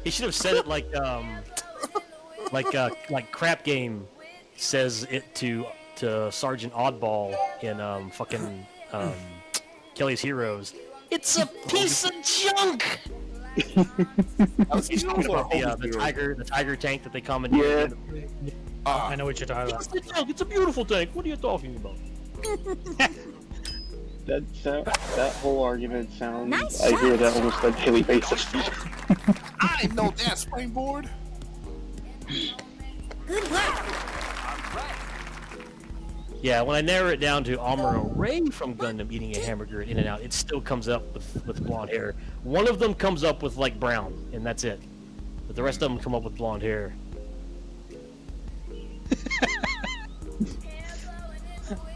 He should have said it like Crap Game says it to Sergeant Oddball in Kelly's Heroes. It's a piece of junk. He's talking about the tiger tank that they commandeered. Yeah. I know what you're talking about. It's a junk. It's a beautiful tank. What are you talking about? That whole argument sounds. Nice I hear shot. that almost on a daily basis. I know that springboard. Good work. Yeah, when I narrow it down to Amuro Ray from Gundam eating a hamburger in and out, it still comes up with blonde hair. One of them comes up with like brown, and that's it. But the rest of them come up with blonde hair.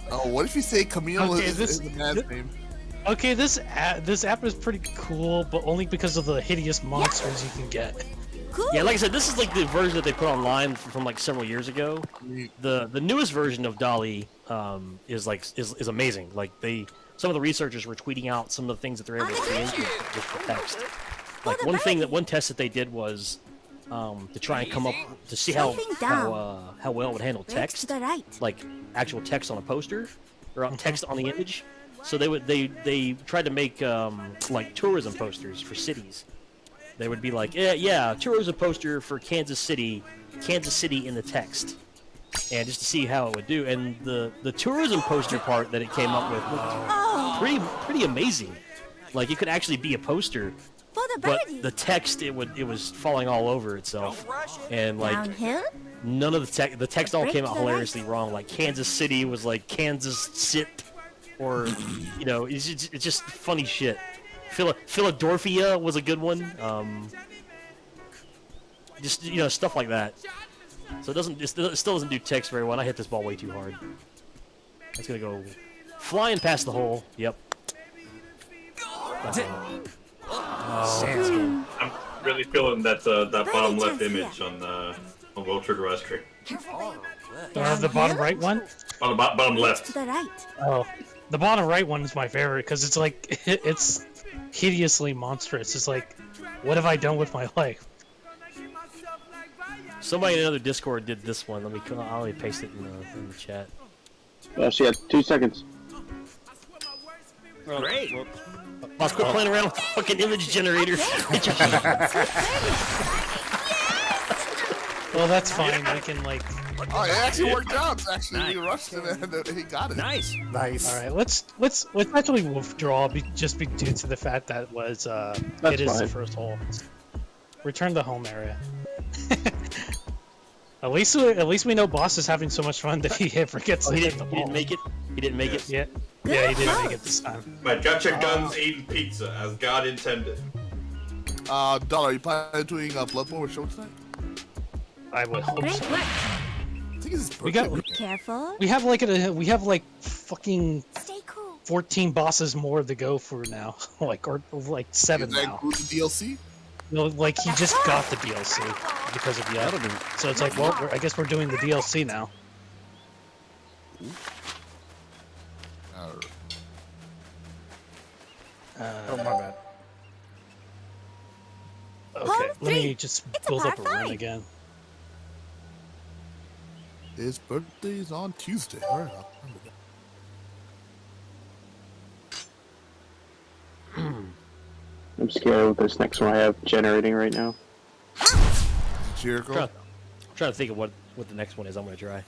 Oh, what if you say Camille Okay, is the man's name? Okay, this app is pretty cool, but only because of the hideous monsters you can get. Cool. Yeah, like I said, this is like the version that they put online from like several years ago. The newest version of DALL-E is amazing. Like some of the researchers were tweeting out some of the things that they're able to change with the text. Like one test that they did was to try and come up to see how well it would handle Breaks text, to the right. like actual text on a poster or text on the image. So they tried to make like tourism posters for cities. They would be like, yeah, tourism poster for Kansas City in the text, and just to see how it would do. And the tourism poster part that it came up with looked pretty amazing. Like it could actually be a poster, For the but birdie. the text it was falling all over itself, and like Downhill. none of the text all Break came out to the right. hilariously wrong. Like Kansas City was like Kansas Sit, or it's just funny shit. Philadelphia was a good one. Just stuff like that. So it still doesn't do text very well. And I hit this ball way too hard. It's gonna go flying past the hole. Yep. I'm really feeling that bottom left image on World Trigger Rescue. The bottom right one? On the bottom left. To the right. Oh, the bottom right one is my favorite because it's like hideously monstrous. It's like, what have I done with my life? Somebody in another Discord did this one. I'll paste it in the chat. She had 2 seconds. Great. Let's quit playing around with the fucking image generator. Well, that's fine. We can like. Oh, it actually worked out. Actually, we rushed him and he got it. Nice. Nice. All right, let's actually withdraw just due to the fact that was it is the first hole. Return the home area. At least we know Boss is having so much fun that he forgets to hit the ball. He didn't make it. He didn't make it. Yeah, he didn't make it this time. My gotcha guns eating pizza as God intended. Dollar, are you planning on doing Bloodborne with Show tonight? I would hope Great so. work. I think it's his We birthday. got Careful. we have like fucking Stay cool. 14 bosses more to go for now, or 7 Does that now. include the DLC? No, like he just got the DLC because of That'll be. So it's like, well, I guess we're doing the DLC now. Oh, my bad. Okay, Hole let me 3. just It's a build up a par run five. again. His birthday's on Tuesday. All right, I'll remember that. I'm scared with this next one I have generating right now. Jericho? I'm trying to think of what the next one is. I'm gonna try.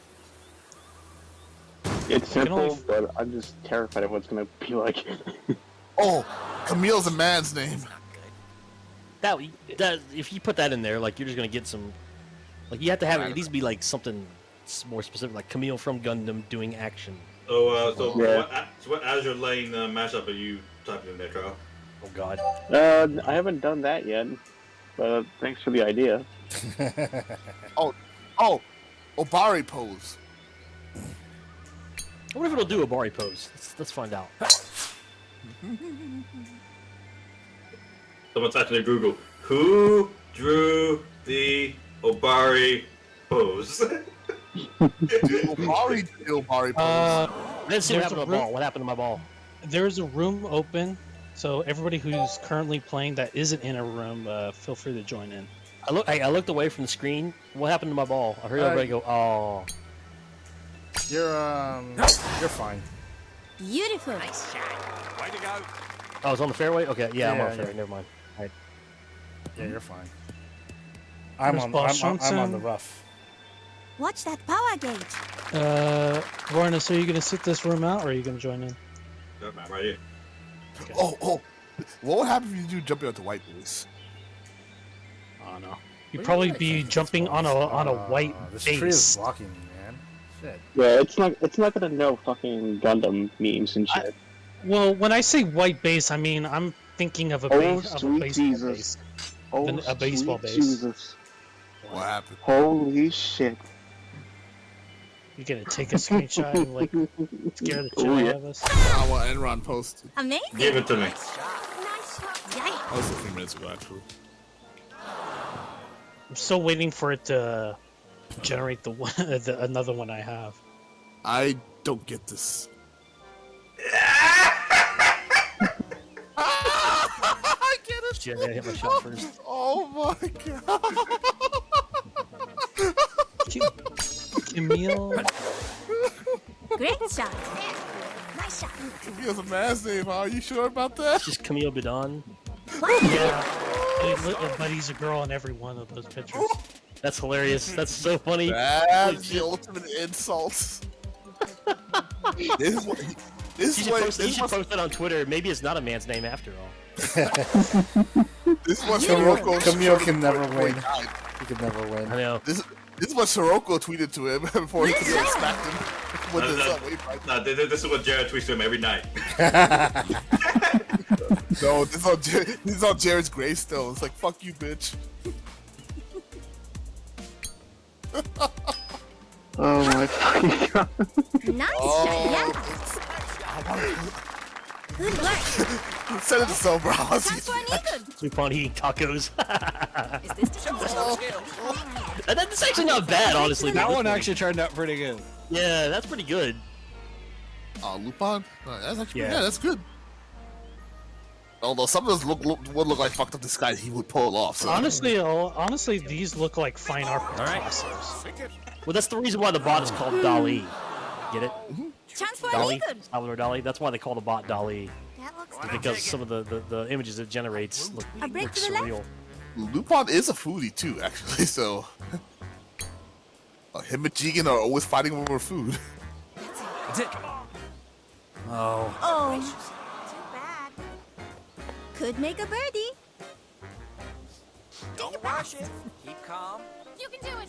It's can only simple, but I'm just terrified of what's gonna be like. Oh, Camille's a man's name. That if you put that in there, like you're just gonna get some. Like you have to have it. It needs to be like something more specific, like Camille from Gundam doing action. So, Yeah. what Azure Lane mashup are you typing in there, Carl? Oh God. I haven't done that yet, but thanks for the idea. Oh, Obari pose. I wonder if it'll do a Bari pose. Let's find out. Someone typed in Google, who drew the Obari pose? Obari did Obari pose. I didn't see what There's happened a to my ball. What happened to my ball? There's a room open, so everybody who's currently playing that isn't in a room, feel free to join in. I looked away from the screen. What happened to my ball? I heard everybody go, "Oh." You're fine. Beautiful. Nice shot. Way to go. Oh, it's on the fairway. Okay, yeah, I'm on Yeah, the fairway. yeah. Never mind. All right. Yeah, you're fine. I'm Where's on Boss I'm on Johnson? the rough. Watch that power gauge. Varnus, are you gonna sit this room out, or are you gonna join in? No, man, right here. Oh. What would happen if you do jumping onto white boys? Oh no. You'd probably be jumping on a white This tree is base. blocking me, man. Shit. Yeah, it's not gonna know fucking Gundam memes and shit. Well, when I say white base, I mean I'm thinking of a Oh, base of a sweet baseball Jesus. base. Oh, a baseball sweet base. Jesus. What happened? Holy shit. You're gonna take a screenshot and like scare the shit Oh, yeah. out of us. I want Enron posted. Amazing. Give it to me. Nice shot. Yikes. That was a few minutes ago, actually. I'm still waiting for it to generate the one, another one I have. I don't get this. I get it. Shit, I gotta hit my shot first. Oh my god. Camille. Great shot. Nice shot. Camille's a man's name, huh? Are you sure about that? It's just Camille Bidon. Yeah. But he's a girl in every one of those pictures. That's hilarious. That's so funny. That's the ultimate insult. This is what. This He is should, what. post, he should post that on Twitter. Maybe it's not a man's name after all. This is what Sirocco. Camille can never win. He can never win. I know. This is what Sirocco tweeted to him before he smacked him with his weight pipe. No, this is what Jared tweets to him every night. No, this is on Jared's gravestone. It's like, fuck you, bitch. Oh my fucking god. Nice Oh. shot. Yeah. Good work. Send it to Soul Bros. That's what I needed. Lupin eating tacos. Is this the That's actually not bad, honestly. That but one this actually turned out pretty good. Yeah, that's pretty good. Oh, Lupin? That's actually, Yeah. yeah, that's good. Although some of those would look like fucked up disguise he would pull off. So. Honestly, these look like fine art Picassos. Well, that's the reason why the bot is called Dali. Get it? Chance for Dali, a good. Salvador Dali. That's why they call the bot Dali. That looks Because some of the images it generates look A break to the left. surreal. Lupin is a foodie too, actually. So him and Jigen are always fighting over food. That's it. Oh. Oh. Too bad. Could make a birdie. Don't rush it. Keep calm. You can do it.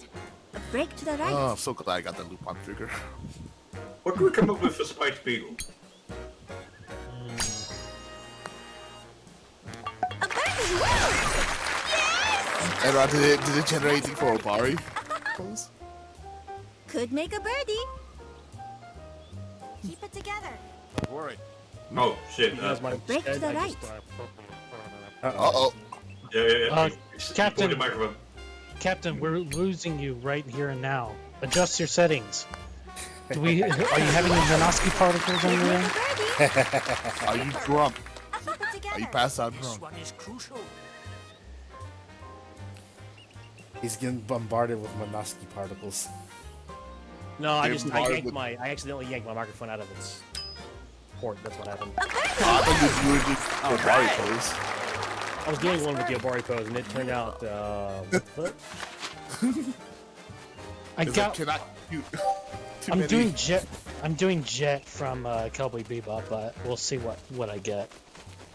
A break to the right. Oh, I'm so glad I got that Lupin figure. What can we come up with for Spiked Beetle? A birdie. Woo! Yes! And did it generate anything for Obari? Could make a birdie. Keep it together. Worried. Oh shit! You guys might have Break to said, the I right. just, Uh-oh. Yeah. Captain. The microphone. Captain, we're losing you right here and now. Adjust your settings. Are you having Minovsky particles on your Make end? a birdie. Are you drunk? Keep it together. Are you passed out This drunk? one is crucial. He's getting bombarded with Minovsky particles. No, I Bombarded yanked with- I accidentally yanked my microphone out of its port. That's what happened. A birdie. I thought you were just Obari pose. I was doing one with the Obari pose, and it turned out. What? I'm doing Jet from Cowboy Bebop, but we'll see what I get.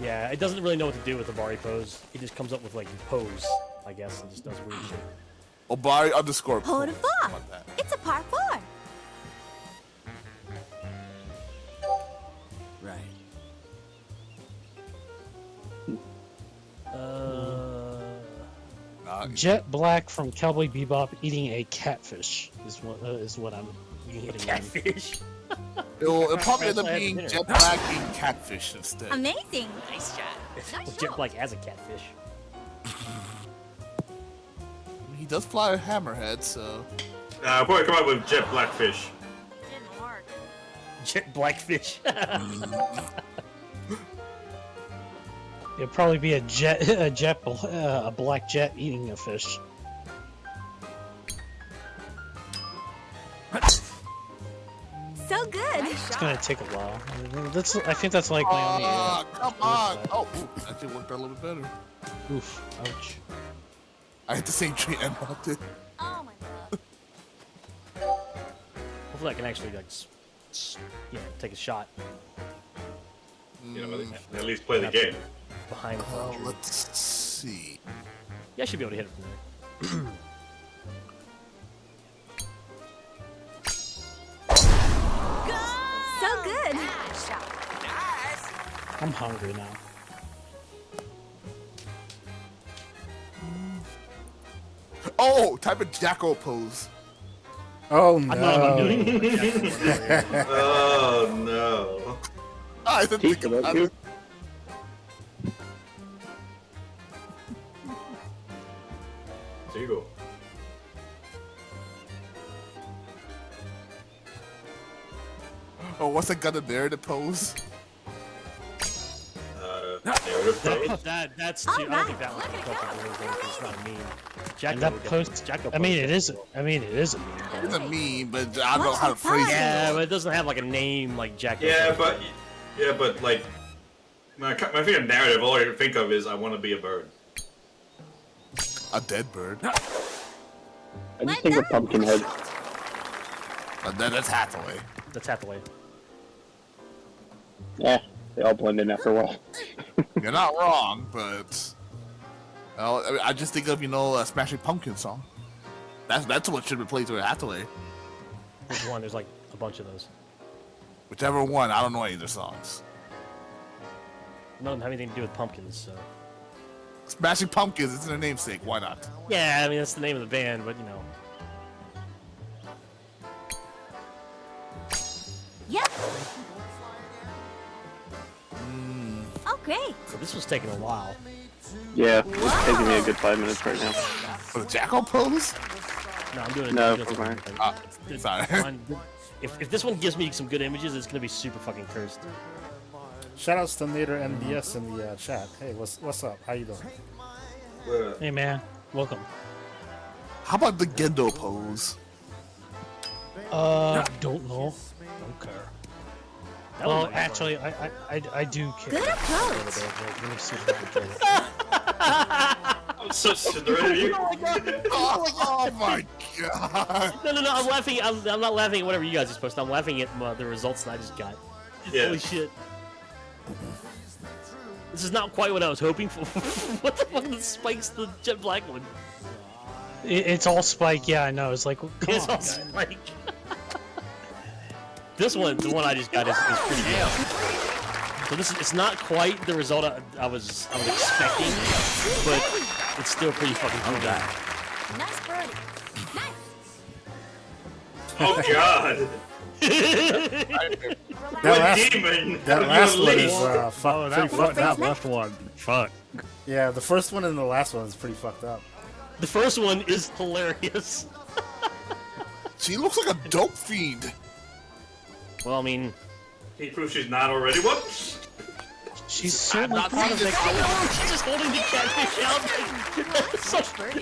Yeah, it doesn't really know what to do with the Obari pose. It just comes up with like pose, I guess, and just does weird shit. Obari underscore. Hold a How four. about that? It's a par four. Right. Jet Black from Cowboy Bebop eating a catfish is what I'm hearing. Catfish. It'll probably end up That's being dinner. Jet Black eating catfish instead. Amazing. Nice shot. Nice Jet shot. Black as a catfish. He does fly a hammerhead, so. I'll probably come up with Jet Blackfish. Didn't work. Jet Blackfish. It'll probably be a black jet eating a fish. So good. It's gonna take a while. I think that's like my only. Come on! Oh, ooh, actually worked out a little bit better. Oof! Ouch! I hit the same tree and knocked it. Oh my god. Hopefully, I can actually like, take a shot You know, at least play the game. behind the Well, tree. let's see. Yeah, I should be able to hit it from there. So good. Nice. I'm hungry now. Oh, type of Jacko pose. Oh I know what I'm no! doing. Oh no! I didn't Keep think it about up, it. you. There you go. Oh, what's a gun there to pose? Narrative pose. That's. All I don't right. think that one's appropriate. It's not a meme. And Jacko that would post. get- Jacko I mean, post it is. I mean, it is a meme. It's a meme, but I don't know how to phrase Yeah, it. but it doesn't have like a name like Jacko. Yeah, but like my favorite narrative. All I can think of is I want to be a bird. A dead bird. I just think of Pumpkinhead. And then that's Hathaway. That's Hathaway. Yeah, they all blend in after a while. You're not wrong, but I just think of a Smashing Pumpkins song. That's what should be played to Hathaway. Which one? There's like a bunch of those. Whichever one, I don't know any of their songs. None of them have anything to do with pumpkins, so. Smashing Pumpkins, it's their namesake. Why not? Yeah, I mean that's the name of the band, but Yep. Oh, great. So this was taking a while. Yeah, it's taking me a good 5 minutes right now. For the Jacko pose? No, I'm doing it. No, I'm doing for mine. something. Sorry. If this one gives me some good images, it's gonna be super fucking cursed. Shout outs to Nader NBS in the chat. Hey, what's up? How you doing? Hey man, welcome. How about the Gendo pose? Don't know. Don't care. Well, actually, I do care. Good approach. Let me see if I can I'm so considerate of you. Oh my god! No, I'm laughing. I'm not laughing at whatever you guys are supposed to. I'm laughing at the results that I just got. Yeah. Holy shit. This is not quite what I was hoping for. What the fuck? The Spike's the jet black one. It's all Spike, yeah, I know. It's like, come It's on, all guys. Spike. This one, the one I just got, is pretty good. So it's not quite the result I was expecting, but it's still pretty fucking cool. Nice birdie. Nice. Oh god. That last one is pretty fucked up. left one. Fuck. Yeah, the first one and the last one is pretty fucked up. The first one is hilarious. She looks like a dope fiend. Well, I mean, He proves she's not already. Whoops. She's certainly proud of that. she's just holding the catfish out.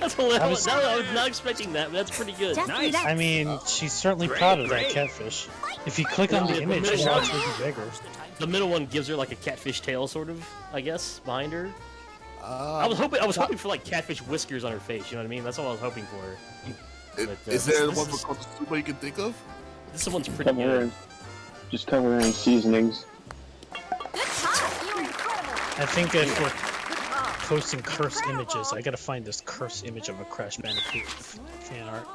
That's hilarious. I was not expecting that, but that's pretty good. Just Nice. relax. I mean, she's certainly proud of that catfish. If you click on the Yeah, image, the it's middle actually one. bigger. The middle one gives her like a catfish tail, sort of, I guess, behind her. I was hoping for like catfish whiskers on her face. You know what I mean? That's all I was hoping for. Is there one for Konosuba you can think of? This one's pretty Cover her good. in, just cover her in seasonings. Good job. You were incredible. I think if we're posting cursed images, I gotta find this cursed image of a Crash Bandicoot fan art.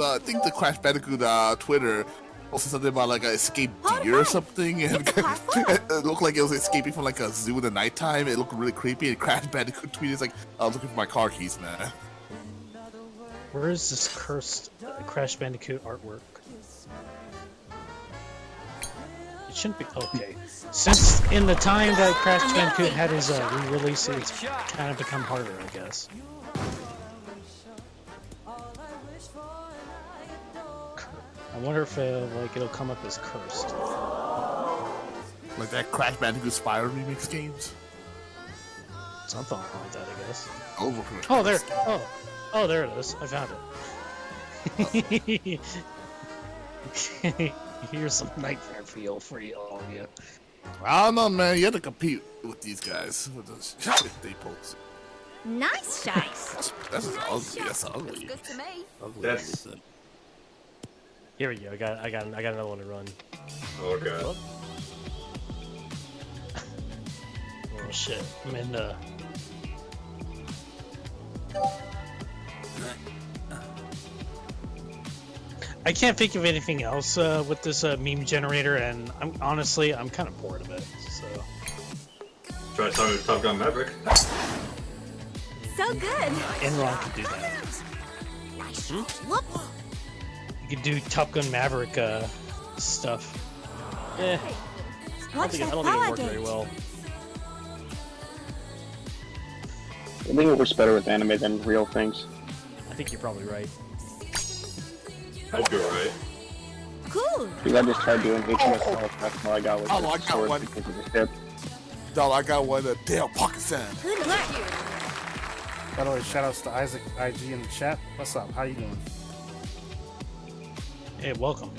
I think the Crash Bandicoot Twitter posted something about like an escaped deer or something, and it looked like it was escaping from like a zoo in the nighttime. It looked really creepy, and Crash Bandicoot tweeted like, "I was looking for my car keys, man." Where is this cursed Crash Bandicoot artwork? It shouldn't be. Okay. Since in the time that Crash Bandicoot had his re-release, it's kind of become harder, I guess. I wonder if like it'll come up as cursed. Like that Crash Bandicoot Spyro remix games. Something like that, I guess. Oh, there. Oh, there it is. I found it. Here's some nightmare feel for you, all of you. I don't know, man. You have to compete with these guys with the shit they post. Nice shot. That's ugly. That's ugly. Looks good to me. That's. Here we go. I got another one to run. Oh god. Oh shit. I'm in the. I can't think of anything else with this meme generator, and I'm kind of bored of it. So. Try talking Top Gun Maverick. So good. Enron could do that. Whoop. You could do Top Gun Maverick stuff. Eh, Watch I that don't think it power worked very gauge. well. I think it works better with anime than real things. I think you're probably right. Hope you're right. Cool. Because I just tried doing HMS that's all I got was Oh, I the got sword one. because of the ship. Dog, I got one. Damn, pocket sand. Good work. By the way, shout outs to Isaac IG in the chat. What's up? How you doing? Hey, welcome.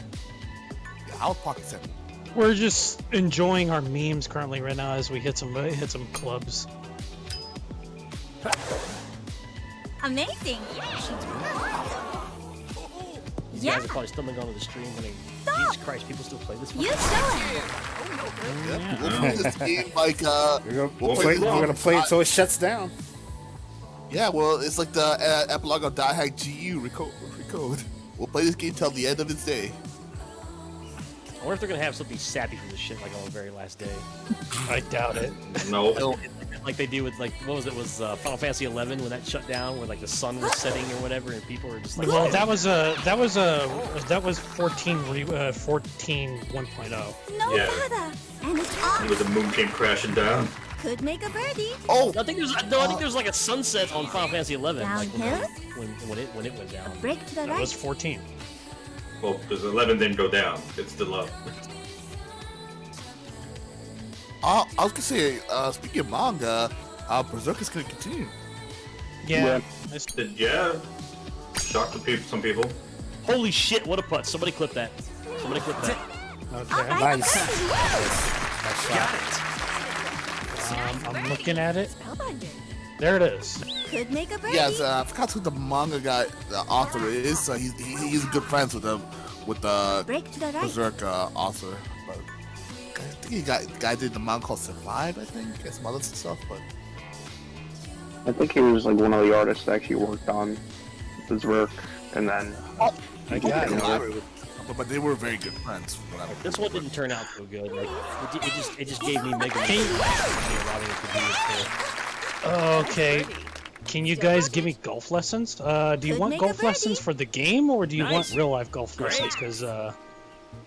Yeah, I was pocket sand. We're just enjoying our memes currently right now as we hit some clubs. Amazing. These guys are probably stumbling onto the stream when Jesus Christ, people still play this one. You show it. We'll play this game like We're gonna play it till it shuts down. Yeah, well, it's like the epilogue of Die Hack GU recode. We'll play this game till the end of its day. I wonder if they're gonna have something sappy for this shit like on the very last day. I doubt it. No. Like they do with like what was it? Was Final Fantasy 11 when that shut down, where like the sun was setting or whatever, and people were just like, Well, that was 14 1.0. No Yeah. bother. And it's on. When the moon came crashing down. Could make a birdie. Oh, I think there's like a sunset on Final Fantasy 11, like Downhill? when it went down. Break to the That right. was 14. Well, because 11 didn't go down. It's still up. I was gonna say, speaking of manga, Berserk is gonna continue. Yeah. Yeah. Shocked some people. Holy shit! What a putt! Somebody clip that. Somebody clip that. Okay. Nice. I'm looking at it. Spellbinder. There it is. Could make a birdie. Yes, I forgot who the manga guy, the author is. He's good friends with the Break to the right. Berserk author. But I think the guy did the manga called Survive, I think, and some other stuff. But I think he was like one of the artists that actually worked on his work, and then I got it. but they were very good friends. This one didn't turn out so good. Like it just gave me Mega Man. Okay. Can you guys give me golf lessons? Do you Could want make a golf lessons birdie. for the game, or do you want Nice. real life golf lessons? Because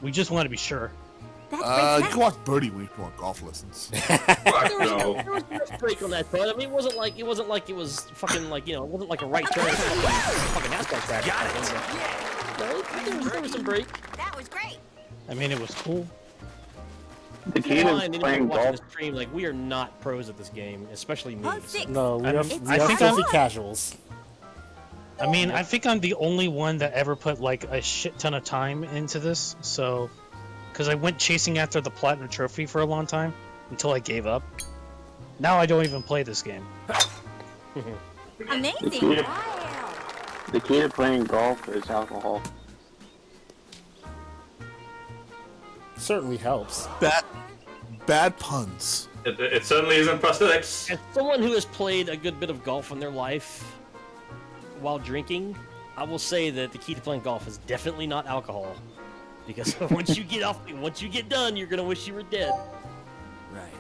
we just want to be sure. That's You can watch Birdie when you want golf lessons. Fuck no. There was a break on that putt. I mean, it wasn't like it was fucking like it wasn't like a right turn. Fucking NASCAR track. Got it. No, there was some break. That was great. I mean, it was cool. the key to Anybody playing watching golf. this stream, like we are not pros at this game, especially me. Hole 6. No, we I are think filthy I'm- casuals. I mean, I think I'm the only one that ever put like a shit ton of time into this. So, because I went chasing after the platinum trophy for a long time until I gave up. Now I don't even play this game. Amazing. The key to playing golf is alcohol. Certainly helps. Bad puns. It certainly isn't prosthetics. As someone who has played a good bit of golf in their life while drinking, I will say that the key to playing golf is definitely not alcohol. Because once you get done, you're gonna wish you were dead. Right.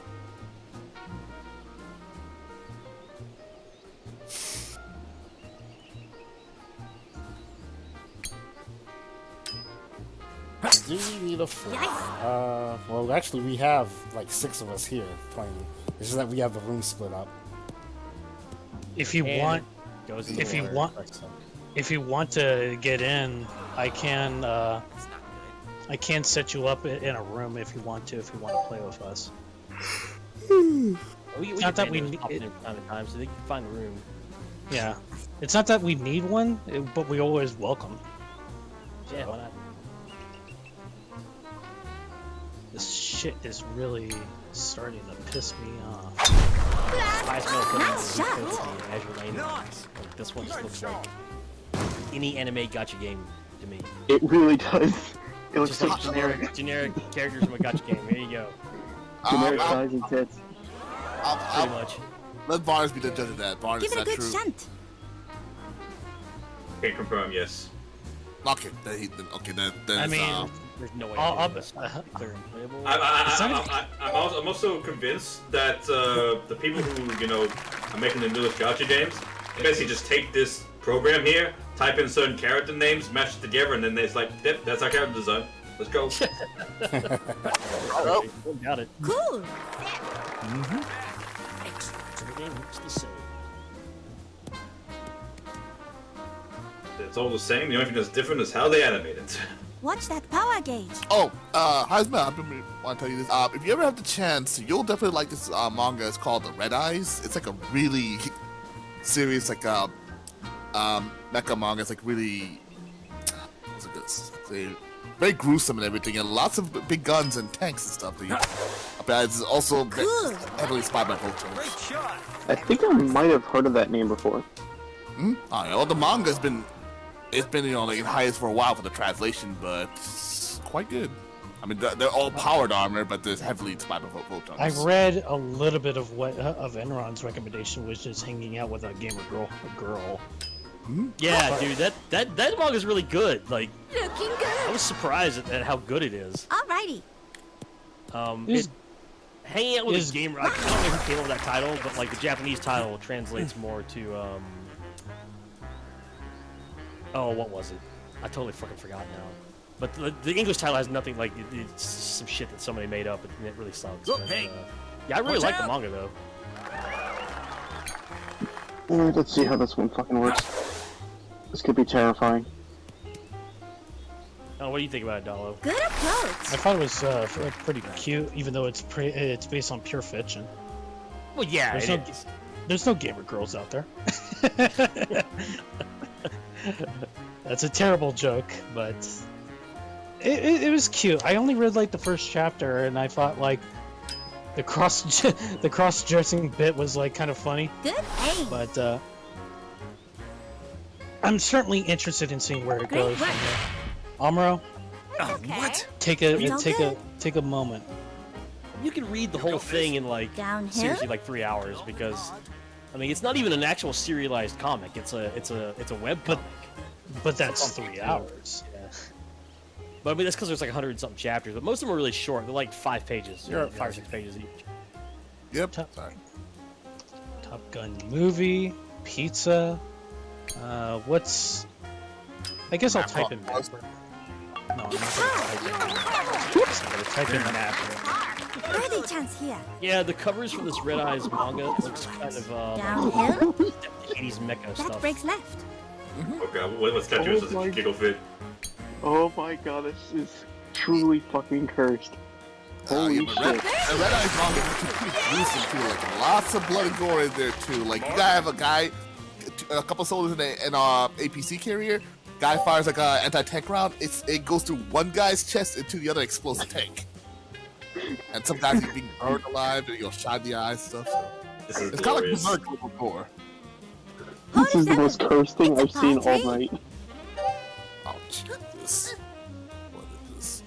Do we need a fourth? Yikes. Well, actually, we have like 6 of us here playing. It's just that we have the room split up. If you And want, it goes in the if you water. want, if you want to get in, I can. It's not I can set you up in a room if you want to play with us. Not that we randos need- pop in from time to time, so they can find a room. Yeah, it's not that we need one, but we always welcome. Yeah, why not? This shit is really starting to piss me off. I smell Nice shot. Azure Lane. Like, this one just looks like any anime gacha game to me. It really does. It looks Just so like generic. generic characters from a gacha game. Here you go. Generic I'll- size and tits. Pretty much. Let Varnes be the judge of that. Varnes, Give is it a that good true? shunt. Can confirm, yes. Okay, then I mean, There's no way. I'll to do this. They're unplayable. I'm also convinced that the people who are making the newest gacha games, they basically just take this program here, type in certain character names, mash it together, and then it's like, yep, that's our character design. Let's go. Oh, got it. Cool. Everything looks the same. It's all the same. The only thing that's different is how they animate it. Watch that power gauge. Oh, Heisman, I want to tell you this. If you ever have the chance, you'll definitely like this manga. It's called The Red Eyes. It's like a really serious, like, mecha manga. It's like really, what's it say, very gruesome and everything, and lots of big guns and tanks and stuff. But it's also Cool. heavily inspired by Voltron. Great shot. I think I might have heard of that name before. Well, the manga's been, it's been, like in hiatus for a while for the translation, but it's quite good. I mean, they're all powered armor, but they're heavily inspired by Voltron. I read a little bit of what of Enron's recommendation, which is hanging out with a gamer girl. Yeah, dude, that manga is really good. Like, Looking I good. was surprised at how good it is. Alrighty. Is- Hanging out with is- a gamer. I don't know who came up with that title, but like the Japanese title translates more to oh, what was it? I totally fucking forgot now. But the English title has nothing like it's some shit that somebody made up, and it really sucks. Look, But, hey. yeah, I really Watch like the out. manga though. Alright, let's see how this one fucking works. This could be terrifying. Oh, what do you think about it, Dalo? Good approach. I thought it was pretty cute, even though it's based on pure fiction. Well, yeah, There's no gamer girls out there. That's a terrible joke, but it was cute. I only read like the first chapter, and I thought like the cross dressing bit was like kind of funny. Good aim. But I'm certainly interested in seeing where it Great goes work. from here. Amro, What? take a moment. You can read the whole thing in like Downhill? seriously like 3 hours because, I mean, it's not even an actual serialized comic. It's a web comic. But that's 3 hours. Yeah. But I mean, that's because there's like 100 and something chapters. But most of them are really short. They're like 5 pages, You're 5 or 6 pages each. Yep. Sorry. Top Gun movie, pizza. What's? I guess I'll type in map. No, I'm not gonna type in map. Birdie chance here. Yeah, the covers for this Red Eyes manga looks kind of Downhill? 80s mecha That stuff. breaks left. Okay, what's Tetris as a giggle fit? Oh my god, this is truly fucking cursed. Holy yeah, but shit. the Red Eyes manga is pretty gruesome too. Like lots of blood and gore in there too. Like you gotta have a couple soldiers in an APC carrier. Guy fires like a anti-tank round. It goes through one guy's chest into the other explodes the tank. And some guys are being burned alive and shot in the eyes and stuff. So. This is It's kind of like glorious. Berserk level gore. This is the most cursed thing I've seen all night. Oh Jesus! What is this?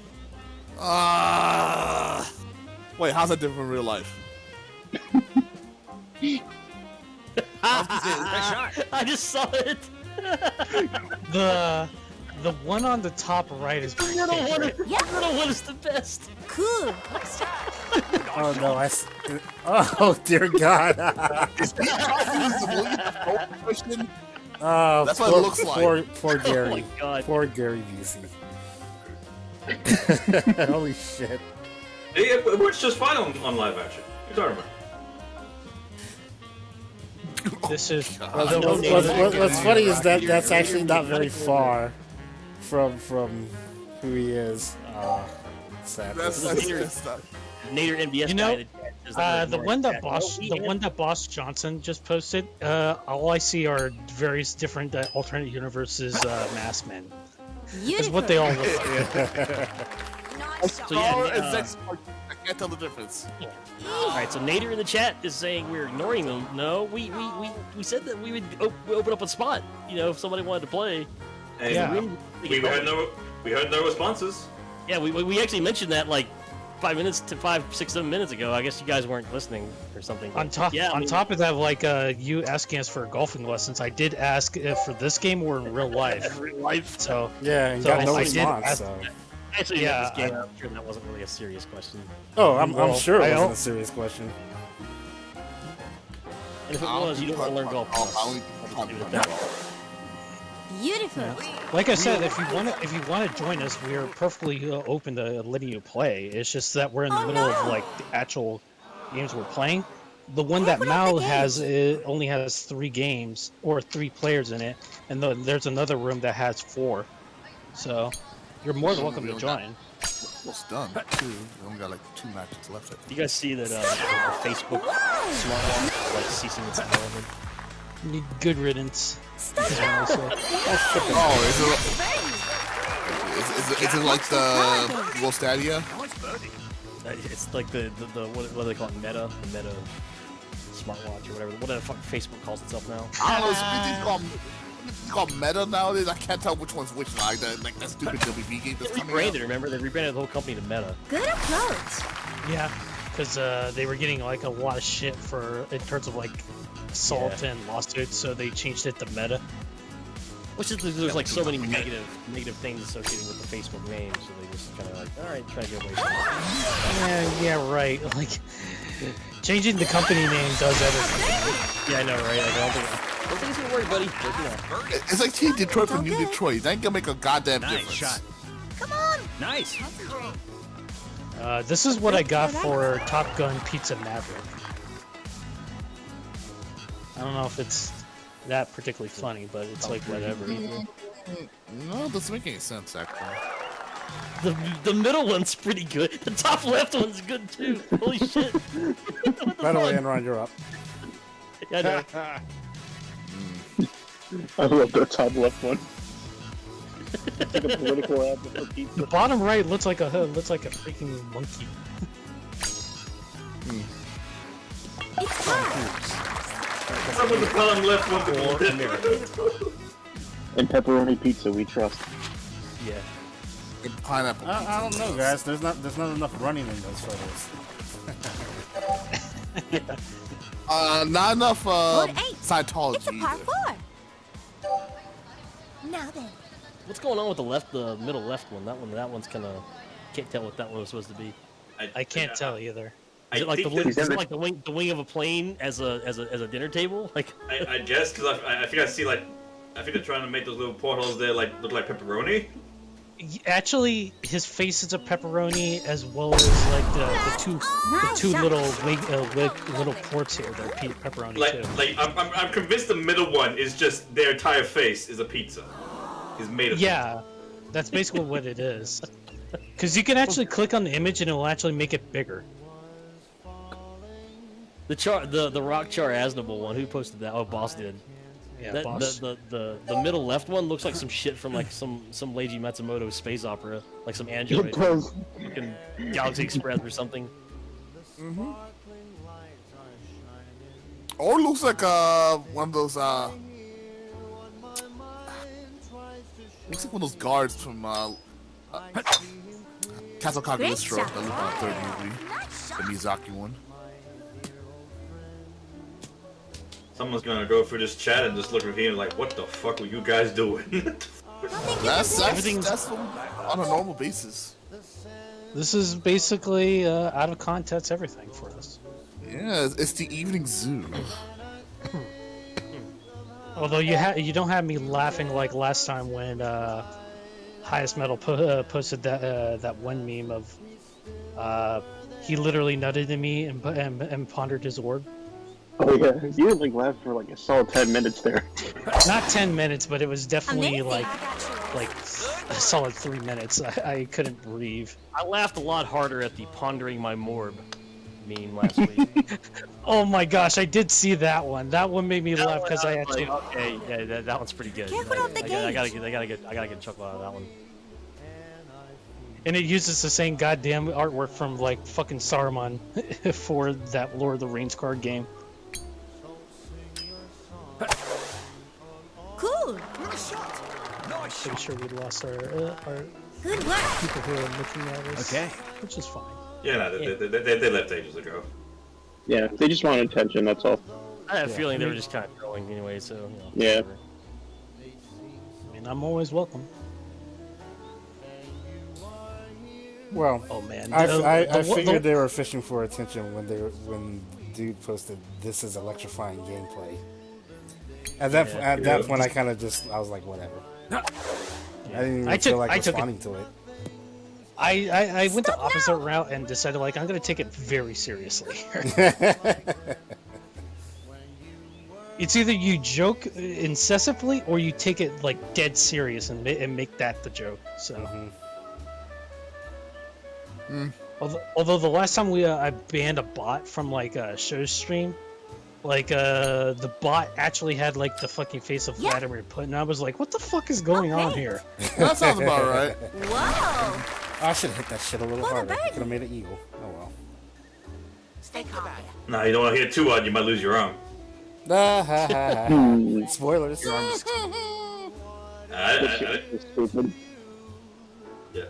Wait, how's that different from real life? I just saw it. The one on the top right is my Little one, favorite. little one is the best. Cool. Oh no! Oh dear God! Oh, That's what it looks like. Poor Gary. Oh my God. Poor Gary Busey. Holy shit! Yeah, it works just fine on live action. What are you talking about? This is What's funny is that that's actually not very far from who he is. Sadly. That's Nader NBS You know, guy that the one that Boss Johnson just posted. All I see are various different alternate universes masked men. Is what they all look like. So yeah, I can't tell the difference. all right. So Nader in the chat is saying we're ignoring them. No, we said that we would open up a spot. You know, if somebody wanted to play. And Yeah. we heard no responses. Yeah, we actually mentioned that like 5, 6, 7 minutes ago. I guess you guys weren't listening or something. On top, yeah, on top of that, like you asking us for golfing lessons, I did ask if for this game or in real life. Real life. So Yeah, and So got no I did response. ask- So. Actually, Yeah, yeah, this game, I'm sure that wasn't really a serious question. Oh, I'm Well, sure it I wasn't al- a serious question. And if it was, you don't want to learn golf. I'll just leave it at that. Beautiful. like I said, if you want to join us, we are perfectly open to letting you play. It's just that we're in the middle of like the actual games we're playing. The one that Mal has only has 3 games or 3 players in it, and there's another room that has 4. So you're more than welcome to join. Almost done. We only got like 2 matches left. I think. You guys see that the Facebook smartwatch is like ceasing its development? Good riddance. Oh, is it like the Google Stadia? It's like the what do they call it? Meta smartwatch or whatever. What the fuck Facebook calls itself now? I don't know. It's called Meta nowadays. I can't tell which one's which. Like that stupid WB game that's They coming out. rebranded. Remember, they rebranded the whole company to Meta. Good approach. Yeah, because they were getting like a lot of shit for in terms of like assault and lawsuits, so they changed it to Meta. Which is there's like so many negative things associated with the Facebook name, so they just kind of like, all right, try to get away from it. Yeah, right. Like changing the company name does everything. Yeah, I know, right? Like, I don't think it's gonna work, buddy. But, you know. It's like Team Detroit from New Detroit. That ain't gonna make a goddamn difference. Shot. Come on. Nice. This is what I got for Top Gun Pizza Maverick. I don't know if it's that particularly funny, but it's like whatever. No, it doesn't make any sense actually. The middle one's pretty good. The top left one's good too. Holy shit. By the way, Enron, you're up. Yeah, I know. I love the top left one. It's like a political ad for pizza. The bottom right looks like a freaking monkey. Some of the bottom left one. And pepperoni pizza, we trust. Yeah. And pineapple. I don't know, guys. There's not enough running in those photos. Not enough Board 8. Scientology. It's a par either. 4. Now then. What's going on with the middle left one? That one's kind of can't tell what that one was supposed to be. I can't tell either. Is it like the think wing? that- Is it like the wing of a plane as a dinner table? Like I guess because I think I see like I think they're trying to make those little portholes there like look like pepperoni. Actually, his face is a pepperoni, as well as like the two little little ports here. They're pepperoni too. I'm convinced the middle one is just their entire face is a pizza. Is made of. Yeah, that's basically what it is. Because you can actually click on the image and it will actually make it bigger. the Rock Char Aznable one. Who posted that? Oh, Boss did. Yeah, Boss. The middle left one looks like some shit from like some Leiji Matsumoto space opera, like some android, fucking Galaxy Express or something. Mm-hmm. Or looks like one of those looks like one of those guards from Castle Cagliostro that looked on the third movie, the Miyazaki one. Someone's gonna go through this chat and just look at him like, what the fuck were you guys doing? That's on a normal basis. This is basically out of context everything for us. Yeah, it's the evening zoo. Although you don't have me laughing like last time when Highest Metal posted that one meme of he literally nutted at me and pondered his orb. Oh yeah, you like laughed for like a solid 10 minutes there. Not 10 minutes, but it was definitely like a solid 3 minutes. I couldn't breathe. I laughed a lot harder at the pondering my morb meme last week. Oh my gosh, I did see that one. That one made me laugh because I actually actually. okay, yeah, that one's pretty good. Careful of the I gotta get a chuckle out of that one. And it uses the same goddamn artwork from like fucking Saruman for that Lord of the Rings card game. Cool. Nice shot. Pretty sure we lost our Good work. people who are looking at us. Okay. Which is fine. Yeah, no, they left ages ago. Yeah, they just want attention, that's all. I had a feeling they were just kind of trolling anyway, so you know, Yeah. whatever. I mean, I'm always welcome. Well, Oh man. I figured they were fishing for attention when dude posted this is electrifying gameplay. At that point, I kind of I was like, whatever. I didn't even feel like responding to it. I went the opposite route and decided like I'm gonna take it very seriously. It's either you joke incessantly or you take it like dead serious and make that the joke. So. Although the last time I banned a bot from like a show stream, like the bot actually had like the fucking face of Vladimir Putin, and I was like, what the fuck is going on here? That sounds about right. Whoa. I should have hit that shit a little harder. I could have made it eagle. Oh well. Stay calm. No, you don't want to hit too hard, you might lose your arm. Spoilers. Stupid. Yeah.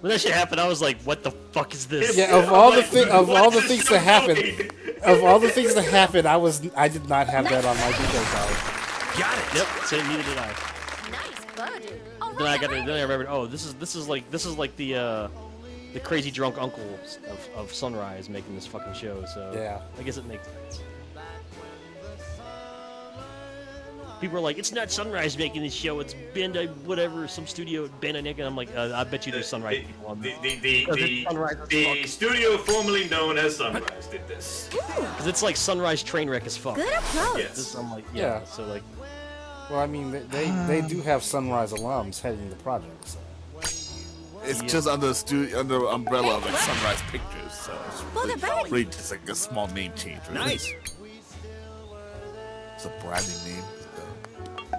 When that shit happened, I was like, "What the fuck is this?" Yeah, of all the things that happened, I did not have that on my bingo card. Got it. Yep. Same. Neither did I. Nice birdie. Then I remembered. Oh, this is like the crazy drunk uncle of Sunrise making this fucking show. So Yeah. I guess it makes sense. People are like, it's not Sunrise making this show. It's Bandai, whatever, some studio at Bandai Nick. And I'm like, I bet you there's Sunrise people on there. The studio formerly known as Sunrise did this. Because it's like Sunrise Trainwreck as fuck. Good approach. Yes. I'm like, Yeah. So like, Well, I mean, they do have Sunrise alums heading the project. So. It's just under the umbrella of like Sunrise Pictures, so For the it's birdie. really just like a small name change. Really. Nice. It's a branding name.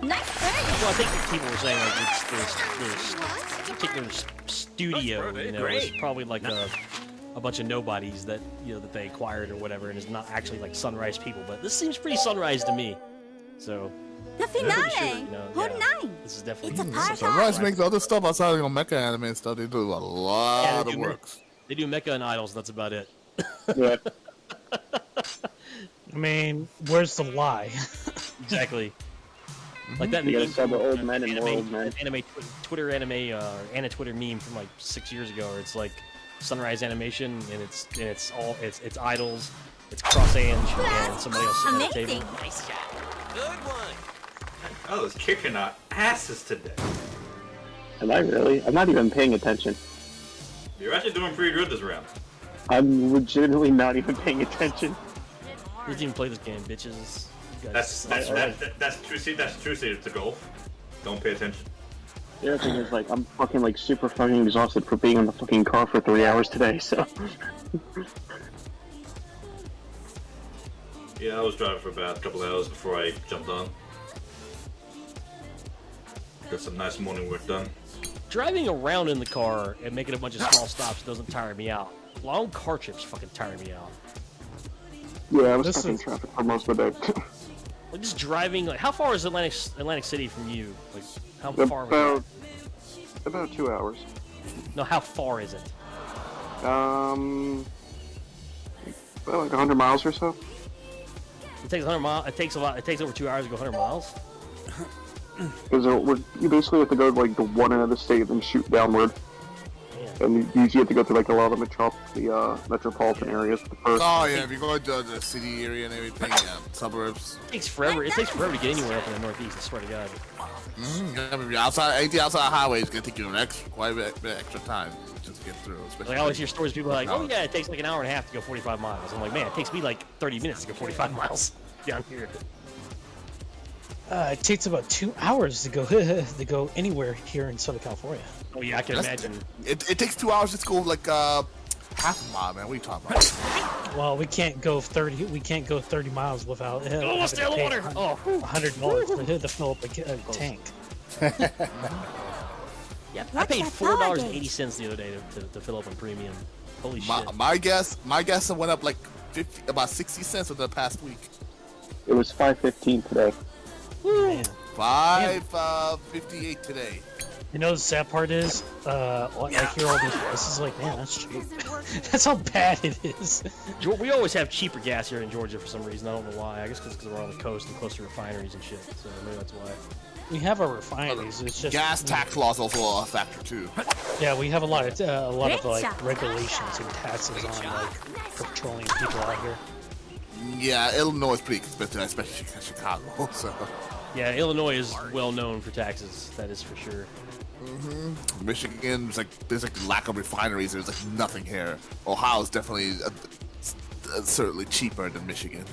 Nice birdie. Well, I think people were saying like this particular studio, you know, is probably like a bunch of nobodies that that they acquired or whatever, and is not actually like Sunrise people. But this seems pretty Sunrise to me. So The pretty finale. sure, Hold yeah, 9. this is definitely It's a Sunrise. Sunrise makes other stuff outside of mecha anime and stuff. They do a lot Yeah, of they do work. They do Mecha and Idols. That's about it. Yeah. I mean, where's the lie? Exactly. Like that. You gotta meme sell the from old men and more old men. Twitter meme from like 6 years ago, where it's like Sunrise Animation, and it's Idols, it's Cross Ange, and somebody else at the table. Amazing. Nice shot. Good one. Oh, it's kicking our asses today. Am I really? I'm not even paying attention. You're actually doing pretty good this round. I'm legitimately not even paying attention. You didn't even play this game, bitches. You guys That's suck. that's true. See, that's true. See, to golf. Don't pay attention. The other thing is, like, I'm fucking, like, super fucking exhausted for being in the fucking car for 3 hours today, so. Yeah, I was driving for about a couple hours before I jumped on. Got some nice morning work done. Driving around in the car and making a bunch of small stops doesn't tire me out. Long car trips fucking tire me out. Yeah, I was This stuck in is- traffic for most of the day. Like just driving. Like, how far is Atlantic City from you? Like, how far? About 2 hours. No, how far is it? About like 100 miles or so. It takes 100 miles. It takes over 2 hours to go 100 miles. Because you basically have to go to, like, the one end of the state and shoot downward. And you usually have to go through, like, a lot of the metropolitan areas first. Oh yeah, if you go to the city area and everything, yeah, suburbs. It takes forever. It takes forever to get anywhere up in the Northeast. I swear to God. I mean, anything outside the highway is gonna take you quite a bit extra time just to get through. Like I always hear stories. People are like, "Oh yeah, it takes like an hour and a half to go 45 miles." I'm like, "Man, it takes me like 30 minutes to go 45 miles down here." It takes about 2 hours to go to go anywhere here in Southern California. Oh yeah, I can imagine. It takes 2 hours just to go like half a mile, man. What are you talking about? Well, we can't go 30. We can't go 30 miles without Oh, stay on the water. Oh, $100 to fill up a tank. Yeah, I paid $4.80 the other day to fill up on premium. Holy shit! My guess it went up like about 60 cents over the past week. It was 5:15 today. Man. 5:58 today. You know the sad part is, I hear all these prices like, man, that's cheap. That's how bad it is. We always have cheaper gas here in Georgia for some reason. I don't know why. I guess because we're on the coast and close to refineries and shit. So maybe that's why. We have our refineries. It's just Gas tax laws also a factor too. Yeah, we have a lot of Great like shot. regulations and taxes on like petroleum people out here. Yeah, Illinois is pretty expensive, especially Chicago. So. Yeah, Illinois is well known for taxes. That is for sure. Michigan, there's like lack of refineries. There's like nothing here. Ohio's definitely certainly cheaper than Michigan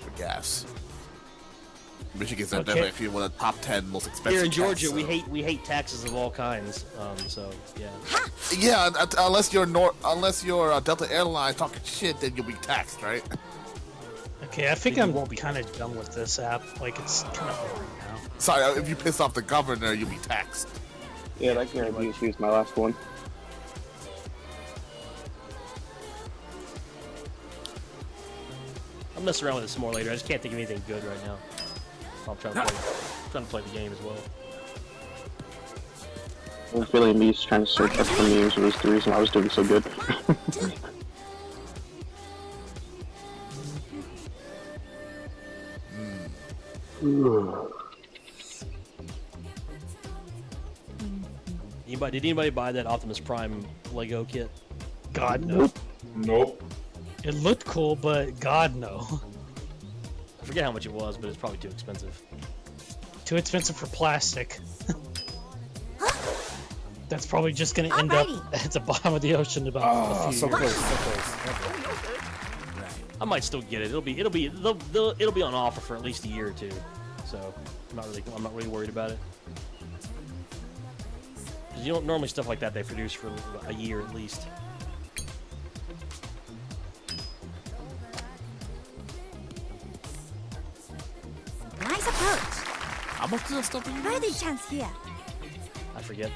for gas. Michigan's definitely actually one of the top 10 most expensive. Here in Georgia, taxes, we hate taxes of all kinds. So yeah. Yeah, unless you're Delta Airlines talking shit, then you'll be taxed, right? Okay, I think I'm kind of done with this app. Like, it's kind of boring now. Sorry, if you piss off the governor, you'll be taxed. Yeah, that guarantee is my last one. I'll mess around with this some more later. I just can't think of anything good right now. So I'm trying to play the game as well. I was really me trying to search up for memes was the reason I was doing so good. Did anybody buy that Optimus Prime Lego kit? God, no. Nope. It looked cool, but God, no. I forget how much it was, but it's probably too expensive. Too expensive for plastic. That's probably just going to end up at the bottom of the ocean in about a few years. So close. I might still get it. It'll be on offer for at least a year or two. So I'm not really worried about it. you know, normally stuff like that they produce for a year at least. Nice approach. How much does that stuff in Birdie chance here. I forget.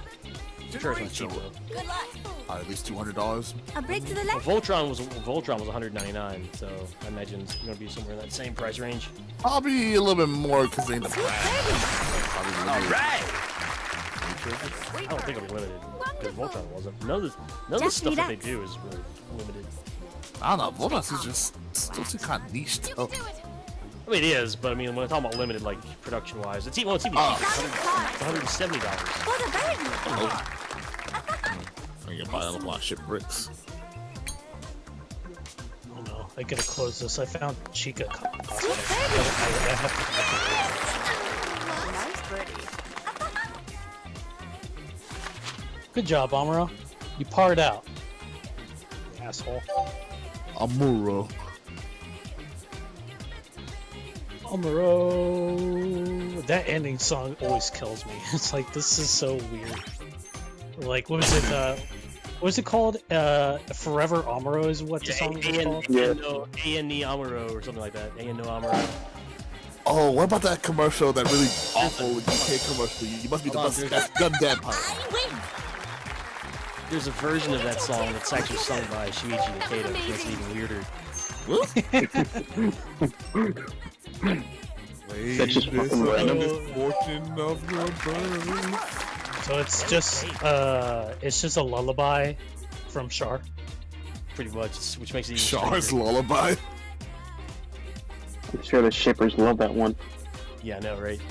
I'm sure it's not cheap though. Good luck. At least $200. A break to the Well, left. Voltron was $199, so I imagine it's going to be somewhere in that same price range. Probably a little bit more because they in the brand. All right. I don't think it'll be limited because Voltron wasn't. None of the stuff that they do is really limited. I don't know. Voltron is just still too kind of niche though. I mean, it is, but I mean, when I'm talking about limited, like production-wise, it's even cheaper. It's $170. For the birdie. I can buy a lot of shit bricks. Oh no, I gotta close this. I found Chica cosmetics. Nice birdie. Good job, Amuro. You parred out. Asshole. Amuro. Amuro. That ending song always kills me. It's like, this is so weird. Like, what was it called? Forever Amuro is what the song was called? A&E Amuro or something like that. A&E Amuro. Oh, what about that commercial, that really awful UK commercial? You must be the best Gundam pilot. There's a version of that song that's actually sung by Shuichi Ikeda, which makes it even weirder. That's just fucking random. Fortune of your birth. So it's just a lullaby from Char. Pretty much, which makes it even Char's stranger. lullaby. I'm sure the shippers love that one. Yeah, I know, right?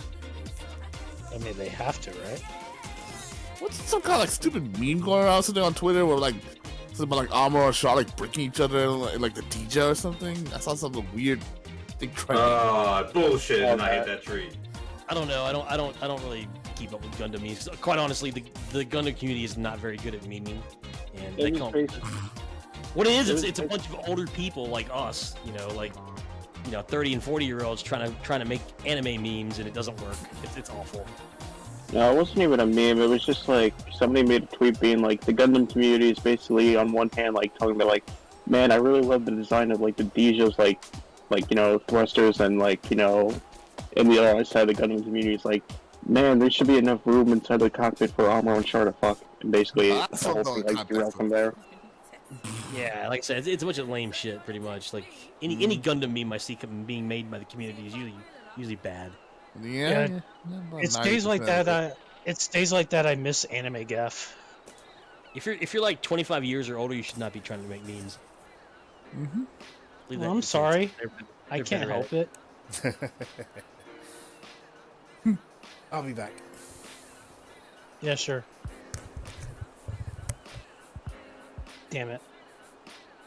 I mean, they have to, right? What's some kind of like stupid meme going around something on Twitter where like something about like Armor or Shaw like breaking each other in like the DJ or something? I saw something weird thing trending. Bullshit! And I hit that tree. I don't know. I don't really keep up with Gundam memes. Quite honestly, the Gundam community is not very good at memeing, and they come. What it is, it's a bunch of older people like us, you know, like 30 and 40-year-olds trying to make anime memes, and it doesn't work. It's awful. No, it wasn't even a meme. It was just like somebody made a tweet being like, the Gundam community is basically on one hand like talking about like, man, I really love the design of like the Dijos, like thrusters, and and the other side of the Gundam community is like, man, there should be enough room inside the cockpit for Armor and Char to fuck. And basically, the whole thing like derailed from there. Yeah, like I said, it's a bunch of lame shit, pretty much. Like any Gundam meme I see being made by the community is usually bad. Yeah. It stays like that. It stays like that. I miss anime gaff. If you're like 25 years or older, you should not be trying to make memes. Well, I'm sorry. I can't help it. I'll be back. Yeah, sure. Damn it.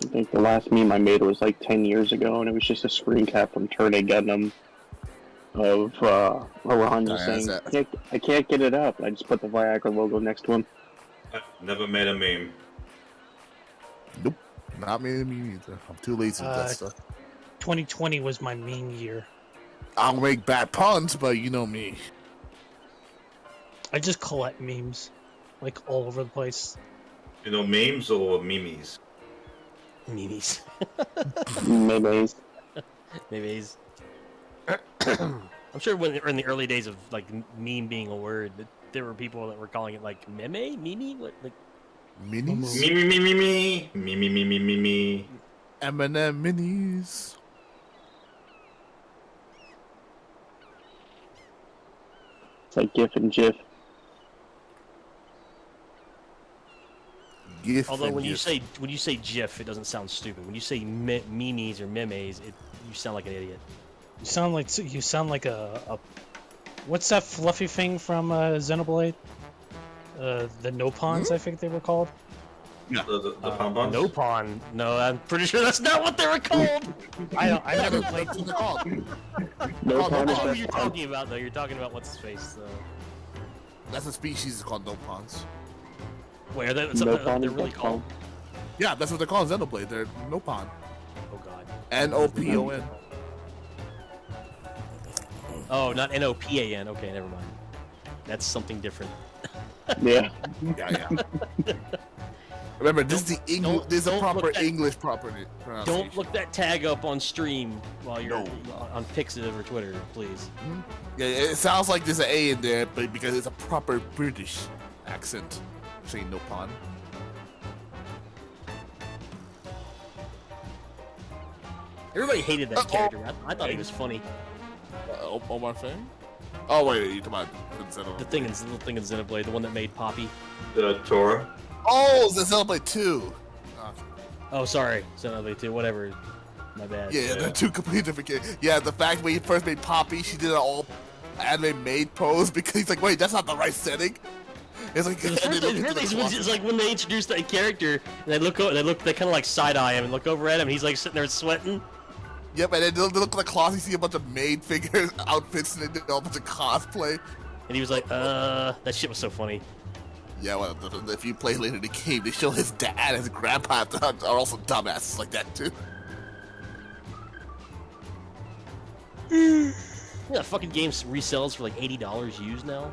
I think the last meme I made was like 10 years ago, and it was just a screen cap from Turn A Gundam of Orion just saying, I can't get it up. I just put the Viagra logo next to him. Never made a meme. Nope. Not me either. I'm too lazy with that stuff. 2020 was my meme year. I'll make bad puns, but you know me. I just collect memes, like all over the place. You know, memes or memes? Memes. Memes. Memes. I'm sure when in the early days of like meme being a word, there were people that were calling it like meme, what like minis, me. M&M minis. It's like GIF and GIF. GIF. Although when you say GIF, it doesn't sound stupid. When you say memes or memes, you sound like an idiot. You sound like a what's that fluffy thing from Xenoblade? The Nopons, I think they were called. Yeah. The pom-poms? Nopon. No, I'm pretty sure that's not what they were called. I never played. What they're called. I know what you're talking about, though. You're talking about what's his face, though. That's a species called Nopons. Where they're really called? Yeah, that's what they're called. Xenoblade. They're Nopon. Oh God. Nopon. Oh, not Nopan. Okay, never mind. That's something different. Yeah. Yeah. Remember, this is the English. This is a don't proper look at- English property. Don't look that tag up on stream while you're on Pixiv or Twitter, please. Yeah, it sounds like there's an A in there, but because it's a proper British accent, saying no pun. Everybody hated that character. I thought he was funny. Omar Fang? Oh wait, you talking about Xenoblade? The little thing in Xenoblade, the one that made Poppy. The Tora. Oh, it's the Xenoblade 2. Oh, sorry, Xenoblade 2. Whatever. My bad. Yeah, they're two completely different games. Yeah, the fact when he first made Poppy, she did an all anime maid pose because he's like, wait, that's not the right setting. It's like, and they look into the closet. It's like when they introduce that character, and they kind of like side eye him and look over at him, and he's like sitting there sweating. Yep, and then they look at the closet, you see a bunch of maid figures, outfits, and they do a bunch of cosplay. And he was like, that shit was so funny. Yeah, well, if you play later in the game, they show his dad and his grandpa are also dumbasses like that, too. Yeah, fucking game resells for like $80 used now.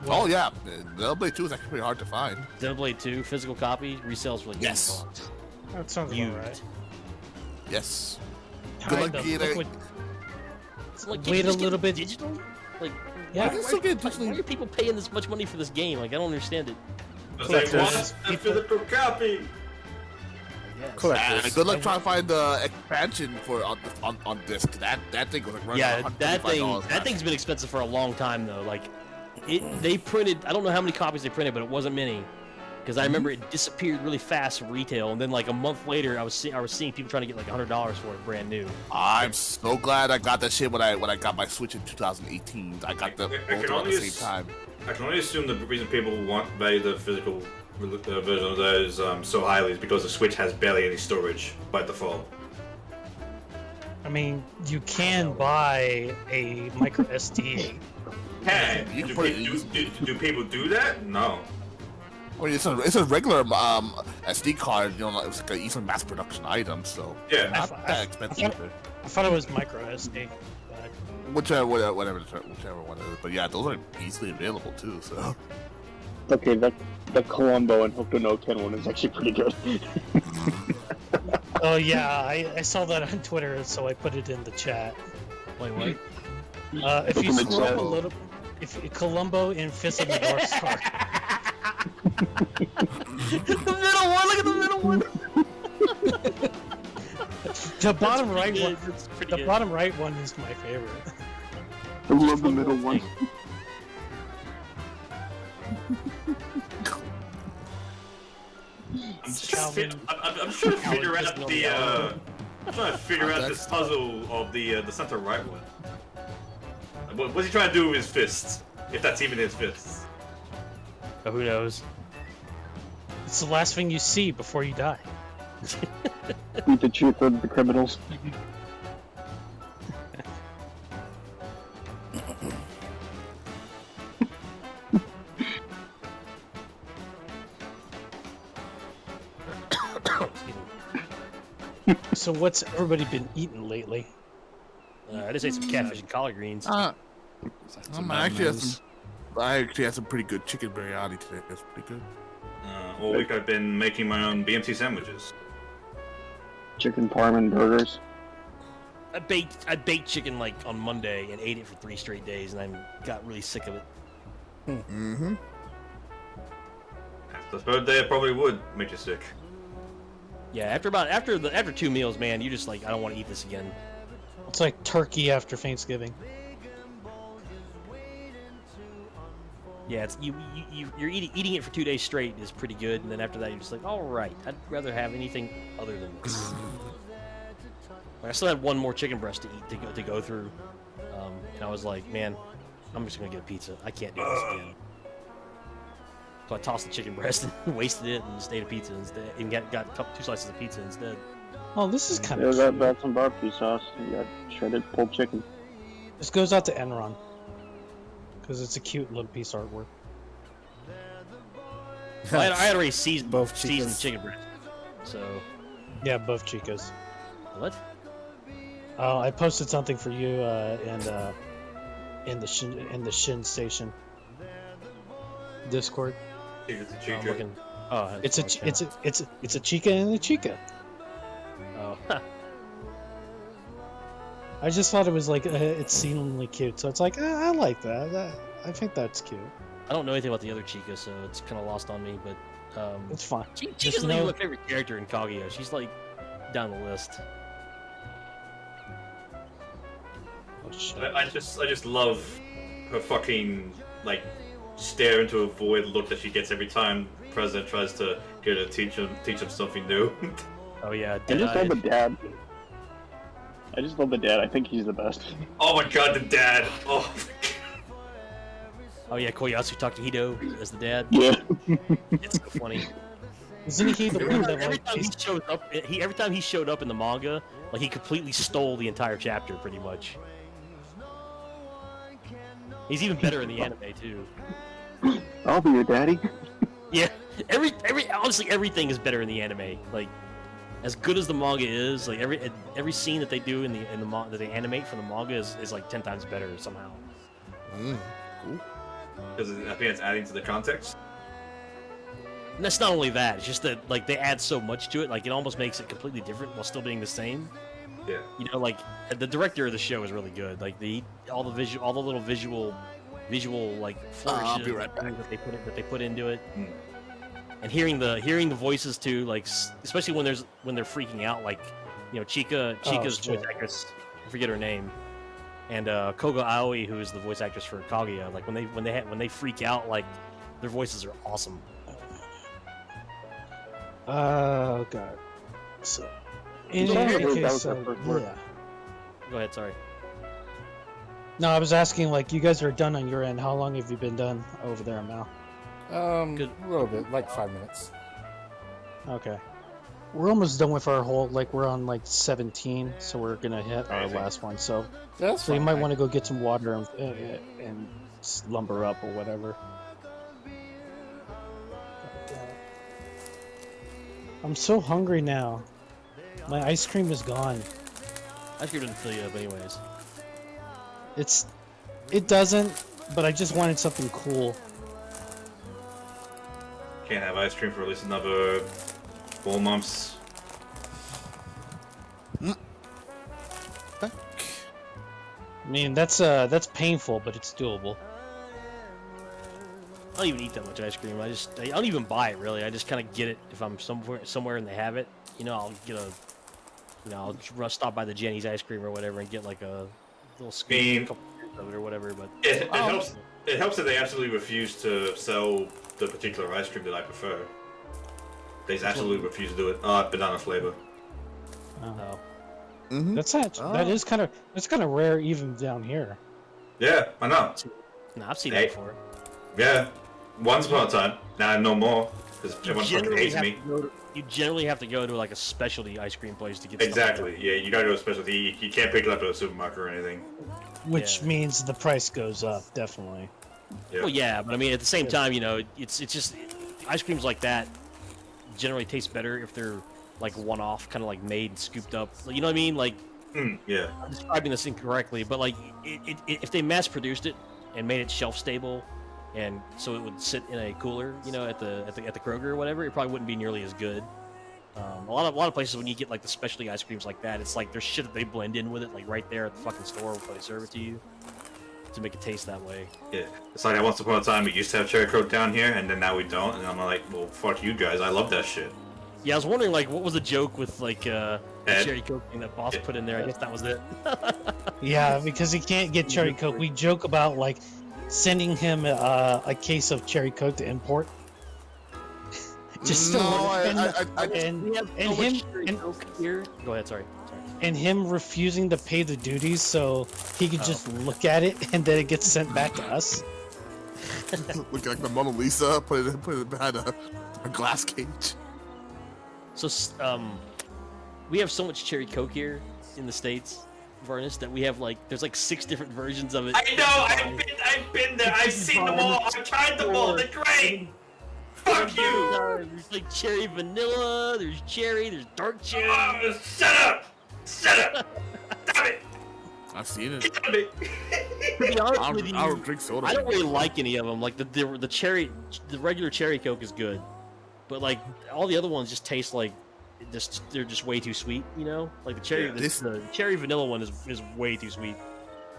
Oh, yeah. Xenoblade 2 is actually pretty hard to find. Xenoblade 2, physical copy, resells for like Yes. $80. That sounds about right. Yes. Good Good luck luck being getting It's like, Wait a little bit. Digital? Like, Yeah. why are people paying this much money for this game? Like, I don't understand it. They want a physical copy. Good luck trying to find the expansion for on disc. That thing was like running Yeah, that $125 thing's been expensive for a long time though. Like, they printed. I don't know how many copies they printed, but it wasn't many. Because I remember it disappeared really fast from retail, and then like a month later, I was seeing people trying to get like $100 for it, brand new. I'm so glad I got that shit when I got my Switch in 2018. I got the both at the same time. I can only assume the reason people value the physical version of those so highly is because the Switch has barely any storage by default. I mean, you can buy a micro SD. Hey, You do, can put it do people do that? No. Well, it's a regular SD card. You know, it's like an mass production item, so Yeah. not that expensive. I thought it was micro SD. But Whichever one it is. But yeah, those are easily available too. So Okay, the Columbo and Hokuto no Ken one is actually pretty good. oh yeah, I saw that on Twitter, so I put it in the chat. Wait, what? If you scroll up a little, if Columbo and Fist of the North Star. The middle one. Look at the middle one. The bottom right good. one. That's pretty The good. bottom right one is my favorite. I love the middle one. I'm just trying to figure out I'm trying to figure out this puzzle of the center right one. What's he trying to do with his fists? If that's even his fists. Oh, who knows? It's the last thing you see before you die. Beat the truth of the criminals. So what's everybody been eating lately? I just ate some catfish and collard greens. I actually Bananas. had some pretty good chicken biryani today. That's pretty good. All week I've been making my own BMT sandwiches. Chicken parm and burgers. I baked chicken like on Monday and ate it for 3 straight days, and I got really sick of it. Mm-hmm. The third day I probably would make you sick. Yeah, after 2 meals, man, you just like, I don't want to eat this again. It's like turkey after Thanksgiving. Yeah, it's you're eating it for 2 days straight is pretty good, and then after that you're just like, all right, I'd rather have anything other than this. Like, I still had one more chicken breast to eat to go through, and I was like, man, I'm just gonna get a pizza. I can't do this again. So I tossed the chicken breast and wasted it and just ate a pizza instead, and got 2 slices of pizza instead. Oh, this is kind Yeah, of. got some barbecue sauce. You got shredded pulled chicken. This goes out to Enron because it's a cute little piece of artwork. I had already seasoned Both seasoned Chicas. chicken breast, so Yeah, both Chicas. what? I posted something for you in the Shin station. Discord. It's a I'm Chica. looking. Oh, It's a Chica and a Chica. Oh, I just thought it was like it's seemingly cute, so it's like I like that. I think that's cute. I don't know anything about the other Chica, so it's kind of lost on me. But It's fine. Chica's like my favorite character in Kaguya. She's like down the list. Oh, shit. I just love her fucking like stare into a void look that she gets every time President tries to get her to teach him something new. Oh yeah, I just love the dad. I think he's the best. Oh my god, the dad! Oh, Oh yeah, Koyasu Takahito as the dad. Yeah. It's so funny. Isn't he the one that Every like? time he showed up, every time he showed up in the manga, like he completely stole the entire chapter, pretty much. He's even better in the anime too. I'll be your daddy. Yeah, honestly, everything is better in the anime. Like, as good as the manga is, like every scene that they do in the manga that they animate for the manga is like 10 times better somehow. Cool. because I think it's adding to the context. And that's not only that; it's just that like they add so much to it, like it almost makes it completely different while still being the same. Yeah. You know, like the director of the show is really good. Like all the little visual like flourishes I'll be right back. that they put into it. And hearing the voices too, like especially when they're freaking out, like you know Chica's voice actress, I forget her name, and Koga Aoi, who is the voice actress for Kaguya. Like when they freak out, like their voices are awesome. Oh god. So in Yeah, any that case, was our first word. yeah. Go ahead, sorry. No, I was asking like you guys are done on your end. How long have you been done over there, Mal? Good. A little bit, like 5 minutes. Okay. We're almost done with our whole, like, we're on, like, 17, so we're gonna hit our last one, so... That's So you fine. might want to go get some water and lumber up or whatever. I'm so hungry now. My ice cream is gone. Ice cream doesn't fill you up anyways. It doesn't, but I just wanted something cool. Can't have ice cream for at least another 4 months. I mean, that's painful, but it's doable. I don't even eat that much ice cream. I don't even buy it really. I just kind of get it if I'm somewhere and they have it. You know, I'll get I'll stop by the Jenny's ice cream or whatever and get like a little scoop of it or whatever. But It helps. It helps that they absolutely refuse to sell the particular ice cream that I prefer. They just absolutely refuse to do it. Banana flavor. no. That's that is kind of rare even down here. Yeah, I know. No, I've seen Hey. it before. Yeah, once upon a time. Now no more because everyone fucking hates me. You generally have to go to like a specialty ice cream place to get stuff like Exactly. Yeah, you gotta go to a specialty. You can't pick it up at a supermarket or anything. Which Yeah. means the price goes up, definitely. Yeah. Well, yeah, but I mean, at the same time, you know, it's just ice creams like that generally taste better if they're like one-off, kind of like made and scooped up. You know what I mean? Like, Yeah. I'm describing this incorrectly, but like, if they mass-produced it and made it shelf-stable, and so it would sit in a cooler, you know, at the Kroger or whatever, it probably wouldn't be nearly as good. A lot of places when you get like the specialty ice creams like that, it's like there's shit that they blend in with it, like right there at the fucking store before they serve it to you, to make it taste that way. Yeah. It's like that once upon a time we used to have cherry coke down here, and then now we don't. And I'm like, well, fuck you guys. I love that shit. Yeah, I was wondering like what was the joke with like the Ed? cherry coke thing that Boss put in there. I guess that was it. Yeah, because he can't get cherry coke. We joke about like sending him a case of cherry coke to import. Just No, and him here. Go ahead, sorry. and him refusing to pay the duties so he could just look at it and then it gets sent back to us. Look like the Mona Lisa. Put it behind a glass cage. So we have so much cherry coke here in the States, Vernus, that we have like there's like 6 different versions of it. I know. I've been there. I've seen them all. I've tried them all. They're great. Fuck you. There's like cherry vanilla. There's cherry. There's dark cherry. Shut up. Shut up. Stop it. I've seen it. Stop it. be honest with you, I don't drink soda. I don't really like any of them. Like the cherry, the regular cherry Coke is good, but like all the other ones just taste like they're just way too sweet. You know, like the cherry, the cherry vanilla one is way too sweet.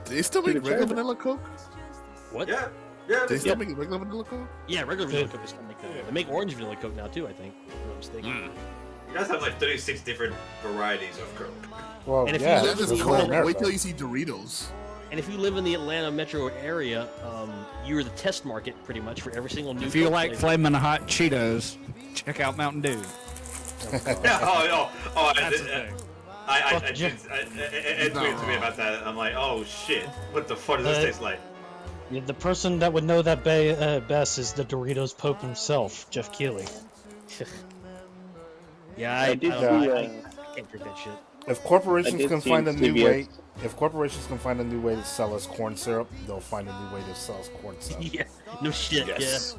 Do they still make regular vanilla Coke? What? Yeah. They still make regular vanilla Coke? Yeah, regular vanilla Coke is still make that. They make orange vanilla Coke now too, I think. If I'm not mistaken. You guys have like 36 different varieties of Coke. Well, And if yeah, you live That's in just the cold. America. Wait till you see Doritos. And if you live in the Atlanta metro area, you're the test market pretty much for every single new. If you Coke like flavor. flaming hot Cheetos, check out Mountain Dew. That's the thing. I tweeted to me about that. I'm like, oh shit, what the fuck does this taste like? Yeah, the person that would know that best is the Doritos Pope himself, Jeff Keighley. Yeah, I did I see, can't drink that shit. If corporations I did can see find a new CBS. way, if corporations can find a new way to sell us corn syrup, they'll find a new way to sell us corn syrup. Yeah, no shit. Yes.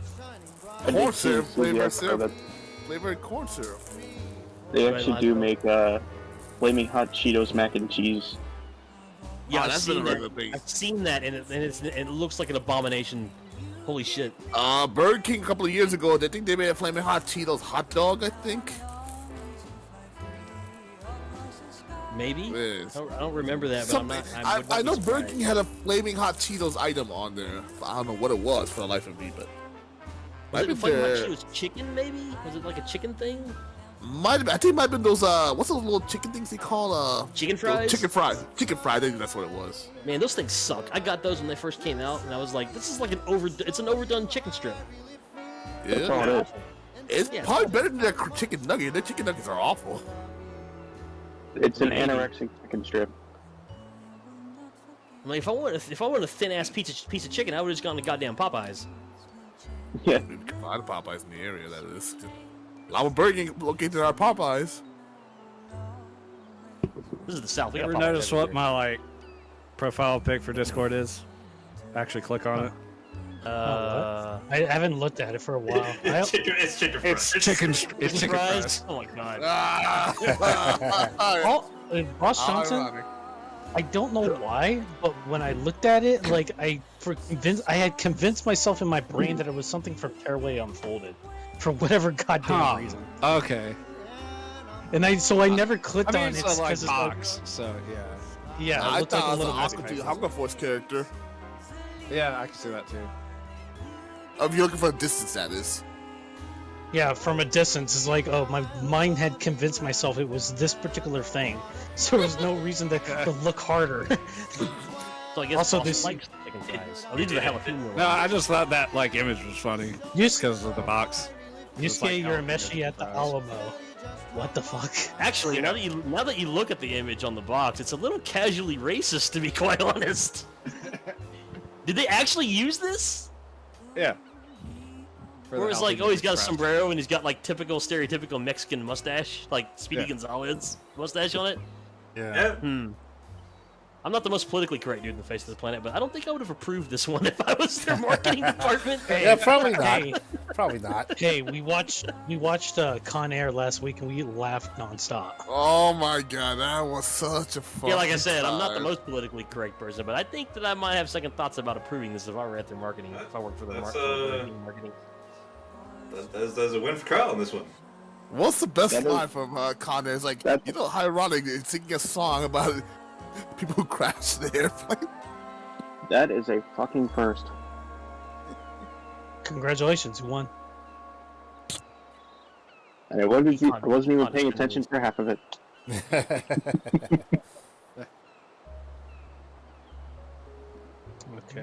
I Corn did see syrup, flavored CBS, syrup. Flavored corn syrup. They Right, actually Lonzo? do make flaming hot Cheetos mac and cheese. Yeah, Oh, I've that's been a seen that. regular thing. I've seen that, and it looks like an abomination. Holy shit! Burger King a couple of years ago, I think they made a flaming hot Cheetos hot dog. I think. Maybe. Yes. I don't remember that, but Something. I'm not. I know be Burger surprised. King had a flaming hot Cheetos item on there. I don't know what it was for the life of me, but Was might it be Flaming Hot the- Cheetos chicken? Maybe was it like a chicken thing? might have been, I think it might have been those what's those little chicken things they call Chicken those fries? Chicken fries. Chicken fries. I think that's what it was. Man, those things suck. I got those when they first came out, and I was like, this is like it's an overdone chicken strip. That's all Yeah. it is. It's Yeah. probably better than their chicken nugget. Their chicken nuggets are awful. It's an Maybe. anorexic chicken strip. I mean, if I wanted a thin ass piece of chicken, I would have just gone to goddamn Popeyes. Yeah. You can find Popeyes in the area. That is. I'm a Burger King located at our Popeyes. This is the South. We You got ever Popeyes notice what everywhere. my profile pic for Discord is? Actually, click on it. I haven't looked at it for a while. It's chicken fries. It's chicken. It's chicken fries. Oh my god. Boss Johnson, Ironic. I don't know why, but when I looked at it, like I had convinced myself in my brain that it was something from Tearaway Unfolded, for whatever goddamn Huh. reason. Okay. And I never clicked I mean, on it it's a like because it's like, box, so yeah. yeah, I it looked thought like a it was little an Oscar faces. Hunger Force character. Yeah, I can see that too. If you're looking for a distance, that is. Yeah, from a distance, it's like, oh, my mind had convinced myself it was this particular thing, so there was no reason to look harder. So I guess Also, Boss this- likes chicken fries. Oh, these are the jalapeno No, ones. I just thought that like image was funny Yus- because of the box. It's like Yusuke jalapeno Urameshi at the fries. Alamo. What the fuck? Actually, now that you look at the image on the box, it's a little casually racist, to be quite honest. Did they actually use this? Yeah. For the Or it's like, jalapeno oh, he's got a fries. sombrero and he's got like stereotypical Mexican mustache, like Speedy Yeah. Gonzalez mustache on it. Yeah. I'm not the most politically correct dude in the face of the planet, but I don't think I would have approved this one if I was their marketing department. Yeah, probably not. Hey, Probably not. hey, we watched Con Air last week and we laughed nonstop. Oh my god, that was such a fun. Yeah, like I said, I'm not the most politically correct person, but I think that I might have second thoughts about approving this if I were at their marketing, if I worked for their That's, marketing. There's a win for Kyle on this one. What's the best That is- line from Con Air? It's like, That- you know how ironic it's singing a song about people who crash the airplane. That is a fucking first. Congratulations, you won. And I wasn't even paying attention for half of it. Okay.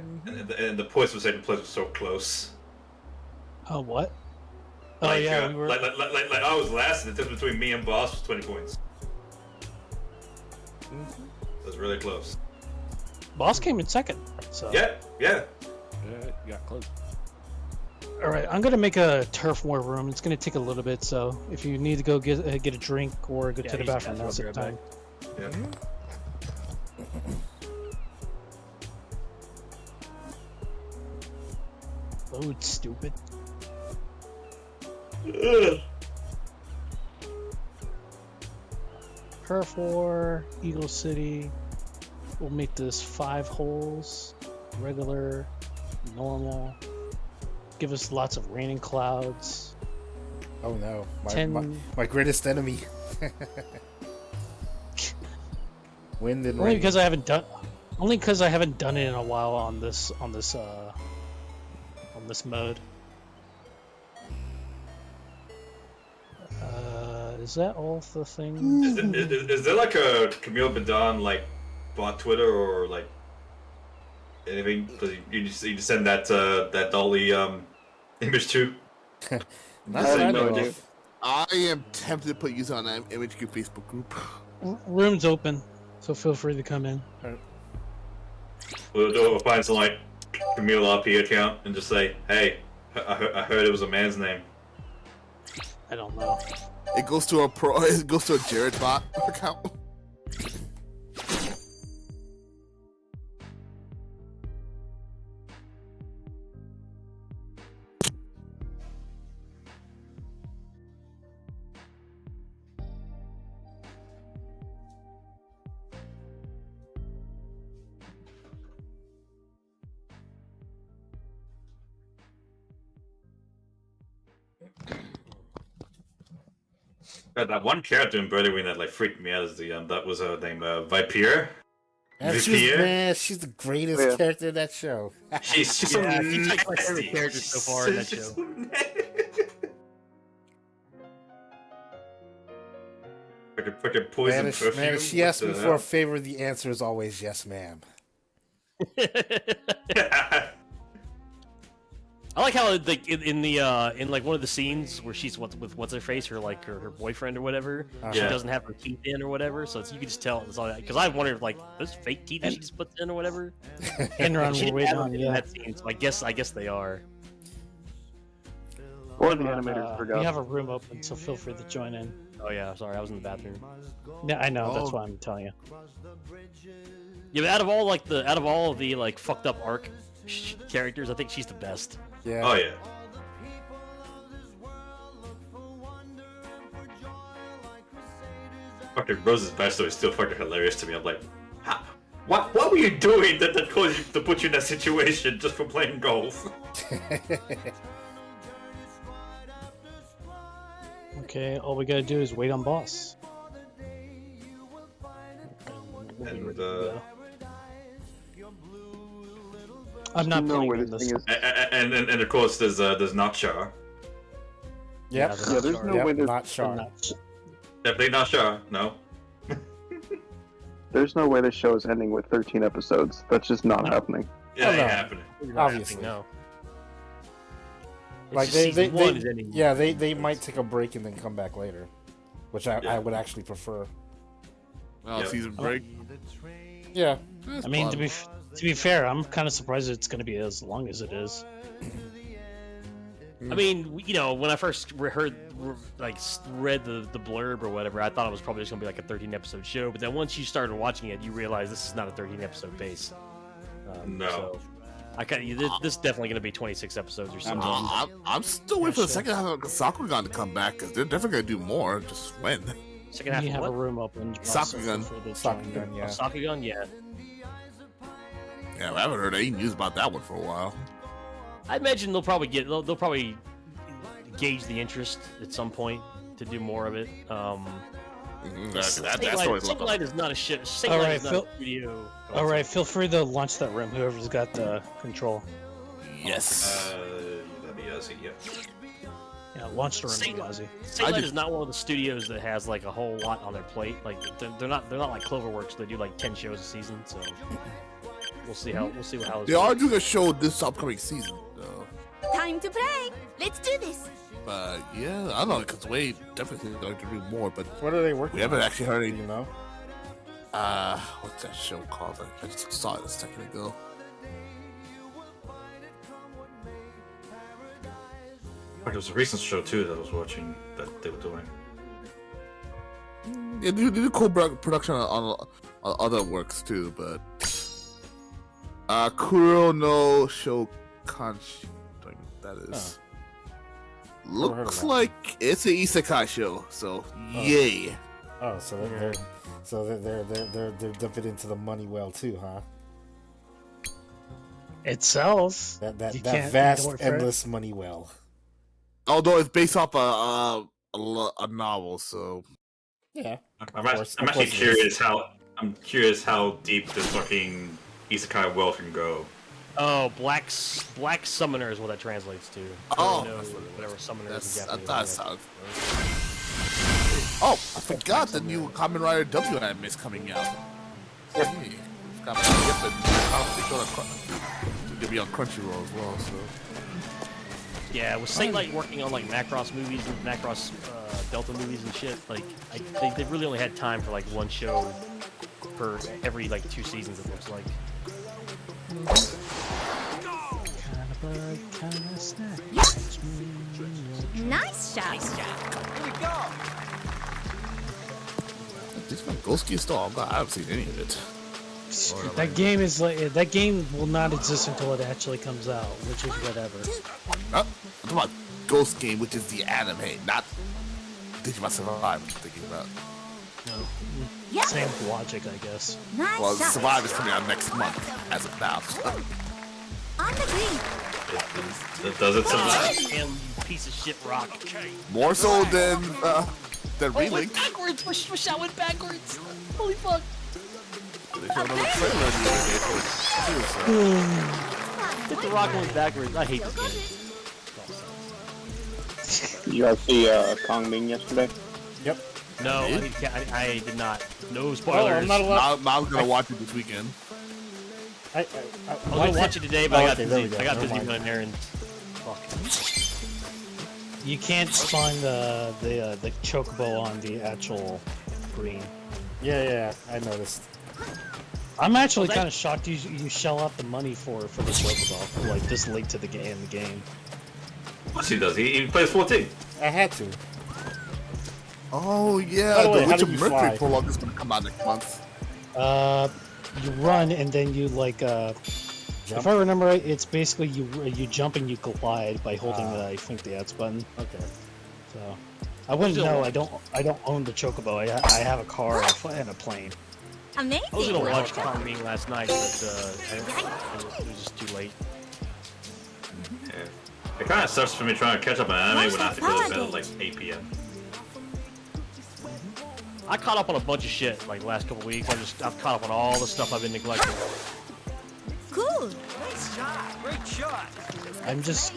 And the points for second place was so close. Oh, what? Oh, Like, yeah, we were. like I was last, and the difference between me and Boss was 20 points. It was really close. Boss came in second. So. Yeah. Yeah, you got close. All right, I'm gonna make a turf war room. It's gonna take a little bit, so if you need to go get a drink or go Yeah, to the use the bathroom, now's the bathroom, time. Yeah. Oh, it's stupid. Turf war, Eagle City. We'll make this 5 holes. regular, normal. Give us lots of raining clouds. Oh no, 10 my greatest enemy. Wind and Only rain. because I haven't done it in a while on this mode. Is that all the things? Is there like a Camille Badan like bot Twitter or like anything? Because you just send that Dolly image to. Not that I know of. I am tempted to put you on that image group Facebook group. Room's open, so feel free to come in. We'll find some like Camille RP account and just say, "Hey, I heard it was a man's name." I don't know. It goes to a It goes to a Jared bot account. That one character in Birdie Wing that like freaked me out is the that was her name Vipier. And she's the greatest Yeah. character in that show. She's so Yeah, she's like my nasty. favorite character so far in that She's show. so nasty. Fucking poison Man, perfume. if she asks me What the for a favor, the answer is always yes, ma'am. hell? I like how like in like one of the scenes where she's with what's her face, her boyfriend or whatever, she Yeah. doesn't have her teeth in or whatever, so you can just tell it's all that. Because I wondered like those fake teeth that she just puts in or whatever. Enron, She we're didn't waiting have on them in you. that scene, so I guess they are. Or the animators We forgot. have a room open, so feel free to join in. Oh yeah, sorry, I was in the bathroom. Yeah, I know. That's Oh. why I'm telling you. Yeah, but out of all of the like fucked up arc characters, I think she's the best. Yeah. Oh yeah. Fucking Rose's backstory is still fucking hilarious to me. I'm like, what were you doing that caused you to put you in that situation just for playing golf? Okay, all we gotta do is wait on boss. And I'm not You know playing where in this this. thing is. and of course there's not Char. Yep. there's Yeah, there's Char. no Yep, way to. not sure. Definitely not Char. No. There's no way this show is ending with 13 episodes. That's just not happening. It Oh, ain't no. happening. Obviously. No. It's Like just they season one is ending. yeah, they might take a break and then come back later, which I would actually prefer. Well, Yeah. season break. Yeah. That's I mean, plausible. to be fair, I'm kind of surprised it's going to be as long as it is. I mean, you know, when I first read the blurb or whatever, I thought it was probably just gonna be like a 13 episode show. But then once you started watching it, you realize this is not a 13 episode base. No. So I this is definitely gonna be 26 episodes or something. I'm still waiting for the second half of Sakugan to come back because they're definitely gonna do more. Just when? Second half You of have what? a room open. Sakugan. Sakugan, yeah. Sakugan, yeah. Yeah, I haven't heard any news about that one for a while. I imagine they'll probably gauge the interest at some point to do more of it. That's Saint Light is not a shit. Saint All Light right, is not Phil- a studio. All right, feel free to launch that room. Whoever's got the control. Yes. That'd be Ozzy, yeah. Yeah, launch the room, Saint- Ozzy. Saint Light is not one of the studios that has like a whole lot on their plate. Like they're not like Cloverworks. They do like 10 shows a season. So we'll see how They are doing a show this upcoming season, though. Time to play. Let's do this. But yeah, I don't know because Wade definitely going to do more. But What are they working? we haven't on? actually heard Do any. you know? What's that show called? I just saw it a second ago. There was a recent show too that I was watching that they were doing. Yeah, they do cool production on other works too, but Kuro no Shokanshi, that is. Never heard of Looks that. like it's an isekai show, so yay. Oh, so they're dipping into the money well too, huh? It sells. That You that can't vast, ignore credit. endless money well. Although it's based off a novel, so Yeah. I'm actually curious how deep this fucking isekai world can go. Oh, black summoner is what that translates to. Oh, no, whatever summoner is in I Japanese. thought it sounded. Oh, I forgot the new Kamen Rider W anime is coming out. Hey, it's got to be on Crunchyroll as well. So Yeah, with Saint Light working on like Macross movies and Macross Delta movies and shit, like they really only had time for like one show per every like 2 seasons. It looks like. Nice shot. Here we go. this one Ghost Gear Star, I haven't seen any of it. That game is like that game will not exist until it actually comes out, which is whatever. I'm talking about Ghost Game, which is the anime, not Digimon Survive. I'm thinking about. Yeah. Same logic, I guess. Nice Well, shot. Survive is coming out next month, as of now. So. On the green. Does it survive? Damn, you piece of shit rock. More so than Relink. Went backwards. My shot went backwards. Holy fuck. They showed another trailer the other day for it, too, so. Hit the rock went backwards. I hate this game. You guys see Kong Ming yesterday? Yep. No, I did not. No spoilers. Oh, I'm not allowed. Now I'm gonna watch it this weekend. I was gonna watch it today, but I got okay, there we busy. go. I got Never busy mind. running errands. Fuck. You can't find the chocobo on the actual green. Yeah, I noticed. I'm actually Well, that- kind of shocked you shell out the money for the chocobo like this late to the game. Of course he does. He plays 14. I had to. Oh yeah, By the way, the how Witcher do you Mercury fly? prologue is gonna come out next month. You run and then you like if I remember right, it's basically you jump and you glide by holding I think the X button. Okay. So I wouldn't know. I don't own the chocobo. I have a car and a plane. Amazing. I was gonna watch Kong Ming last night, but it was just too late. Yeah. It kind of sucks for me trying to catch up on anime when I have to go to bed at like 8 p.m. I caught up on a bunch of shit like last couple weeks. I've caught up on all the stuff I've been neglecting. Cool. Nice shot. Great shot. I'm just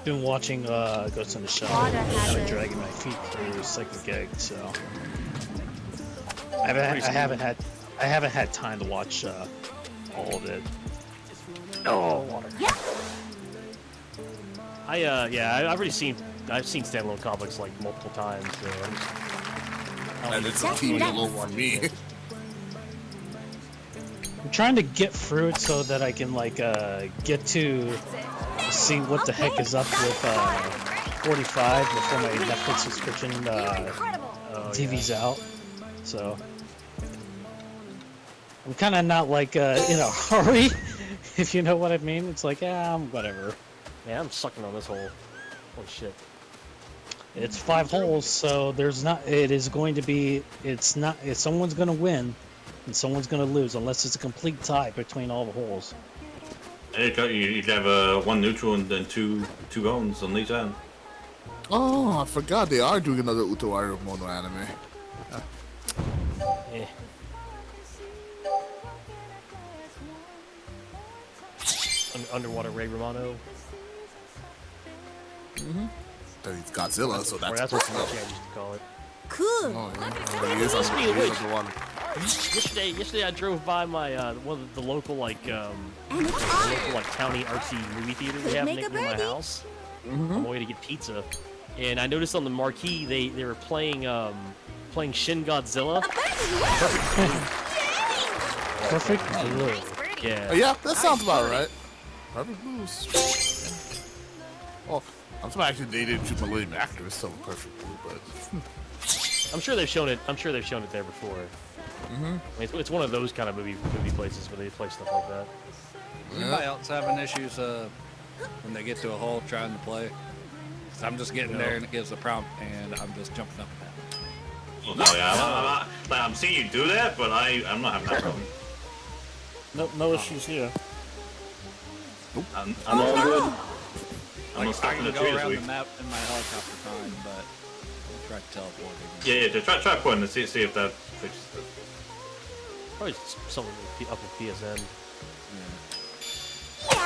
been watching Ghost in the Shell. Water Kind hazard. of dragging my feet through Cyclic Gig, so I haven't had time to watch all of it. Oh, water. Yeah. I've seen standalone comics like multiple times. So And it's a team alone for me. I'm trying to get through it so that I can like get to see what the heck is up with 45 before my Netflix subscription TV's out. So I'm kind of not like in a hurry, if you know what I mean. It's like whatever. Man, I'm sucking on this hole. Holy shit. It's 5 holes, so there's not. It is going to be. It's not. If someone's going to win, and someone's going to lose, unless it's a complete tie between all the holes. You can have one neutral and then two gones on each end. Oh, I forgot they are doing another Utawari Mono anime. Eh. Underwater Ray Romano. It's Godzilla, so Or that's that's what personal. Chan used to call it. Cool. Oh, yeah. He is underwater. Yesterday I drove by my one of the local like And it's the on. local like county artsy movie theater we have Make near a my birdie. house. On my way to get pizza, and I noticed on the marquee they were playing Shin Godzilla. Perfect. Yeah. Oh, yeah, that sounds about right. Perfect moves. Oh, I'm surprised actually they didn't choose Millennium Actors so perfectly, but I'm sure they've shown it. I'm sure they've shown it there before. I mean, it's one of those kind of movie places where they play stuff like that. Anybody else having issues when they get to a hole trying to play? I'm just getting there and it gives a prompt and I'm just jumping up and down. Well, no, yeah, I'm seeing you do that, but I'm not having that problem. No issues here. I'm I'm all good. I'm Like, stuck I in can the go tree this around week. the map in my helicopter fine, but I'll try to teleport again. Yeah, just try putting it, see if that fixes it. Probably something up with PSN. Yeah.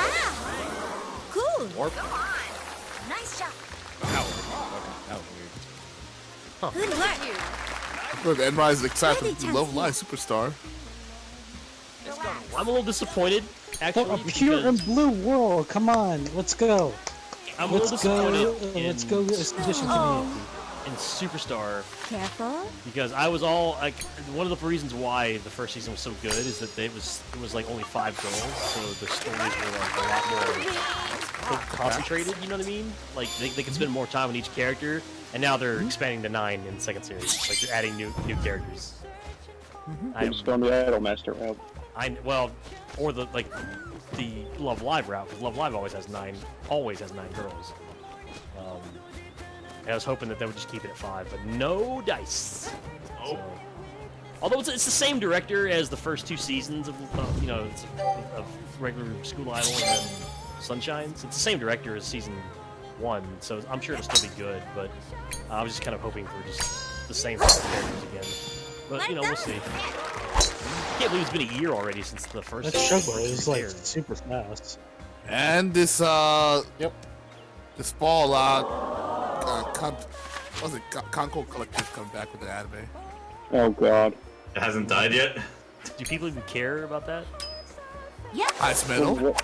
Cool. Warp? Nice shot. That was weird. Good work. Look, Enrise is excited Ready, to Love Chansey. Live Superstar. I'm a little disappointed, actually. Well, a pure and because blue world. Come on, let's go. I'm a little Let's go. disappointed Let's go. Expedition community. in Superstar Careful. because I was all like, one of the reasons why the first season was so good is that it was like only 5 girls, so the stories were like a lot more concentrated. You know what I mean? Like they can spend more time on each character, and now they're expanding to 9 in the second series. Like they're adding new characters. They just gone the Idolmaster route. Or the Love Live route, because Love Live always has 9 girls. And I was hoping that they would just keep it at 5, but no dice. Oh. So, although it's the same director as the first 2 seasons of regular School Idol and then Sunshine. So it's the same director as season 1, so I'm sure it'll still be good. But I was just kind of hoping for just the same characters again. But we'll see. I can't believe it's been a year already since the first. That struggle first is like aired. super fast. And this this fall, Conco Collective come back with the anime. Oh god. It hasn't died yet. Do people even care about that? Ice Metal.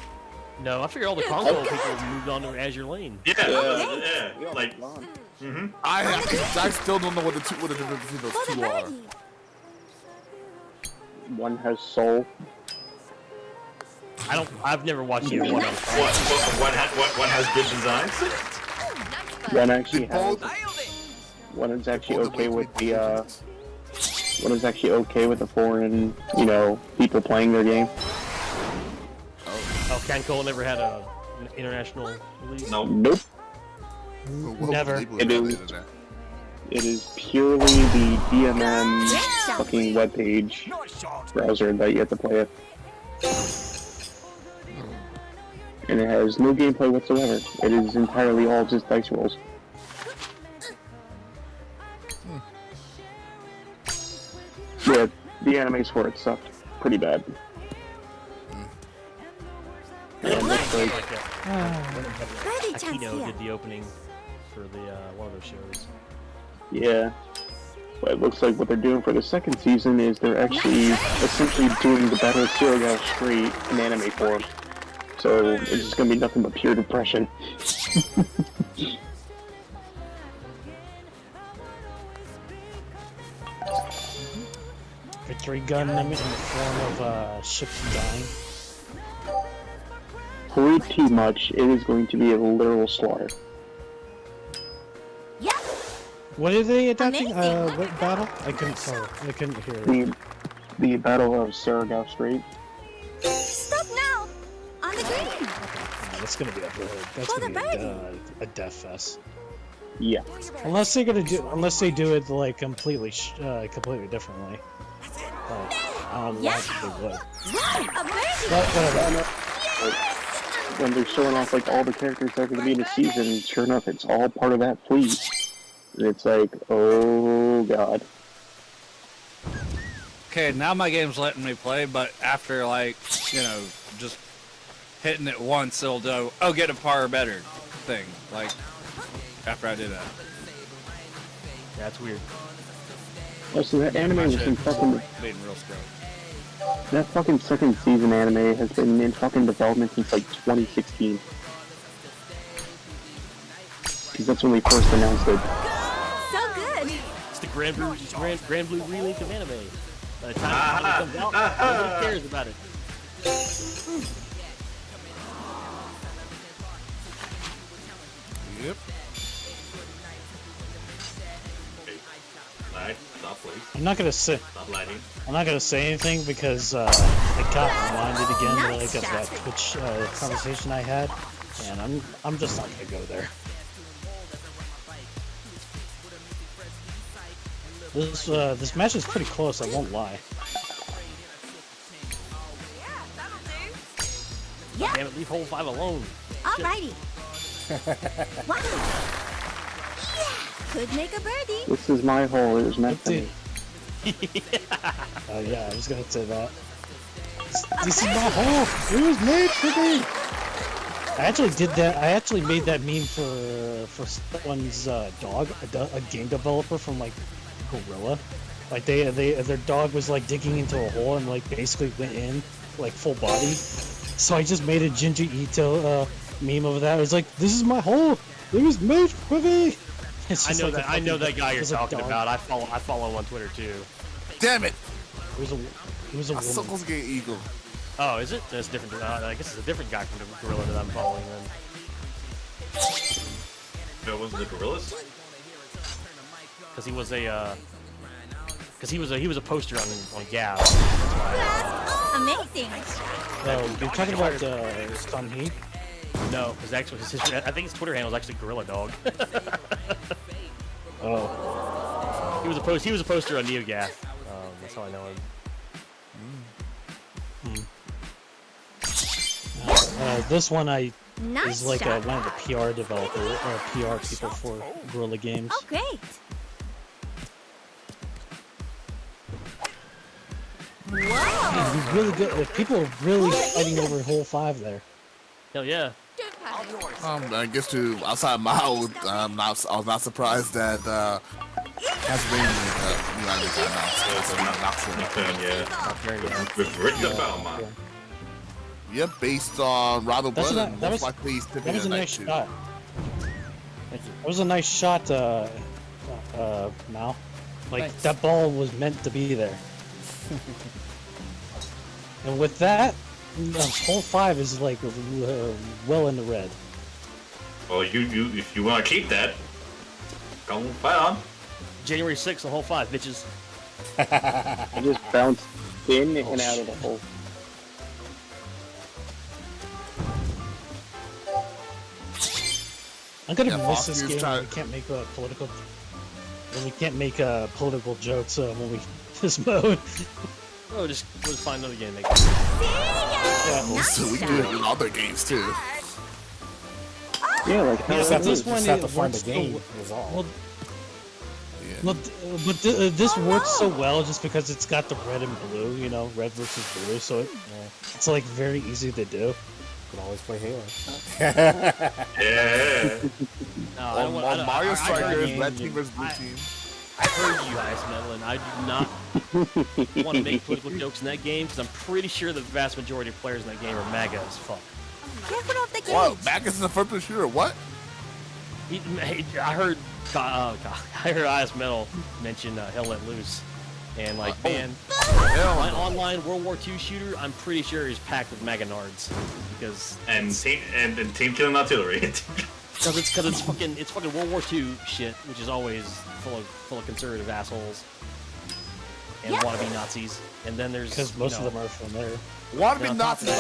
No, I figure all the console people moved on to Azure Lane. Yeah. Like, I still don't know what the difference between those two are. One has soul. I've never watched either one. One has good designs. One actually has. One is actually okay with the. One is actually okay with the foreign, people playing their game. Oh, Cancol never had an international release? Nope. Never. It is purely the DMM fucking webpage browser that you have to play it. And it has no gameplay whatsoever. It is entirely all just dice rolls. Yeah, the animes for it sucked pretty bad. And that's like, Akino did the opening for the one of those shows. yeah. But it looks like what they're doing for the second season is they're actually essentially doing the Battle of Surigao straight in anime form. So it's just gonna be nothing but pure depression. Victory Gundam in the form of ships dying. Pretty much, it is going to be a literal slaughter. What are they adapting? What battle? I couldn't hear it. The Battle of Surigao Strait. Stop now! On the green! That's gonna be a death fest. Yeah. Unless they do it like completely differently. I don't know why they would. But whatever. When they're showing off like all the characters that are going to be in the season, sure enough, it's all part of that fleet. And it's like, oh god. Okay, now my game's letting me play, but after just hitting it once, it'll do, get a par better thing. Like, after I do that. That's weird. Oh, so that anime was in fucking... Being real screwed. That fucking second season anime has been in fucking development since like 2016. Because that's when we first announced it. So good! It's the Grand Blue remake of anime. By the time it comes out, nobody cares about it. Yep. Alright, stop, please. I'm not gonna say. Stop lighting. I'm not gonna say anything because I got reminded again of that Twitch conversation I had, and I'm just not gonna go there. This match is pretty close. I won't lie. Yep. Damn it, leave hole 5 alone. Alrighty. Wow. Yeah. Could make a birdie. This is my hole. It was meant for me. Yeah, I was gonna say that. This is my hole. It was made for me. I actually did that. I actually made that meme for someone's dog, a game developer from like Gorilla. Like their dog was like digging into a hole and like basically went in like full body. So I just made a Ginger Ito meme of that. It was like, this is my hole. It was made for me. It's I just know like that. I know that guy you're it's a talking dog. about. I follow him on Twitter too. Damn it! It was a I woman. suckles get eagle. Oh, is it? That's different. I guess it's a different guy from the Gorilla that I'm following then. No, was it the Gorillas? Because he was a he was a poster on Gab. Amazing. No, you're talking about Sun Hee? No, because actually I think his Twitter handle is actually Gorilla Dog. Oh. He was a poster on NeoGaf. That's how I know him. This one Nice is like shot. one of the PR developer or PR people for Gorilla Games. Oh, great. Whoa. He's really good. People are really fighting over hole 5 there. Hell yeah. I guess to outside my house, I was not surprised that Pennsylvania United got announced. With Rick the Belmont. Yep, based on Robert That's Blood. that was likely he's that was a nice too. shot. That was a nice shot, Mal. Like Thanks. that ball was meant to be there. And with that, hole 5 is like well in the red. Well, you if you want to keep that, go fight on. January 6th, the hole 5, bitches. I just bounced in and out of the hole. I'm gonna Yeah, miss Fox this News game. tried- When we can't make political. When we can't make political jokes when we this mode. Oh, we'll just find another game. Make Well, so we can do it in other games too. Yeah, like You how just have to, this just one have to it find the works so game. well. Is all. Well, Yeah. Well, but this works so well just because it's got the red and blue, you know, red versus blue, so it's like very easy to do. You can always play Halo. Yeah. No, I don't want. Mario I Strikers, heard Red Team vs Blue Team. I heard you guys, Metal, and I do not want to make political jokes in that game because I'm pretty sure the vast majority of players in that game are MAGA as fuck. Careful of the gauge. What? Mac is the first shooter. What? I heard IS Metal mention Hell Let Loose, and like, man, my online World War II shooter, I'm pretty sure is packed with MAGA nards because And team killing artillery. because it's fucking World War II shit, which is always full of conservative assholes and wannabe Nazis, and then there's Because most of them are from there. Wanna be on top Nazis? of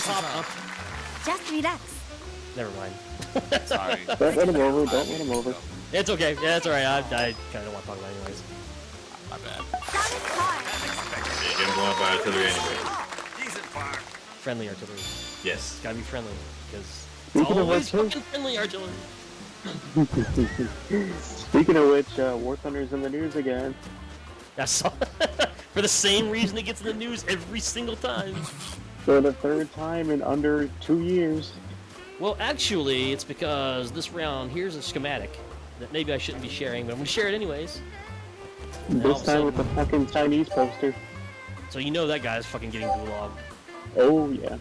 that- Just relax. Never mind. Sorry. Don't let him over. Don't let him over. It's okay. Yeah, it's alright. I kind of don't want to talk about it anyways. My bad. Solid car. You're getting blown by artillery anyway. Friendly artillery. Yes. It's gotta be friendly because it's Speaking of always which, fucking friendly artillery. Speaking of which, War Thunder's in the news again. That's for the same reason it gets in the news every single time. For the third time in under 2 years. Well, actually, it's because this round here's a schematic that maybe I shouldn't be sharing, but I'm gonna share it anyways. And all This of a time with the sudden- fucking Chinese poster. So you know that guy's fucking getting gulag Oh yeah.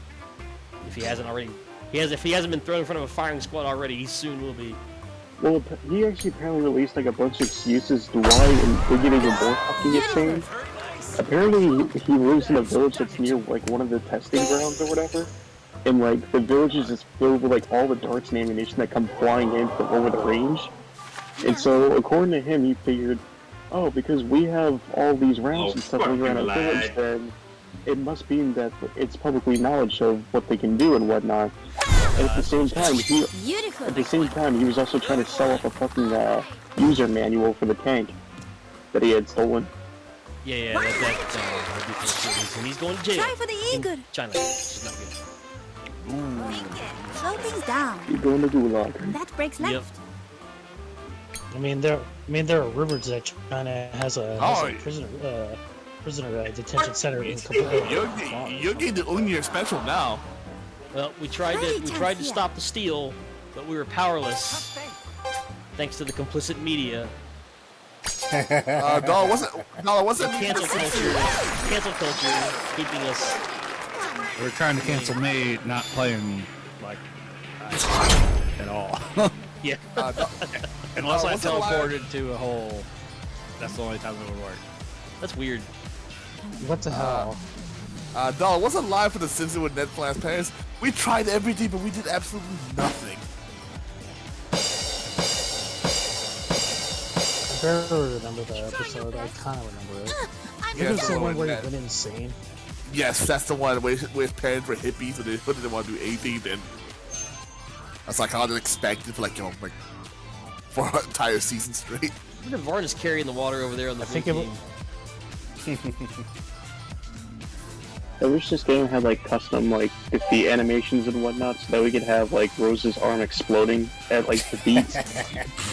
if he hasn't already. If he hasn't been thrown in front of a firing squad already, he soon will be. Well, he actually apparently released like a bunch of excuses to why, and they get even more fucking insane. Apparently, he lives in a village that's near like one of the testing grounds or whatever, and like the village is just filled with like all the darts and ammunition that come flying in from over the range. And so, according to him, he figured, oh, because we have all these rounds and stuff going around our village, then it must mean that it's publicly knowledge of what they can do and whatnot. And at the same time, he was also trying to sell up a fucking user manual for the tank that he had stolen. Yeah, that'd be for the series, and he's going to jail. Try for the eagle. In China, which is not good. Slow things down. You're going to gulag. That breaks Yep. left. I mean, there are rumors that China has a prisoner detention center in You're getting the Onion special now. Well, we tried to stop the steal, but we were powerless. Thanks to the complicit media. Dollar wasn't Cancel culture keeping us. We're trying to cancel me not playing like at all. Yeah. Unless I wasn't teleported to a hole, that's the only time it would work. That's weird. What the hell? Dollar wasn't live for the Simpsons with Ned Flanders' parents. We tried everything, but we did absolutely nothing. I barely remember the episode. I kind of remember it. Yeah, It was that's the the one one where he that- went insane. Yes, that's the one where his parents were hippies, so they didn't want to do anything. Then that's like how they expected for like 4 entire seasons straight. Look at Varnus carrying the water over there on the I blue think it team. I wish this game had like custom like the animations and whatnot, so that we could have like Rose's arm exploding at like the beat.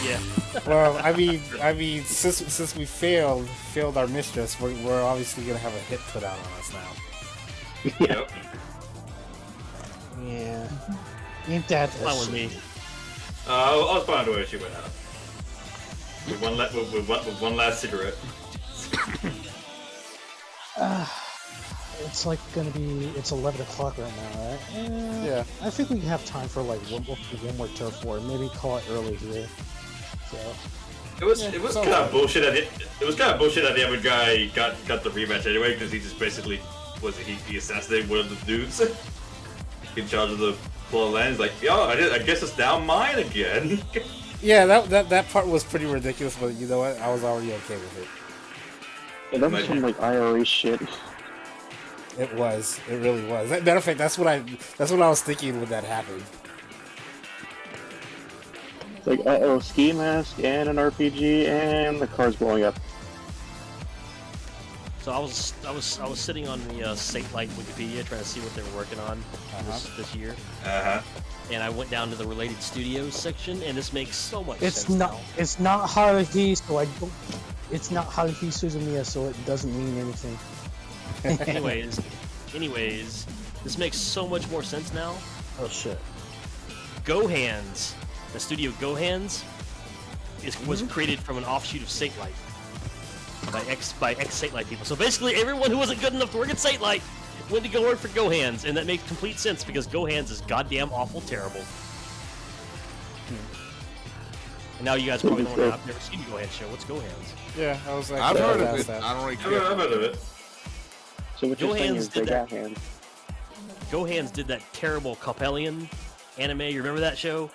Yeah. Well, I mean, since we failed our mistress, we're obviously gonna have a hit put out on us now. Yep. Yeah. Ain't that Fine with me. I was fine the way she went out. With one last cigarette. It's like gonna be. It's 11 o'clock right now, right? Yeah. I think we have time for like one more turf war. Maybe call it early here. So. It was kind of bullshit. It was kind of bullshit that the other guy got the rematch anyway because he just basically he assassinated one of the dudes in charge of the floor land. He's like, yo, I guess it's now mine again. Yeah, that part was pretty ridiculous, but you know what? I was already okay with it. Yeah, that was some like IRA shit. It was. It really was. Matter of fact, that's what I was thinking when that happened. It's like, ski mask and an RPG and the car's blowing up. So I was sitting on the Satelight Wikipedia trying to see what they were working on this year. And I went down to the related studios section, and this makes so much sense. It's not Haruhi, so I don't. It's not Haruhi Suzumiya, so it doesn't mean anything. anyways, this makes so much more sense now. Oh shit. GoHands, the studio GoHands, was created from an offshoot of Satelight by ex Satelight people. So basically, everyone who wasn't good enough to work at Satelight went to go work for GoHands, and that makes complete sense because GoHands is goddamn awful terrible. And now you guys probably don't know. I've never seen a GoHands show. What's GoHands? Yeah, I was like, I've heard of it. I don't really care. I've heard of it. So what you're saying GoHands is they did got that. hands. GoHands did that terrible Coppelian anime. You remember that show?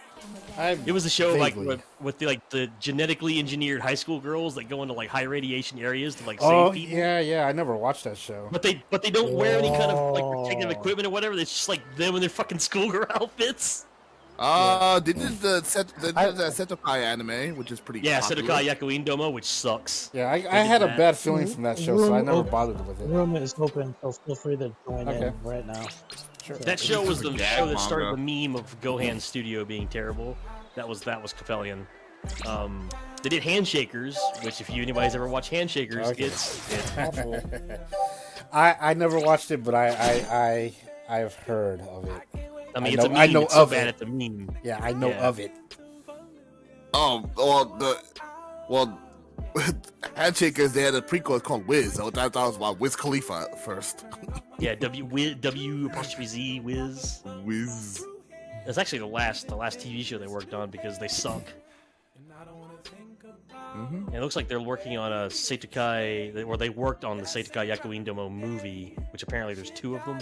I It was a show vaguely. like with the genetically engineered high school girls that go into like high radiation areas to like Oh save people. yeah, I never watched that show. But they don't wear any kind of like protective equipment or whatever. It's just like them in their fucking schoolgirl outfits. They did the Sentai anime, which is pretty Yeah, popular. Sedokai Yakuin Domo, which sucks. Yeah, I did had a that. bad feeling from that show, so I never bothered with The it. room is open, so feel free to join Okay. in right now. Sure. That show was the gag show that started manga. the meme of Gohan Studio being terrible. That was Coppelian. They did Handshakers, which if anybody's ever watched Handshakers, Okay. it's awful. I never watched it, but I've heard of it. I mean, I it's a know- meme. I know it's so of bad it. it's a meme. Yeah, I know Yeah. of it. Handshakers, they had a prequel called Wiz. So that was about Wiz Khalifa at first. Yeah, W apostrophe Z Wiz. Wiz. That's actually the last TV show they worked on because they sunk. And it looks like they're working on a Seitokai, or they worked on the Seitokai Yakuin Domo movie, which apparently there's 2 of them.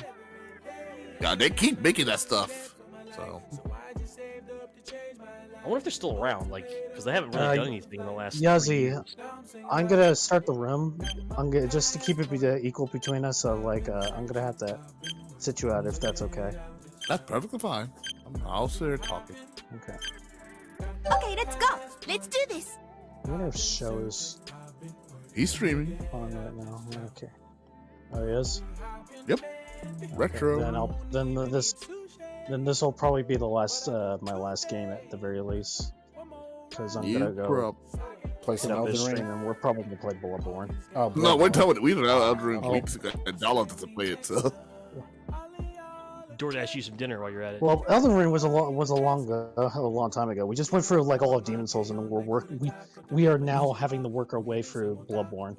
Yeah, they keep making that stuff. So I wonder if they're still around, like, because they haven't really done anything in the last. 3 Yazzie, years. I'm gonna start the room. I'm gonna just to keep it equal between us. So like, I'm gonna have to sit you out if that's okay. that's perfectly fine. I'll sit here talking. Okay. Okay, let's go. Let's do this. I wonder if shows He's streaming. on right now. Okay. Oh, he is. Yep. Retro. Then Then this will probably be the last, my last game at the very least. Because I'm gonna go play get some up Elden this Ring. stream, and we're probably gonna play Bloodborne. Oh, No, we're Bloodborne. done. We were out during Oh. weeks ago, and Dollar doesn't play it. So DoorDash you some dinner while you're at it. Well, Elden Ring was a long time ago. We just went through like all of Demon Souls, and we are now having to work our way through Bloodborne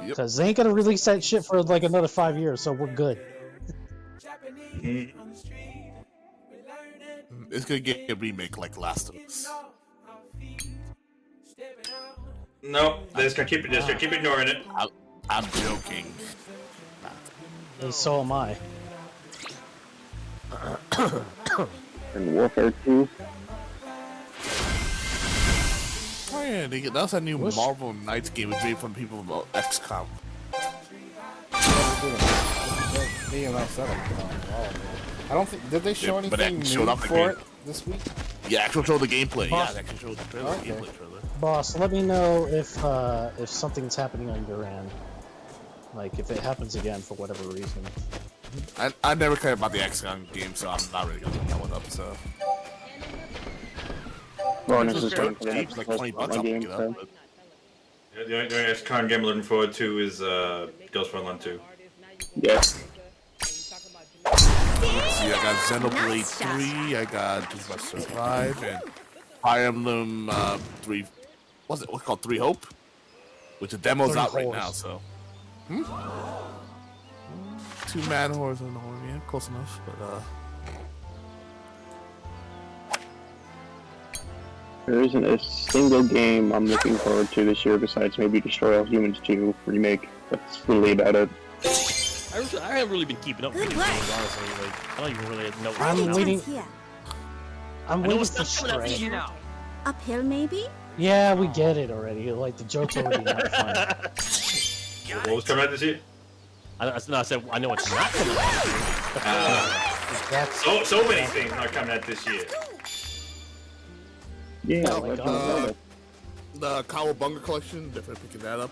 because they ain't gonna release that shit for like another 5 years, so we're good. it's gonna get a remake like Last of Us. No, they're just gonna keep ignoring it. I'm joking. And so am I. And Warfare 2. Oh yeah, that's a new Marvel Knights game made from people about XCOM. They announced that a while ago. I don't think did they show Yeah, but they anything showed new off the for game. it this week? Yeah, actually showed the gameplay. Boss. Yeah, they actually showed the trailer. Okay. Gameplay trailer. Boss, let me know if something's happening on your end. Like if it happens again for whatever reason. I never cared about the XCOM game, so I'm not really gonna look that one up. So. Well, and It's it's just very waiting for the cheap, next like post 20 on bucks. my I'll game, pick it so. up. But The only XCOM game I'm looking forward to is Ghostwire 2. Yes. see, I got Xenoblade 3. I got Just Must Survive and Fire Emblem 3. What's it? What's it called? 3 Hope, which the demo's 3 out right Horse. now. So. 2 Man Horse and Horn. Yeah, close enough. But There isn't a single game I'm looking forward to this year besides maybe Destroy All Humans 2 remake. That's literally about it. I haven't really been keeping up with video games, honestly. Like, I don't even really know. I'm waiting. Here. I'm I know waiting it's for not coming out this Stray. year now. Uphill, maybe? Yeah, we get it already. Like the joke's already not funny. What was coming out this year? I said I know it's not coming out this year. So many things are coming out this year. Yeah, Oh my Legend of God. Zelda. the Cowabunga collection, definitely picking that up.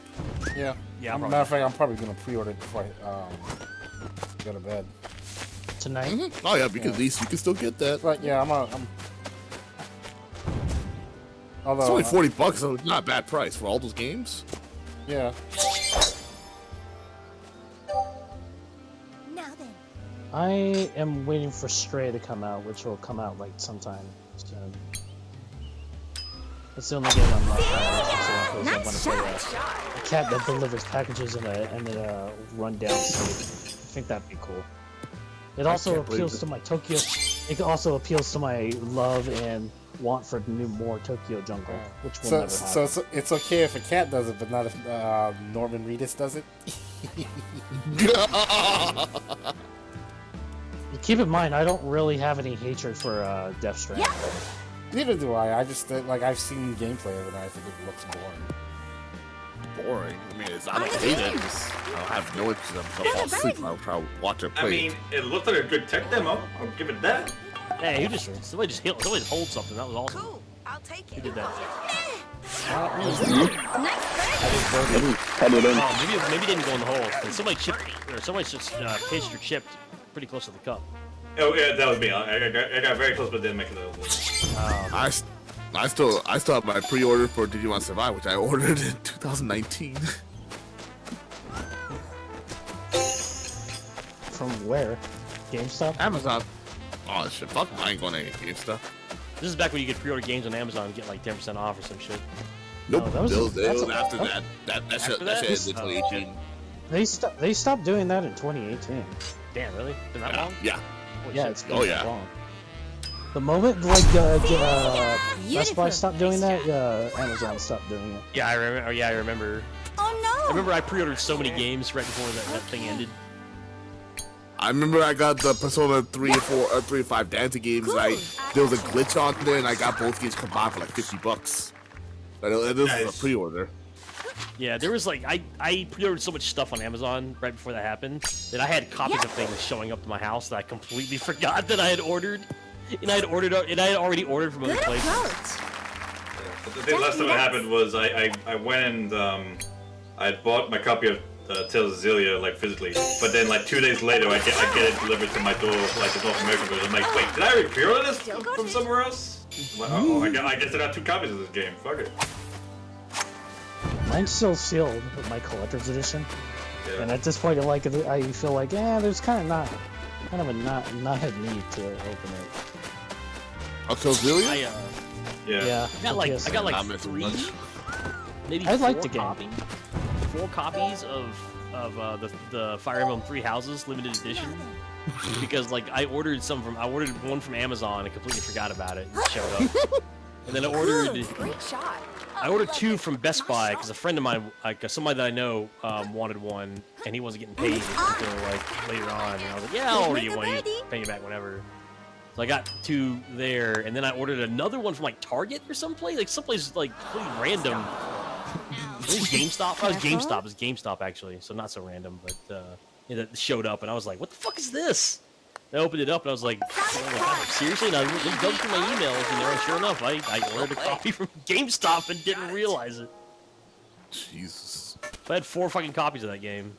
Yeah. Yeah, Matter of fact, I'm probably gonna pre-order it before I go to bed. Tonight? Oh yeah, because at least you can still get that. But yeah, I'm. Although It's only $40, so it's not a bad price for all those games. yeah. Now then. I am waiting for Stray to come out, which will come out like sometime soon. It's the only game I'm not playing. I want to play a cat that delivers packages in a rundown state. I think that'd be cool. It also can't believe appeals it. to my Tokyo. It also appeals to my love and want for more Tokyo Jungle, which will never happen. So it's okay if a cat does it, but not if Norman Reedus does it. Keep in mind, I don't really have any hatred for Death Stranding. Neither do I. I just I've seen gameplay of it, and I think it looks boring. Boring. I mean, I don't hate it. I'll have no interest in it. I'll fall asleep. I'll try to watch it play. I mean, it looked like a good tech demo. I'll give it that. Hey, somebody just hold something. That was awesome. Cool. I'll take Who it. did that? Cut it in. Maybe it didn't go in the hole. But somebody chipped, or somebody just pasted or chipped pretty close to the cup. Oh yeah, that was me. I got very close, but didn't make it over. I still have my pre-order for Digimon Survive, which I ordered in 2019. From where? GameStop? Amazon. Oh shit! Fuck! I ain't going to GameStop. This is back when you could pre-order games on Amazon and get like 10% off or some shit. Nope. Oh, that was- it that's was a- after oh. that. That shit After that? ended in 2018. They stopped doing that in 2018. Damn, really? Been that Yeah. long? Yeah. Holy Yeah, shit. it's been Oh, yeah. long. The moment like Best Buy Beautiful. stopped doing that, Amazon stopped doing it. Yeah, I remember. Yeah, I remember. Oh no! I remember I pre-ordered so many games right before that thing ended. I remember I got the Persona 3 or 4 or 3 or 5 Dante games. And there was a glitch on there, and I got both games combined for like $50. This was a Nice. pre-order. Yeah, there was like I pre-ordered so much stuff on Amazon right before that happened that I had copies of things showing up to my house that I completely forgot that I had ordered, and I had already ordered from other Good places. approach. The last time it happened was I went and I had bought my copy of Tales of Xillia like physically, but then like 2 days later I get it delivered to my door, like the North American version. I'm like, wait, did I pre-order this from somewhere else? I'm like, oh, I guess I got 2 copies of this game. Fuck it. Mine's still sealed with my collector's edition, and at this point, I feel like, there's kind of a not a need to open it. Oh, Tales of Xillia? Yeah. I got like 3, maybe I 4 like the game. copies. 4 copies of the Fire Emblem 3 Houses limited edition. Because like I ordered one from Amazon and completely forgot about it and it showed up. And then I ordered 2 from Best Buy because a friend of mine, like somebody that I know, wanted one and he wasn't getting paid until like later on. And I was like, yeah, I'll order you one. You pay me back whenever. So I got 2 there, and then I ordered another one from like Target or someplace like completely random. It was GameStop. Oh, it was GameStop. It was GameStop actually, so not so random, but it showed up, and I was like, "What the fuck is this?" And I opened it up, and I was like, "Seriously?" And I dug through my emails, and sure enough, I ordered a copy from GameStop and didn't realize it. Jesus. So I had 4 fucking copies of that game.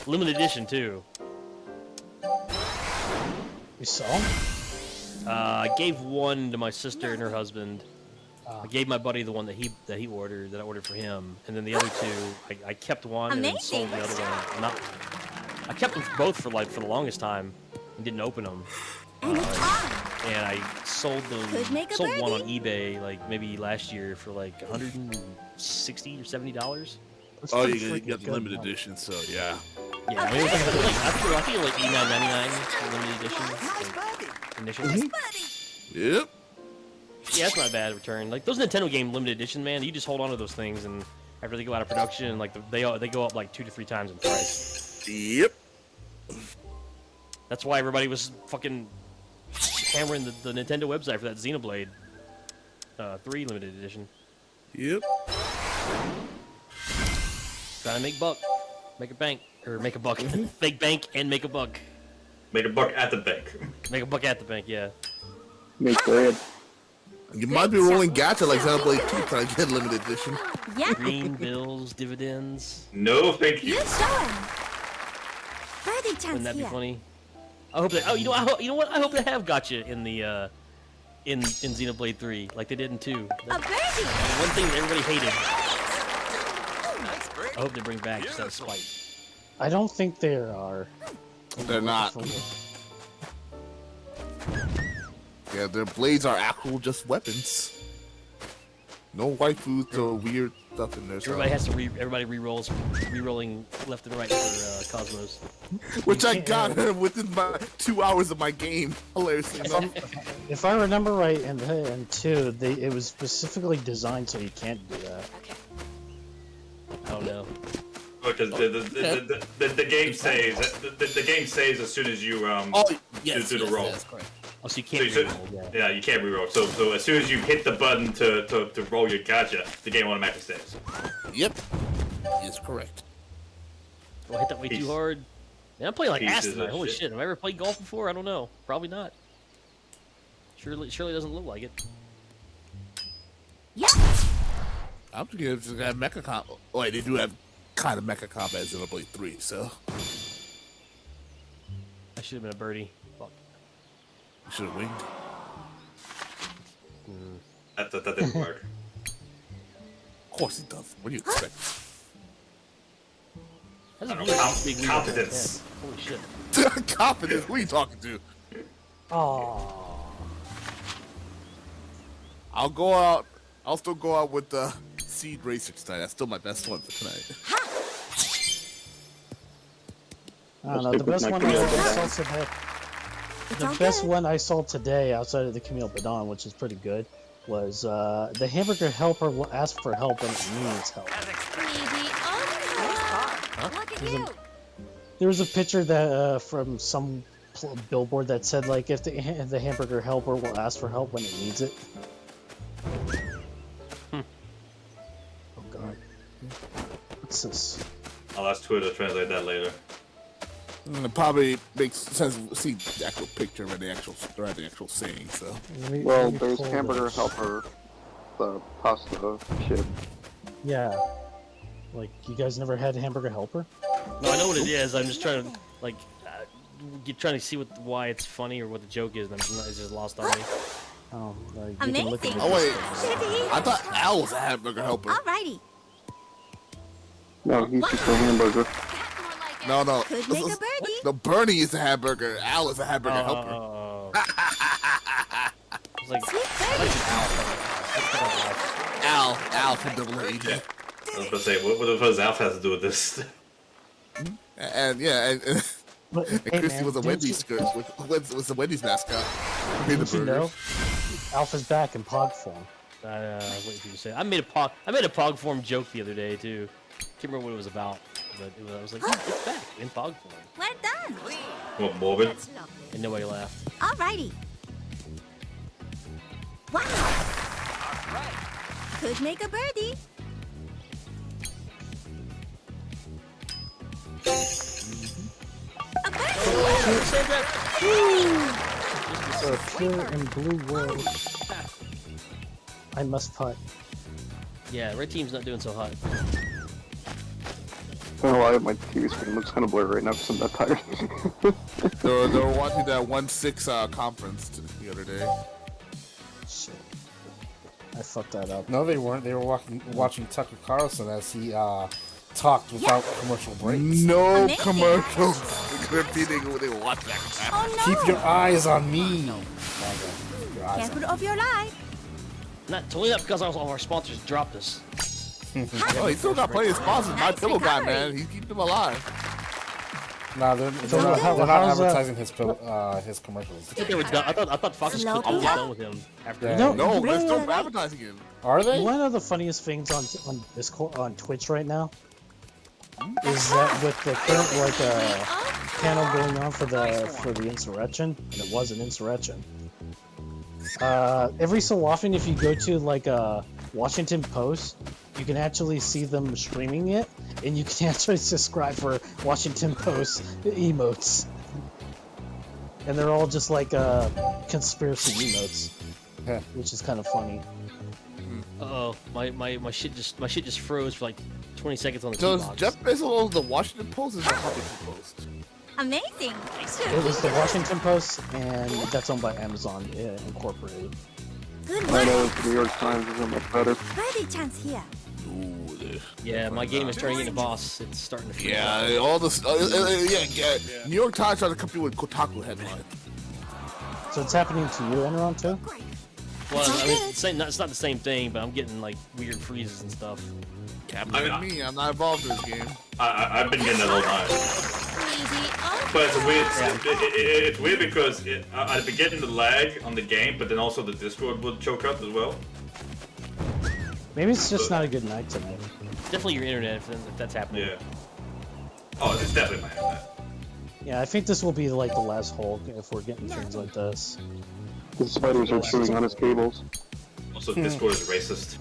Limited edition too. You saw? I gave 1 to my sister and her husband. I gave my buddy the one that I ordered for him, and then the other 2, I kept one and then sold the other one. I kept them both for the longest time and didn't open them. And I sold one on eBay like maybe last year for like $160 or $70. Oh, you get the limited edition, so yeah. Yeah, I mean, I think it was like $89.99 for limited edition. Initially. Yep. Yeah, that's not a bad return. Like those Nintendo game limited edition, man, you just hold on to those things, and after they go out of production, like they go up like 2 to 3 times in price. Yep. That's why everybody was fucking hammering the Nintendo website for that Xenoblade 3 limited edition. Yep. Trying to make buck, make a bank, or make a buck, make bank and make a buck. Make a buck at the bank. Make a buck at the bank, yeah. Make bread. You might be rolling gacha like Xenoblade 2 trying to get limited edition. Yeah. Green bills, dividends. No, thank you. You show him. Birdie chance Wouldn't that be here. funny? I hope that. Oh, you know what? I hope they have gotcha in the in Xenoblade 3 like they did in 2. A birdie. One thing that everybody hated. I hope they bring back just out of spite. I don't think there are. They're not. Yeah, their blades are actual just weapons. No waifus or weird stuff in there. Everybody has to re-rolling left and right for Cosmos. Which I got within my 2 hours of my game. Hilariously enough. If I remember right, in 2, it was specifically designed so you can't do that. Oh no. Because the game saves. The game saves as soon as you do the roll. That's correct. Oh, so you can't re-roll. Yeah, you can't re-roll. So as soon as you hit the button to roll your gacha, the game automatically saves. Yep. It's correct. Do I hit that way too hard? Man, I'm playing like ass Pieces tonight. of Holy shit. shit. Have I ever played golf before? I don't know. Probably not. Surely doesn't look like it. Yeah. I'm just gonna have mecha combat. Oh, wait, they do have kind of mecha combat as Xenoblade 3, so. I should have been a birdie. Fuck. You should have winged. That didn't work. Of course it does. What do you expect? That's a I don't really know, big lead. competence. Yeah. Holy shit. Confidence? Who are you talking to? Oh. I'll still go out with the Seed Racer tonight. That's still my best one for tonight. I don't know. The best one I saw today, outside of the Camille Badon, which is pretty good, was the hamburger helper will ask for help when it needs help. Look at you. There was a picture that from some billboard that said like if the hamburger helper will ask for help when it needs it. Oh god. What's this? I'll ask Twitter to translate that later. It probably makes sense to see the actual picture and the actual saying, so. Well, there's hamburger helper, the pasta chip. Yeah. Like, you guys never had Hamburger Helper? No, I know what it is. I'm just trying to trying to see why it's funny or what the joke is, and it's just lost on me. Oh, you Amazing. can look at Oh wait, Good to hear. I thought Al was a hamburger helper. Alrighty. No, he's just a hamburger. No, no. Could make a birdie. No, Bernie is a hamburger. Al is a hamburger helper. Oh. It's like, Sweet birdie. Al from Double A. I was about to say, what does Alf have to do with this? And yeah, and But, hey, Christy man, was a didn't Wendy's you- skirt. Was the Wendy's mascot. Made the Didn't you know? burgers. Alpha's back in Pog form. waiting for you to say. I made a Pog form joke the other day too. Can't remember what it was about, but I was like, oh, it's back in Pog form, Well done. What, morbid? That's lovely. and nobody laughed. Alrighty. Wow. Could make a birdie. A birdie. So pure and blue world. I must putt. Yeah, red team's not doing so hot. I don't know why my TV screen looks kind of blurry right now because I'm that tired. They were watching that 1-6 conference the other day. Shit. I fucked that up. No, they weren't. They were watching Tucker Carlson as he talked without commercial breaks. No Amazing. commercials. Repeating when they watch that crap. Oh no. Keep your eyes on me. Keep your eyes on Careful me. of your life. Totally not because all of our sponsors dropped us. Oh, he still got plenty of sponsors. My Nice Pillow guy, recovery. man. He's keeping them alive. No, they're not how's that? advertising his commercials. I thought they were done. I thought Fox was Slow completely down. done with him after. Yeah. No, they're still Really? advertising him. Are they? One of the funniest things on Discord, on Twitch right now is that with the current panel going on for the insurrection, and it was an insurrection. Every so often, if you go to Washington Post, you can actually see them streaming it, and you can actually subscribe for Washington Post emotes, and they're all just like conspiracy emotes, which is kind of funny. Uh-oh, my shit just froze for like 20 seconds on the So key is box. Jeff Bezos the Washington Post or is it the Huffington Post? Amazing. It was the Washington Post, and that's owned by Amazon Incorporated. Good I know work. the New York Times isn't much better. Birdie chance here. Yeah, my game is turning into boss. It's starting to feel Yeah, all this. Yeah. New York Times tried to compete with Kotaku headline. So it's happening to you, Enron, too? Well, I mean, it's not the same thing, but I'm getting like weird freezes and stuff. Captain me, I'm not involved in this game. I've been getting that all night. But it's weird. It's weird because I've been getting the lag on the game, but then also the Discord would choke up as well. Maybe it's just not a good night tonight. Definitely your internet if that's happening. Yeah. Oh, it's definitely my internet. Yeah, I think this will be like the last hole if we're getting things like this. The spiders are chewing on his cables. Also, Discord is racist.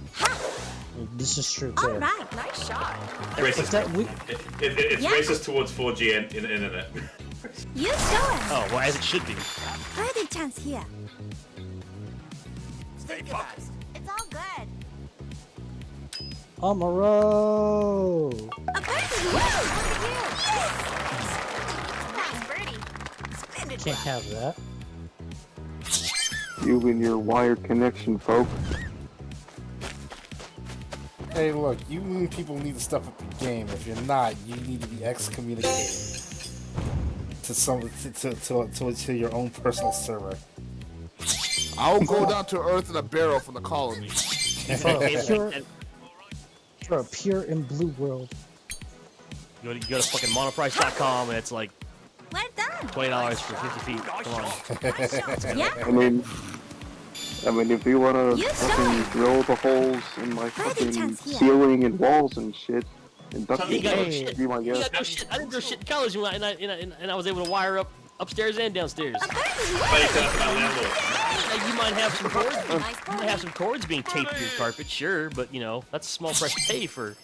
This is true, All too. right. Nice shot. Racist. That we- It's Yeah. racist towards 4G and in the internet. You show us. Oh, well, as it should be. Birdie chance here. Think about it. It's all good. Amaro! A birdie. Nice birdie. Splendid Can't have that. You and your wired connection, folk. Hey, look, you mean people need to step up the game. If you're not, you need to be excommunicated to your own personal server. I'll go down to Earth in a barrel from the colony. For a pure and blue world. You go to fucking monoprice.com and it's like Well done. $20 for 50 feet. Come on. Yeah. I mean, if you wanna You fucking saw drill the holes in my Birdie fucking chance here. ceiling and walls and shit, and duct You tape, got no that'd shit. be my You guess. got no shit. I didn't do shit in college and I was able to wire up upstairs and downstairs. A birdie. Like my landlord. Now, you might have some cords. Nice You might birdie. have some cords being taped to your carpet, sure, but you know that's a small price to pay for.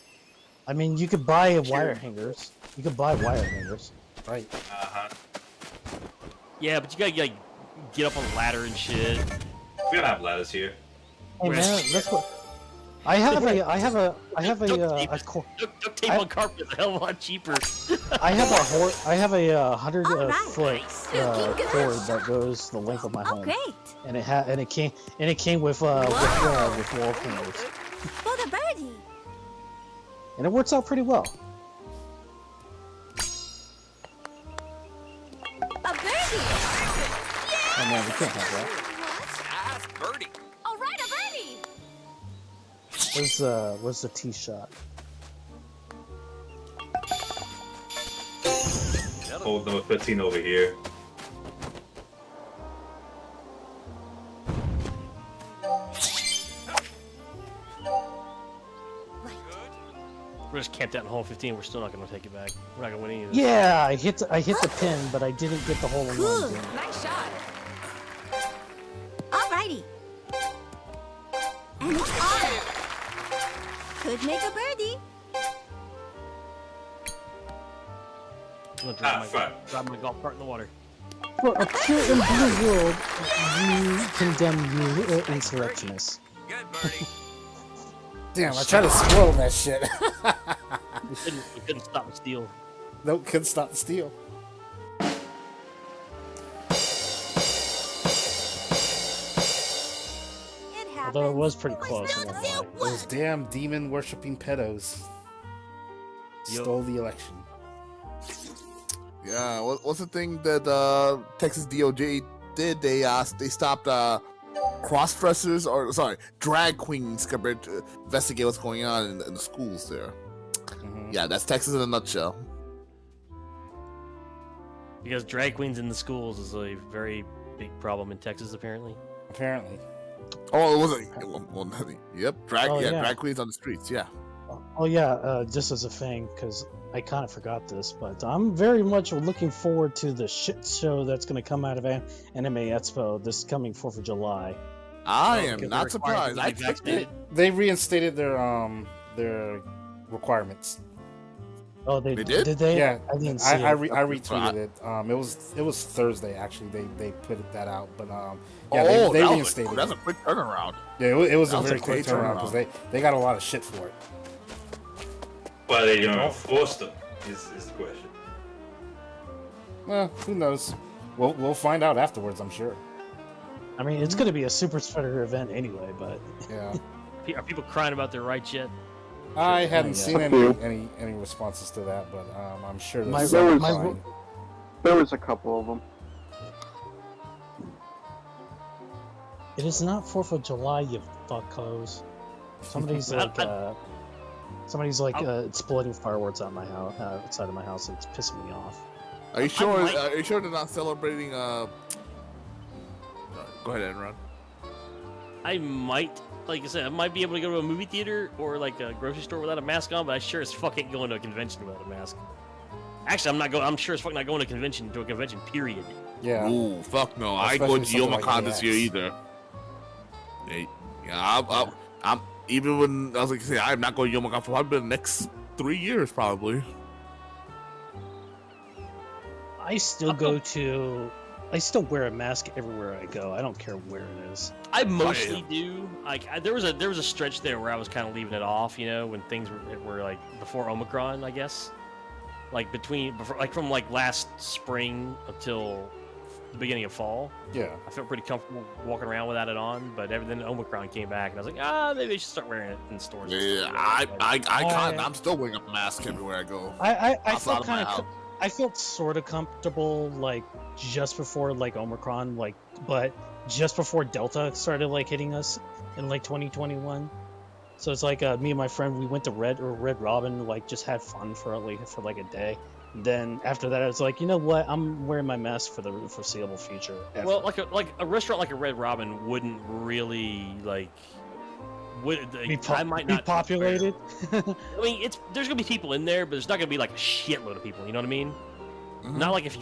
I mean, you could buy wire hangers. You could buy wire hangers. Right. Yeah, but you gotta like get up on a ladder and shit. We don't have ladders here. Hey, man, I have a Duct tape on carpet is a hell of a lot cheaper. I have a 100 foot Looking good. cord that goes the length of my Oh, home, great. and it came with wall cameras, For the birdie. and it works out pretty well. A birdie. Oh man, we can't have that. Nice birdie. All right, a birdie. Where's the tee shot? Hold number 15 over here. We're just camped out in hole 15. We're still not going to take it back. We're not going to win any of this. Yeah, I hit the pin, but I didn't get the hole in Cool. one. Nice shot. Alrighty. And it's on. Could make a birdie. I'm going to fuck. drive my golf cart in the water. For a pure and blue world, you condemn you insurrectionists. Good birdie. Damn, I tried to spoil that shit. We couldn't stop the steal. Nope, couldn't stop the steal. It happens. Although it was pretty It's close. not I won't so lie. what? Those damn demon worshipping pedos stole the election. Yeah, what's the thing that Texas DOJ did? They stopped cross-dressers, or sorry, drag queens compared to investigate what's going on in the schools there. Yeah, that's Texas in a nutshell. Because drag queens in the schools is a very big problem in Texas, apparently. Apparently. Oh, it wasn't. Well, yep, drag queens on the streets. Yeah. Oh yeah, just as a thing, because I kind of forgot this, but I'm very much looking forward to the shit show that's going to come out of Anime Expo this coming 4th of July. I am because not they're required surprised. to I be picked it. They reinstated their requirements. Oh, they did? Did they? Yeah, I didn't see I it. retweeted it. It was Thursday actually. They put that out, but yeah, Oh, they that was reinstated. that's it. a quick turnaround. Yeah, it was a that was very a quick great turnaround because they got a lot of shit for it. Why they don't enforce them is the question. Well, who knows? We'll find out afterwards, I'm sure. I mean, it's going to be a super spreader event anyway, but Yeah, Are people crying about their rights yet? I hadn't yeah. seen any responses to that, but I'm sure My- there's some my- fine. There was a couple of them. it is not 4th of July, you fuckos. Somebody's like exploding fireworks out my house, outside of my house, and it's pissing me off. Are you sure? might- Are you sure they're not celebrating? Go ahead, Enron. I might, like I said, I might be able to go to a movie theater or like a grocery store without a mask on, but I sure as fuck ain't going to a convention without a mask. Actually, I'm not going. I'm sure as fuck not going to a convention. Period. Yeah, Ooh, fuck no! I ain't Especially going to something like Youmacon this year AX. either. Yeah, I'm even when I was like, say, I'm not going to Youmacon for probably the next 3 years, probably. I still wear a mask everywhere I go. I don't care where it is. I mostly do. Like there was a stretch there where I was kind of leaving it off, you know, when things were like before Omicron, I guess. Like from like last spring until the beginning of fall. yeah. I felt pretty comfortable walking around without it on, but then Omicron came back, and I was like, maybe I should start wearing it in stores. Yeah, I'm still wearing a mask everywhere I go. I Outside felt of my kind house. of I felt sort of comfortable like just before like Omicron, like but just before Delta started like hitting us in like 2021. So it's like me and my friend, we went to Red Robin, like just had fun for like a day. Then after that, it's like, you know what? I'm wearing my mask for the foreseeable future. ever. Well, like a restaurant like a Red Robin wouldn't really like. I might not populated. I mean, there's gonna be people in there, but there's not gonna be like a shitload of people. You know what I mean? Mhm. Not like if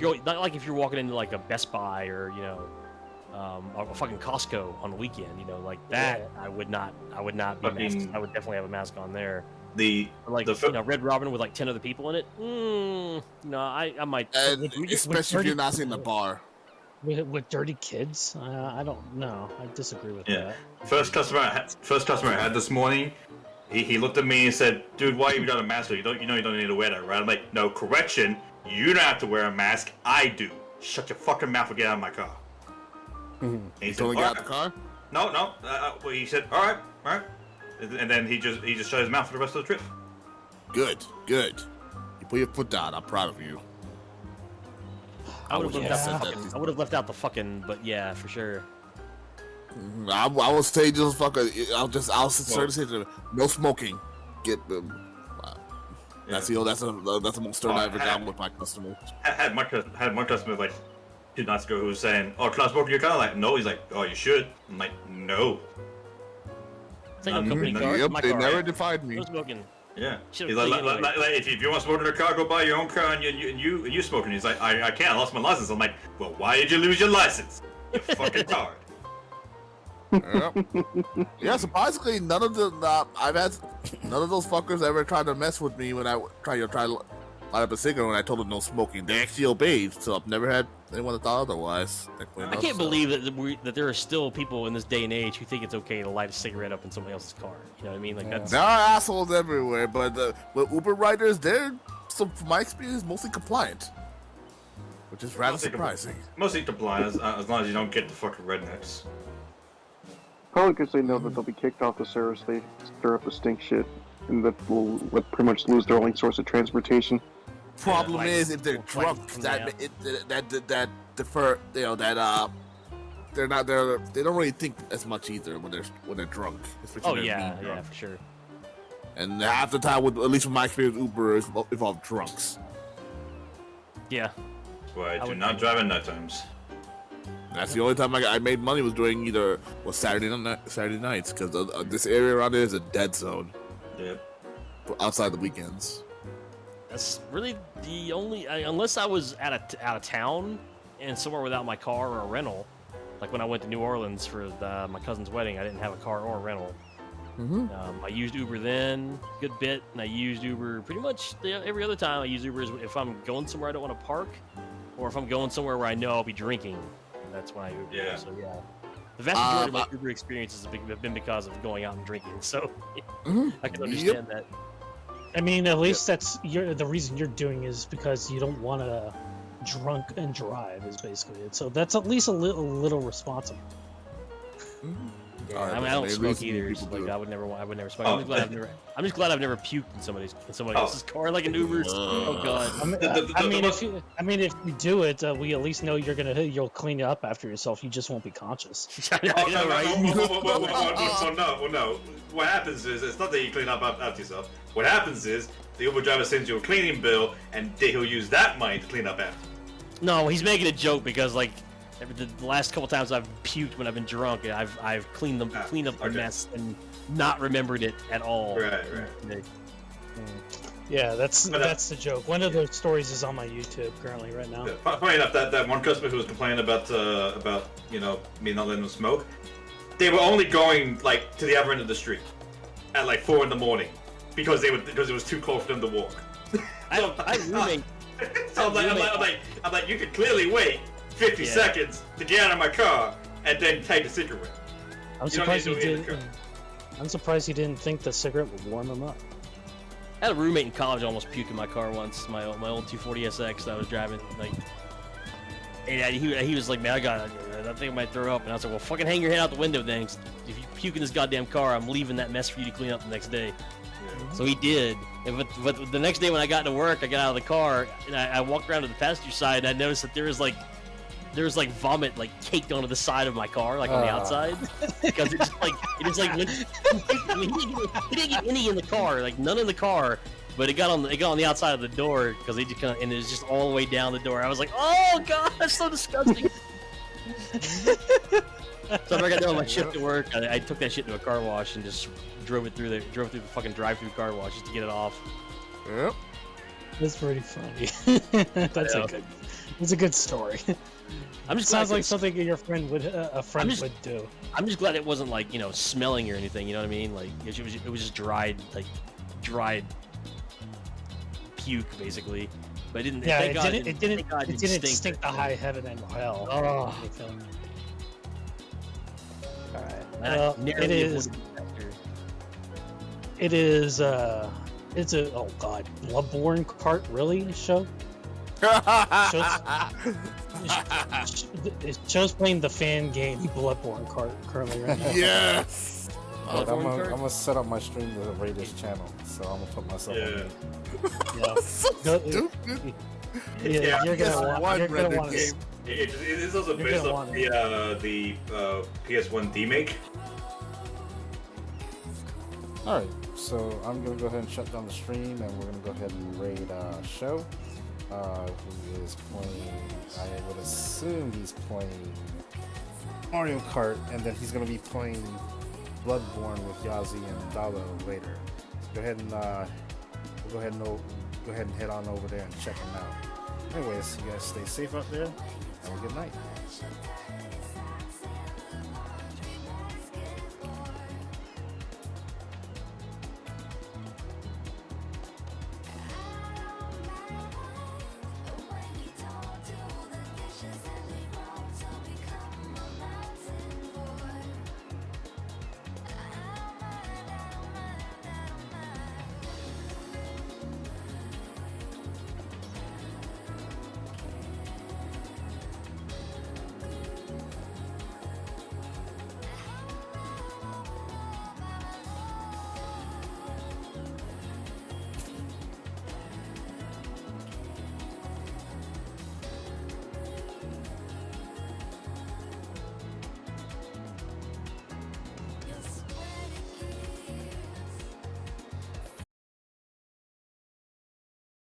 you're walking into like a Best Buy or a fucking Costco on the weekend. You know, like that. I would not be masked. I would definitely have a mask on there. Red Robin with like 10 other people in it. No, I might. And especially if you're not in the bar. with dirty kids. I don't know. I disagree with Yeah. that. First customer I had this morning. He looked at me and said, "Dude, why you got a mask? You don't need to wear that, right?" I'm like, "No, correction. You don't have to wear a mask. I do. Shut your fucking mouth and get out of my car." And he said, Totally got "All the right." car? No. Well, he said, "All right," and then he just shut his mouth for the rest of the trip. Good. You put your foot down. I'm proud of you. I would have wish left I out said the that. I would have left out the fucking, but yeah, for sure. I will say just fucking. I'll say to them, no smoking. Get them. That's the most stern I ever gotten with my customers. I had one customer like 2 nights ago who was saying, "Oh, can I smoke in your car?" I'm like, no. He's like, "Oh, you should." I'm like, no. Take a company car. Yep, My they car, never right? defied me. No smoking. Yeah. Should've He's like, cleaned anyway. if you want to smoke in a car, go buy your own car and you smoking. He's like, I can't. I lost my license. I'm like, well, why did you lose your license? You fucking card. Yeah, surprisingly, none of those fuckers ever tried to mess with me when I try to light up a cigarette when I told them no smoking. They actually obeyed, so I've never had anyone that thought otherwise. I can't believe that there are still people in this day and age who think it's okay to light a cigarette up in somebody else's car. You know what I mean? Like that's. There are assholes everywhere, but with Uber riders, they're, from my experience, mostly compliant, which is rather surprising. Mostly compliant as long as you don't get the fucking rednecks. Probably because they know that they'll be kicked off the service. They stir up the stink shit, and that will pretty much lose their only source of transportation. Problem is, if they're drunk, that defer, they don't really think as much either when they're drunk. Oh yeah, for sure. And half the time, at least from my experience, Uber is involved drunks. Yeah. That's why I do not drive at night times. That's the only time I made money was during Saturday nights, because this area around here is a dead zone. Yep. Outside the weekends. That's really the only, unless I was out of town and somewhere without my car or a rental. Like when I went to New Orleans for my cousin's wedding, I didn't have a car or a rental. I used Uber then a good bit, and I used Uber pretty much every other time. I use Uber if I'm going somewhere I don't want to park, or if I'm going somewhere where I know I'll be drinking. That's when I Uber. Yeah. So yeah, the vast majority of my Uber experiences have been because of going out and drinking. So I can understand that. I mean, at least that's the reason you're doing is because you don't want to drunk and drive is basically it. So that's at least a little responsible. Yeah, I mean, I don't smoke either. So like, I would never smoke. I'm just glad I've never puked in somebody else's car, like an Uber's. Oh god. I mean, if you do it, we at least know you'll clean it up after yourself. You just won't be conscious. Well, no. What happens is it's not that you clean up after yourself. What happens is the Uber driver sends you a cleaning bill, and he'll use that money to clean up after. No, he's making a joke because like. The last couple times I've puked when I've been drunk, I've cleaned up the mess and not remembered it at all. Right. Yeah, that's the joke. One of those stories is on my YouTube currently right now. Yeah, funny enough, that one customer who was complaining about me not letting them smoke, they were only going like to the other end of the street at like 4 a.m. because it was too close for them to walk. I roommate. So I'm like, you could clearly wait 50 seconds to get out of my car and then take a cigarette. I'm surprised he didn't think the cigarette would warm him up. I had a roommate in college almost puke in my car once. My old 240 SX that I was driving. Like, and he was like, "Man, I think I might throw up." And I was like, "Well, fucking hang your head out the window then. If you puke in this goddamn car, I'm leaving that mess for you to clean up the next day." Yeah. So he did. But the next day when I got to work, I got out of the car and I walked around to the passenger side and I noticed that there was like vomit like caked onto the side of my car, like on the outside, because it just like went, he didn't get any in the car, like none in the car, but it got on the outside of the door because they just and it was just all the way down the door. I was like, oh god, that's so disgusting. So after I got done with my shift at work, I took that shit to a car wash and just drove through the fucking drive-through car wash just to get it off. Yep. That's pretty funny. That's a good story. Sounds like something your friend would do. I'm just glad it wasn't like smelling or anything. You know what I mean? Like it was just dried puke basically. But it didn't. Yeah, thank it God didn't. It thank didn't. God It didn't stink stink the that high heaven and hell. Oh. All right. I Well, narrowly it is. avoided disaster. It is. It's a. Oh God, Bloodborne cart really show. It shows playing the fan game Bloodborne cart currently right now. Yes. Look, I'm gonna set up my stream to rate this channel, so I'm gonna put myself on it. Yeah. Stupid. Yeah, you're gonna want. One You're gonna rendered want game. It is also You're based gonna off want the PS1 demake. Alright, so I'm gonna go ahead and shut down the stream, and we're gonna go ahead and raid Show, who is playing. I would assume he's playing Mario Kart, and then he's gonna be playing Bloodborne with Yazi and Dalo later. Go ahead and go ahead and head on over there and check him out. Anyways, you guys stay safe out there. Have a good night.